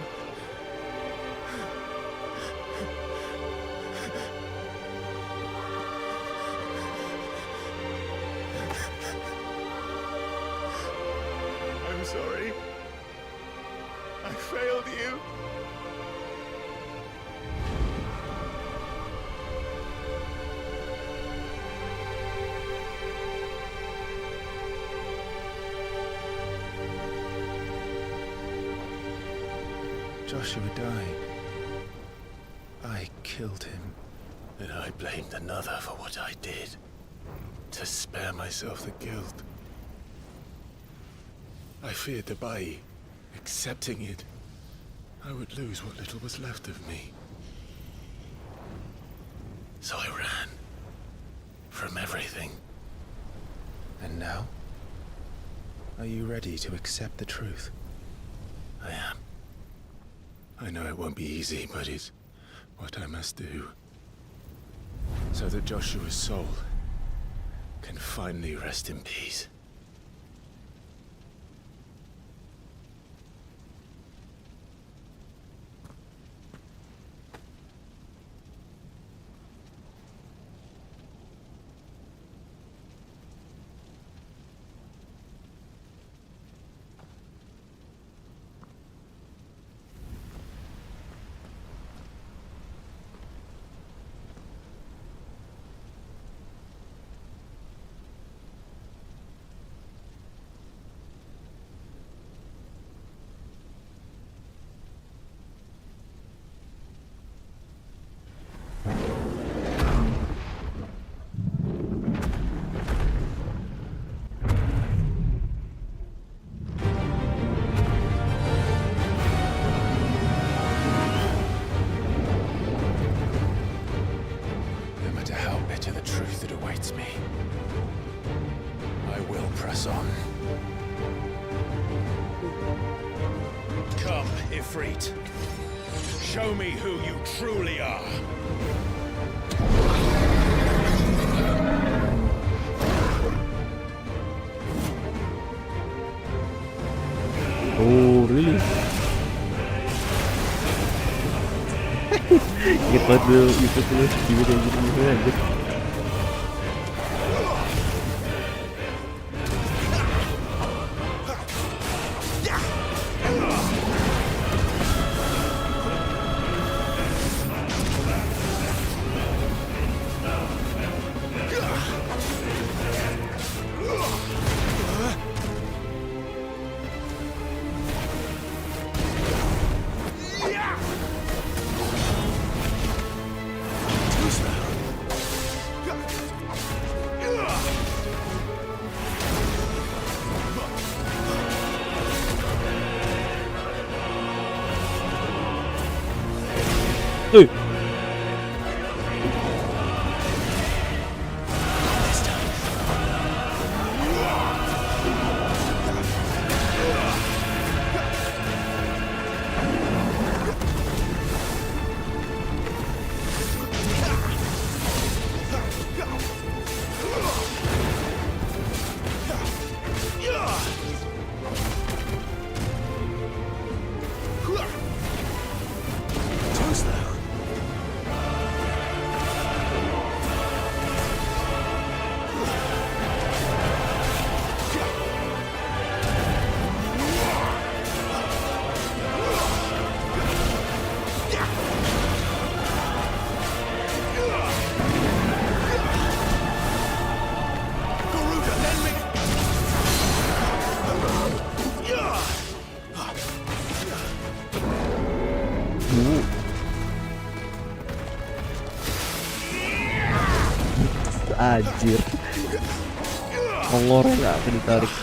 I'm sorry. I failed you. Joshua died. I killed him. And I blamed another for what I did. To spare myself the guilt. I feared that by accepting it, I would lose what little was left of me. So I ran. From everything. And now? Are you ready to accept the truth? I am. I know it won't be easy, but it's what I must do. So that Joshua's soul can finally rest in peace. awaits me. I will press on. Come, Ifrit. Show me who you truly are. Oh, really? Ingat banget dulu itu tuh gimana aja. Hey. Anjir, kolor nggak akan ditarik.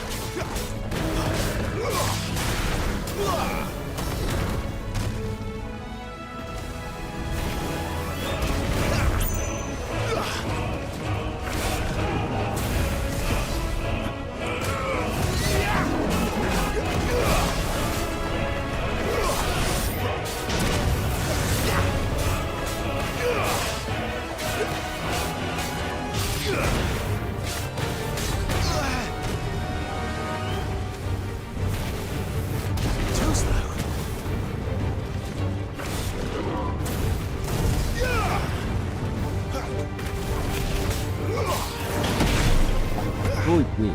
Nih.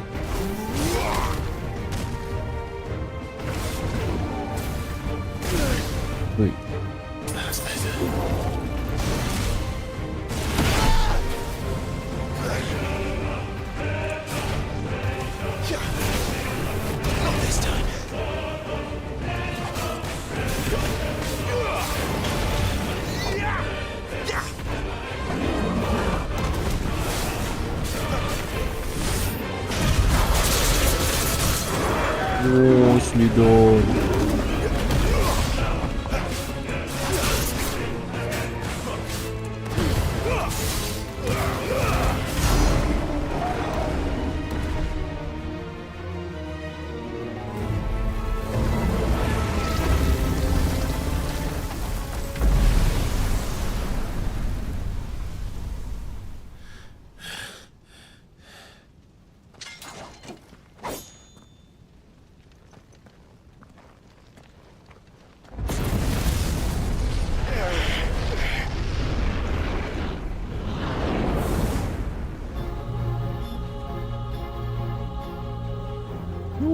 Wih. Oh, Slidon.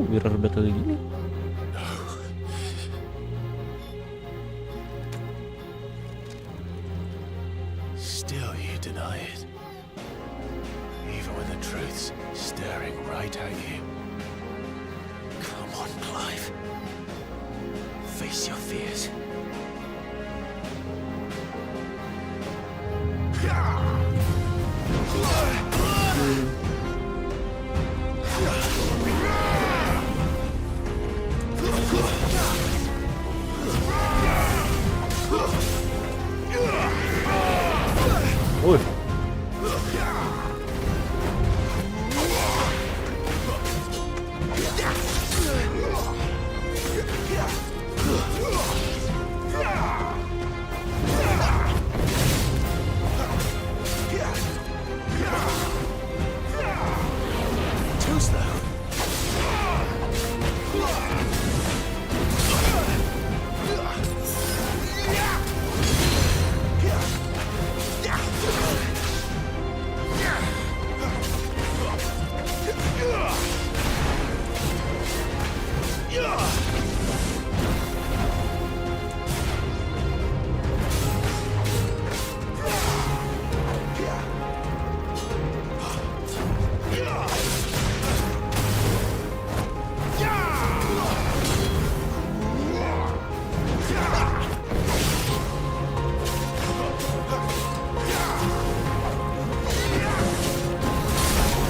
Mirror battle gini. Still you deny it. Even when the truth's staring right at you. Come on, Clive. Face your fears.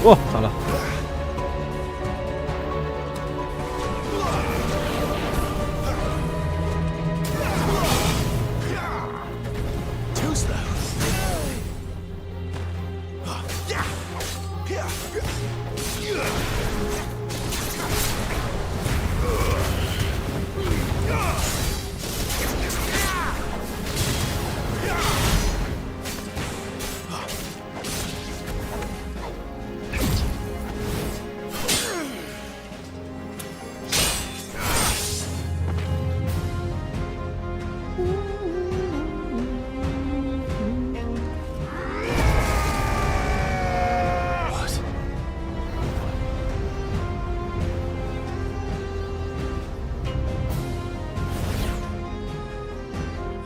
Oh, salah. Too slow.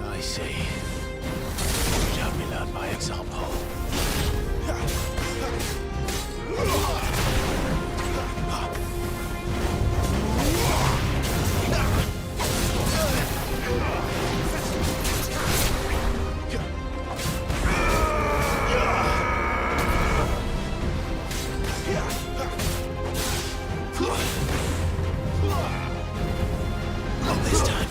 I see. You'd have me learn by example. Not this time.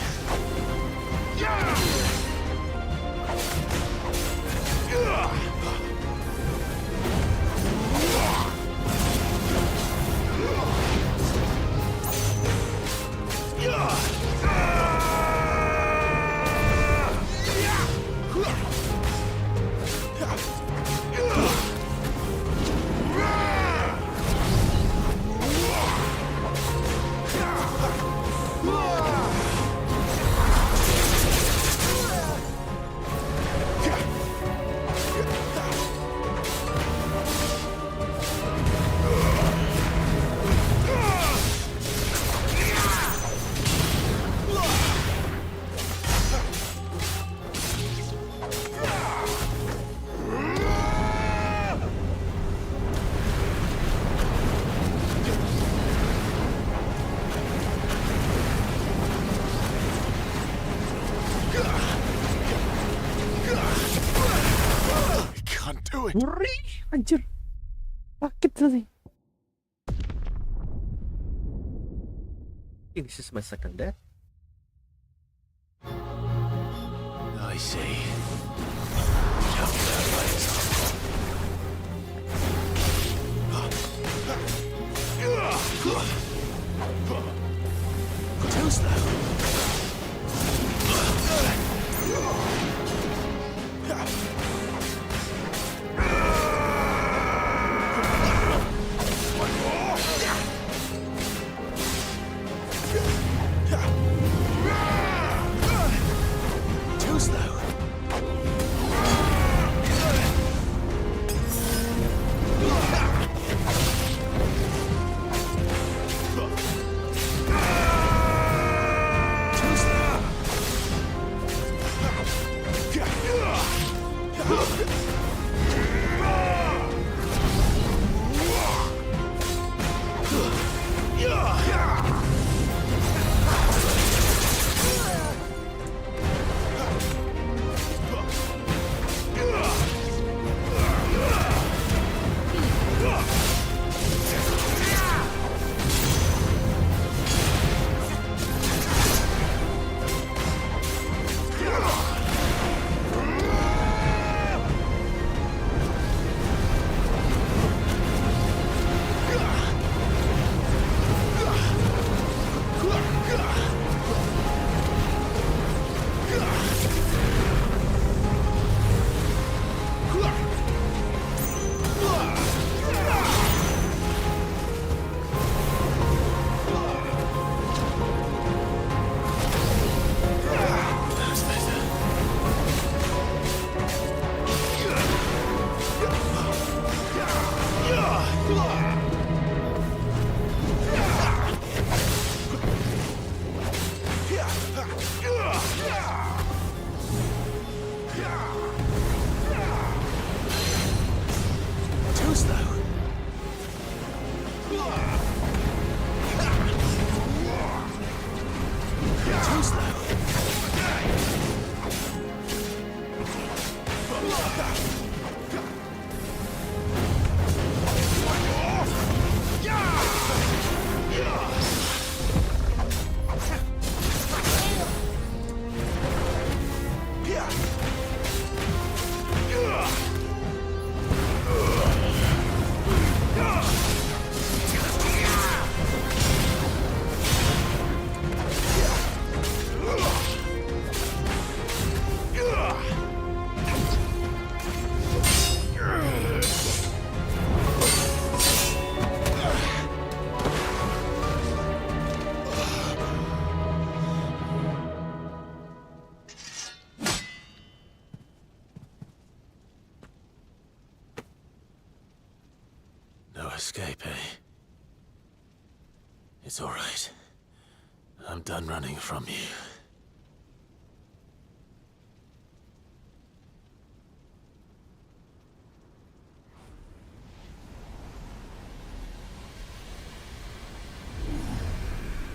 Can't do it. Anjir. Sakit tadi. This is my second death. I see. You'd have me learn by example. Too slow. Too slow. Too slow. Too slow. Too slow. escape, eh? It's all right. I'm done running from you.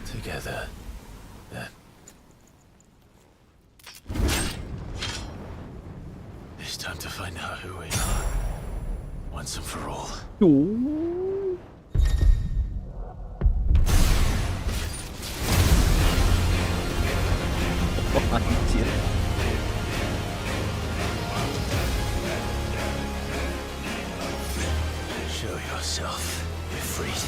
Together, then. It's time to find out who we are, once and for all. Anjir. Show yourself, Ifrit.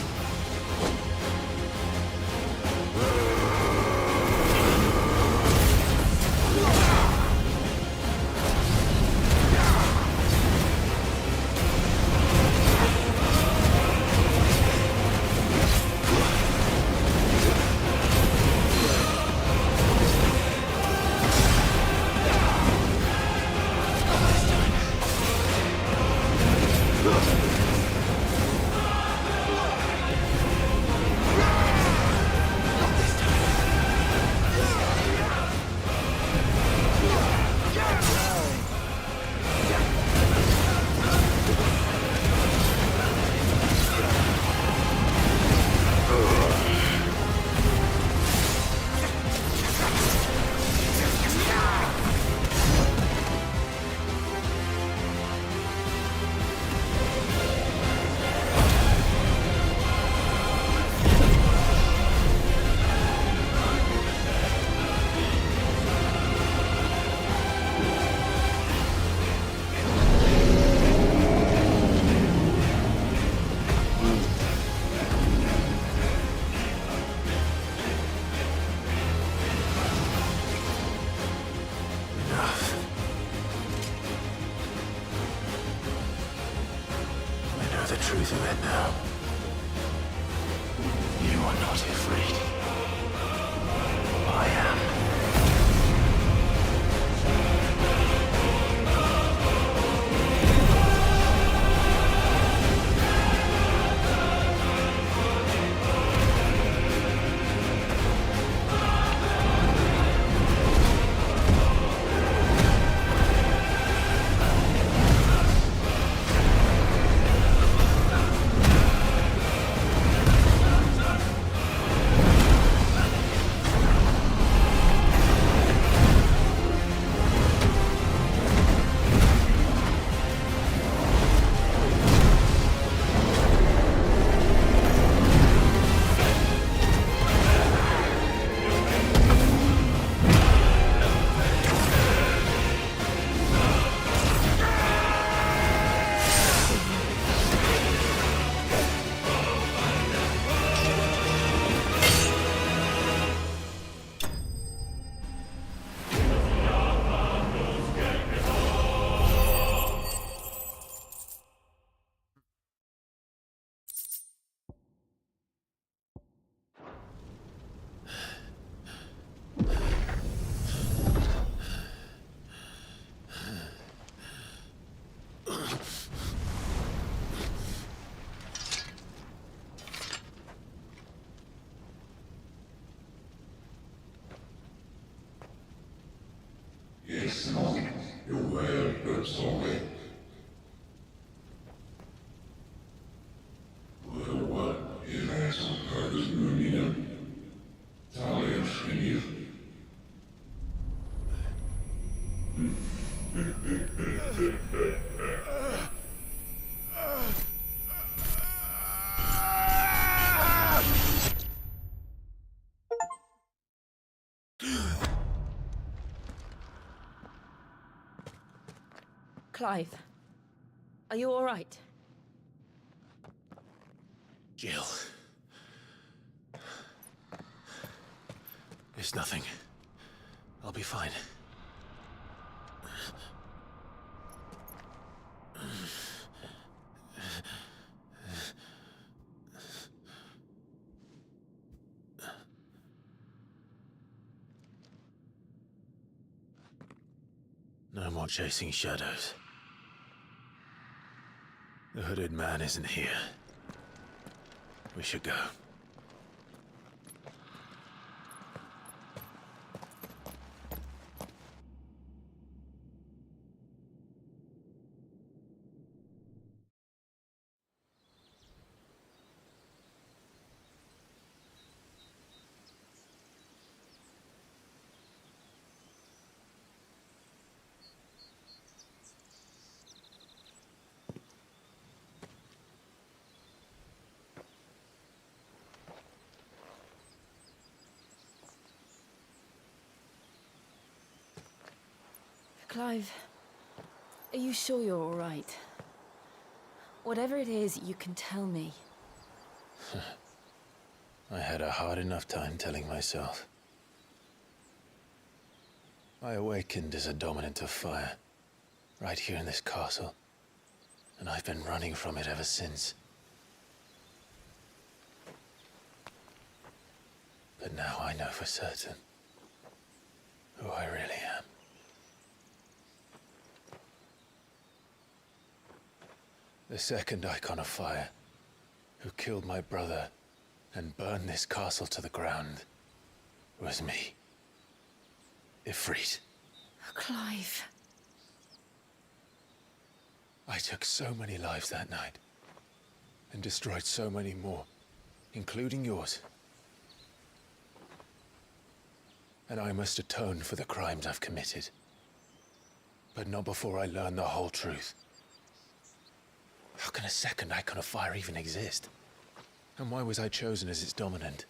Truth of it now. You are not afraid. I am. Clive, are you all right? Jill. It's nothing. I'll be fine. No more chasing shadows. The hooded man isn't here. We should go. Clive, are you sure you're all right? Whatever it is, you can tell me. I had a hard enough time telling myself. I awakened as a dominant of fire, right here in this castle, and I've been running from it ever since. But now I know for certain who I really am. The second icon of fire, who killed my brother and burned this castle to the ground, was me. Ifrit. Clive. I took so many lives that night, and destroyed so many more, including yours. And I must atone for the crimes I've committed. But not before I learn the whole truth. How can a second icon of fire even exist? And why was I chosen as its dominant?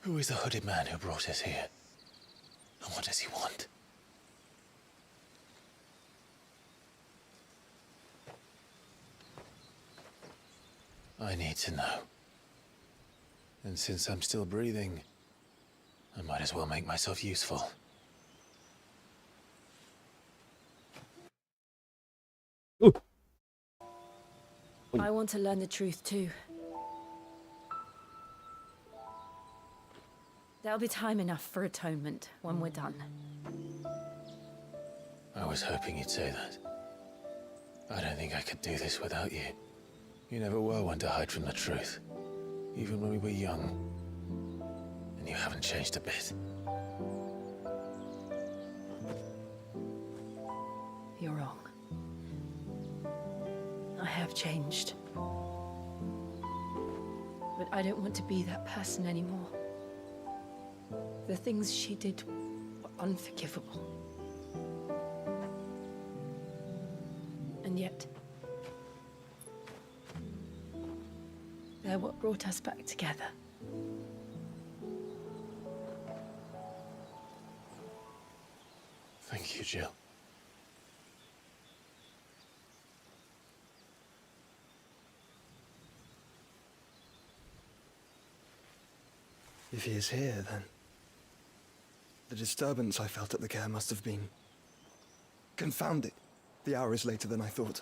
Who is the hooded man who brought us here? And what does he want? I need to know. And since I'm still breathing, I might as well make myself useful. I want to learn the truth too. There'll be time enough for atonement when we're done. I was hoping you'd say that. I don't think I could do this without you. You never were one to hide from the truth, even when we were young. And you haven't changed a bit. You're wrong. I have changed. But I don't want to be that person anymore. The things she did were unforgivable. And yet, they're what brought us back together. Thank you, Jill. If he is here, then the disturbance I felt at the care must have been... Confound it. The hour is later than I thought.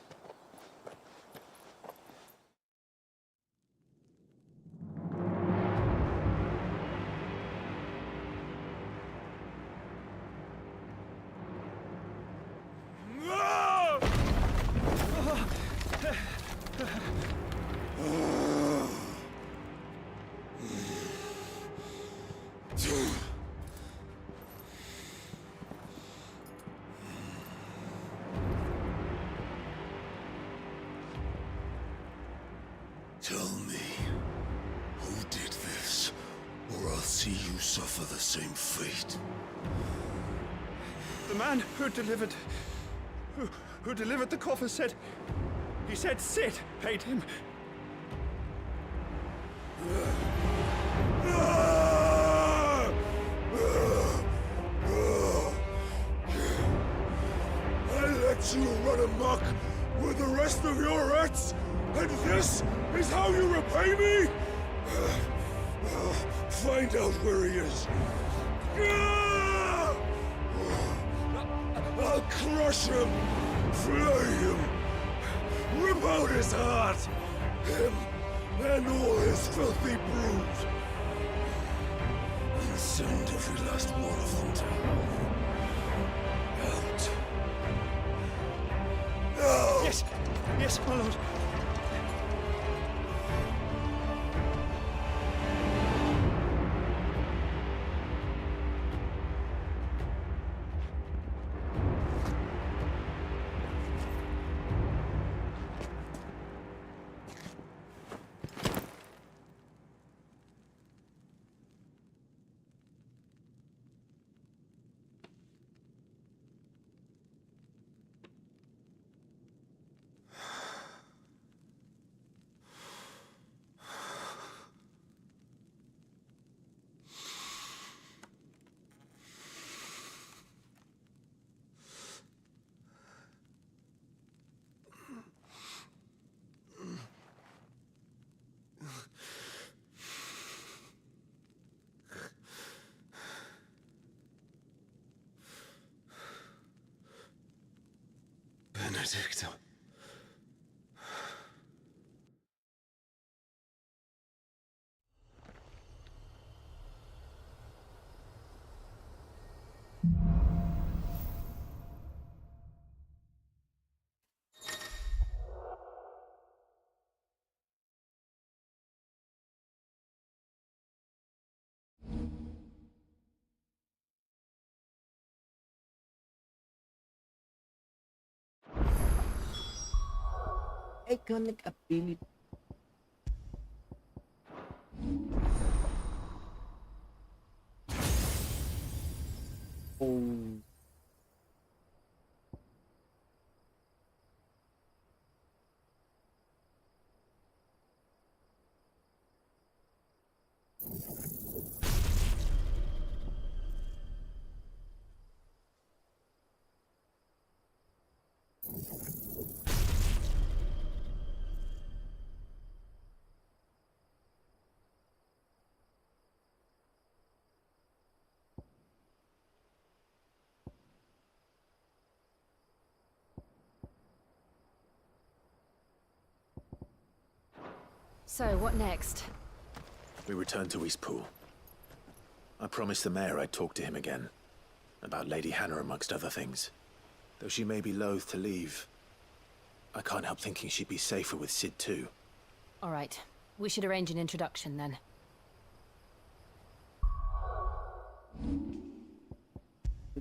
Tell me, who did this, or I'll see you suffer the same fate. The man who delivered the coffer said... He said Sid paid him. I let you run amok with the rest of your rats, and this is how you repay me? Find out where he is. I'll crush him, flay him, rip out his heart, him and all his filthy brood, and send every last one of them to hell. Out. Now! Yes, my lord. Benedicto. Iconic ability. Oh. So, what next? We return to Eastpool. I promised the mayor I'd talk to him again. About Lady Hannah amongst other things. Though she may be loath to leave, I can't help thinking she'd be safer with Sid too. All right. We should arrange an introduction then.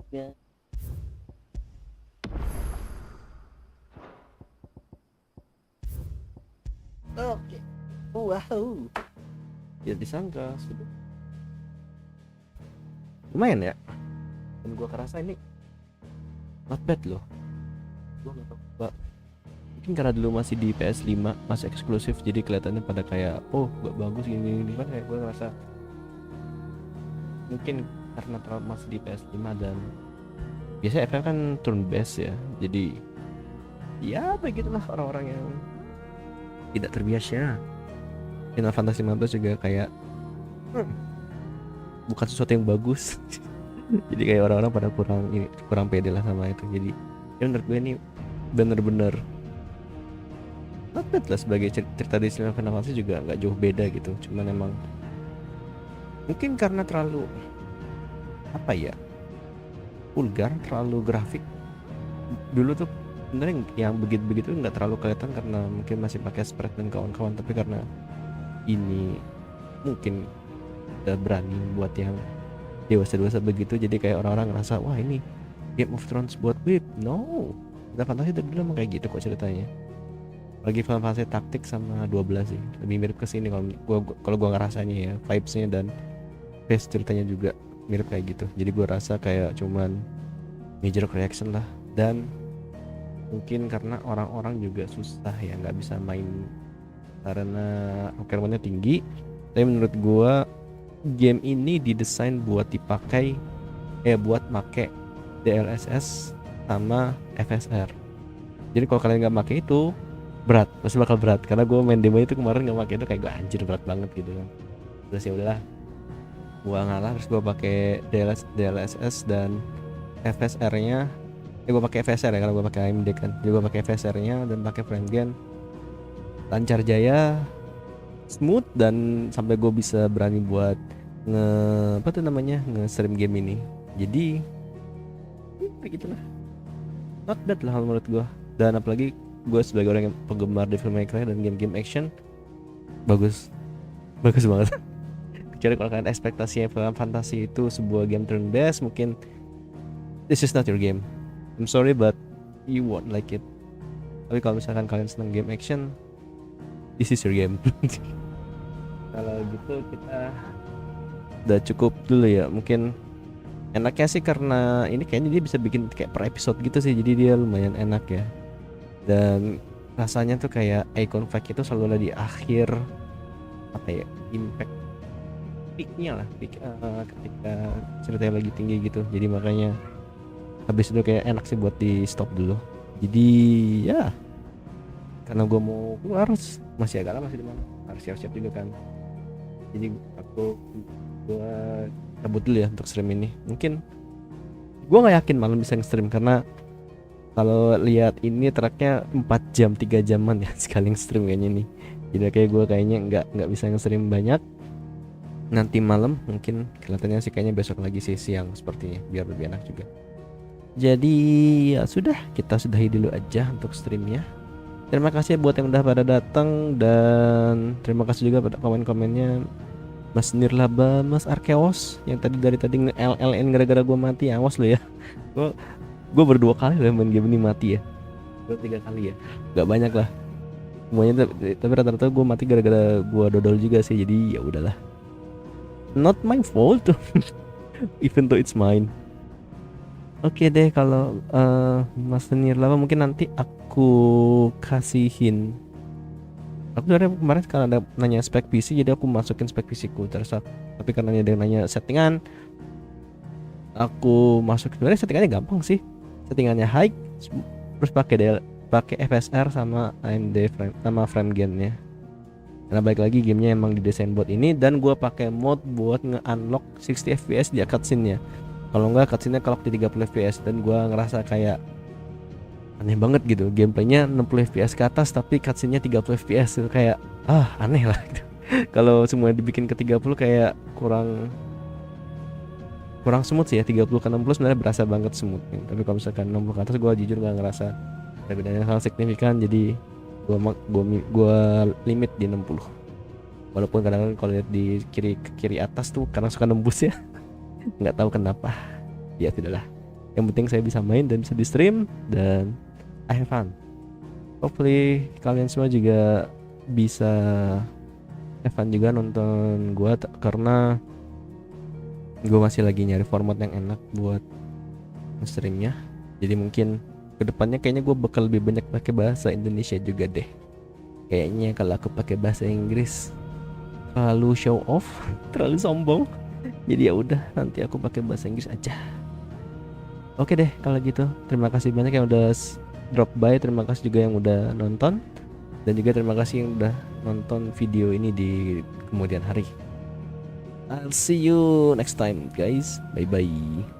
Yeah. Oke. Wow. Tidak disangka sudah. Lumayan ya. Dan gua kerasa ini not bad loh. Gua nggak tahu. Mungkin karena dulu masih di PS5, masih eksklusif, jadi kelihatannya pada kayak bagus gini kan, kayak gua ngerasa mungkin karena masih di PS5 dan biasanya FF kan turn based ya, jadi ya begitulah orang-orang yang tidak terbiasa. Final Fantasy 15 juga kayak bukan sesuatu yang bagus. Jadi kayak orang-orang pada kurang pede lah sama itu. Jadi ya menurut gue ini bener-bener not bad lah, sebagai cerita di Final Fantasy juga nggak jauh beda gitu. Cuman emang mungkin karena terlalu vulgar, terlalu grafik. Dulu tuh sebenarnya yang begitu nggak terlalu kelihatan karena mungkin masih pakai sprite dan kawan-kawan, tapi karena ini mungkin udah berani buat yang dewasa begitu, jadi kayak orang-orang ngerasa wah ini Game of Thrones buat whip. No, Final Fantasy dari dulu emang kayak gitu kok ceritanya. Lagi Final Fantasy taktik sama 12 sih lebih mirip ke sini kalau gua ngerasanya ya, vibes-nya dan pace ceritanya juga mirip kayak gitu. Jadi gua rasa kayak cuman major correction lah, dan mungkin karena orang-orang juga susah ya, nggak bisa main karena requirementnya tinggi. Tapi menurut gua game ini didesain buat dipakai buat make DLSS sama FSR. Jadi kalau kalian nggak make itu berat, pasti bakal berat. Karena gue main demo itu kemarin nggak pakai itu, kayak gue anjir berat banget gitu kan. Terus ya udahlah, gue ngalah, terus gue pakai DLSS dan FSR-nya. Gue pakai FSR ya karena gue pakai AMD kan. Jadi gue pakai FSR-nya dan pakai frame gen lancar jaya, smooth, dan sampai gue bisa berani buat nge-stream game ini. Jadi begitulah, not bad lah menurut gue. Dan apalagi gue sebagai orang yang penggemar Devil May Cry dan game-game action, bagus banget. Kecuali kalau kalian ekspektasinya Final Fantasy itu sebuah game turn based, mungkin this is not your game. I'm sorry but you won't like it. Tapi kalau misalkan kalian senang game action, this is your game. Kalau gitu kita udah cukup dulu ya. Mungkin enaknya sih karena ini kayaknya dia bisa bikin kayak per episode gitu sih, jadi dia lumayan enak ya. Dan rasanya tuh kayak icon flag itu selalu ada di akhir impact peaknya lah, ketika ceritanya lagi tinggi gitu. Jadi makanya habis itu kayak enak sih buat di stop dulu. Jadi ya karena gue mau keluar, masih agak lama sih, dimana harus siap-siap juga kan. Jadi gue cabut dulu ya untuk stream ini. Mungkin gue nggak yakin malam bisa nge-stream karena Kalau lihat ini tracknya 4 jam 3 jaman ya sekali stream kayaknya nih. Jadi kayak gue kayaknya nggak bisa nge-stream banyak. Nanti malam mungkin, kelihatannya sih kayaknya besok lagi sih siang sepertinya, biar lebih enak juga. Jadi ya sudah, kita sudahi dulu aja untuk streamnya. Terima kasih buat yang udah pada datang, dan terima kasih juga pada komen-komennya Mas Nirlaba, Mas Arkeos yang dari tadi nge-LLN gara-gara gue mati. Awas lo ya. Gue berdua kali lah main game ini mati ya. Gue 3 kali ya. Gak banyak lah. Semuanya tapi rata-rata gue mati gara-gara gue dodol juga sih. Jadi ya udahlah. Not my fault. Even though it's mine. Oke deh, kalau Mas Nirlaba mungkin nanti aku kasihin. Aku sebenarnya kemarin karena ada nanya spek PC, jadi aku masukin spek PC ku terus. Tapi karena ada yang nanya settingan, aku masuk. Sebenarnya settingannya gampang sih. Settingannya high, terus pakai FSR sama AMD frame gain-nya. Karena balik lagi gamenya emang didesain buat ini, dan gue pakai mod buat nge-unlock 60 fps di cutscene-nya. Kalau enggak cutscene-nya kelok di 30 fps, dan gue ngerasa kayak aneh banget gitu. Gameplaynya 60 fps ke atas tapi cutscene-nya 30 fps itu kayak aneh lah gitu. Kalau semua dibikin ke 30 kayak kurang smooth sih ya. 30 ke 60 sebenarnya berasa banget smooth. Tapi kalau misalkan 60 ke atas gue jujur gak ngerasa ada bedanya sangat signifikan. Jadi gue limit di 60. Walaupun kadang-kadang kalau lihat di kiri atas tuh kadang suka nembus ya. Nggak tahu kenapa. Ya tidaklah. Yang penting saya bisa main dan bisa di stream, dan I have fun. Hopefully kalian semua juga bisa have fun juga nonton gue, karena gue masih lagi nyari format yang enak buat streamnya. Jadi mungkin kedepannya kayaknya gue bakal lebih banyak pakai bahasa Indonesia juga deh. Kayaknya kalau aku pakai bahasa Inggris terlalu show off, terlalu sombong. Jadi ya udah, nanti aku pakai bahasa Inggris aja. Oke deh kalau gitu. Terima kasih banyak yang udah drop by. Terima kasih juga yang udah nonton, dan juga terima kasih yang udah nonton video ini di kemudian hari. I'll see you next time guys. Bye bye.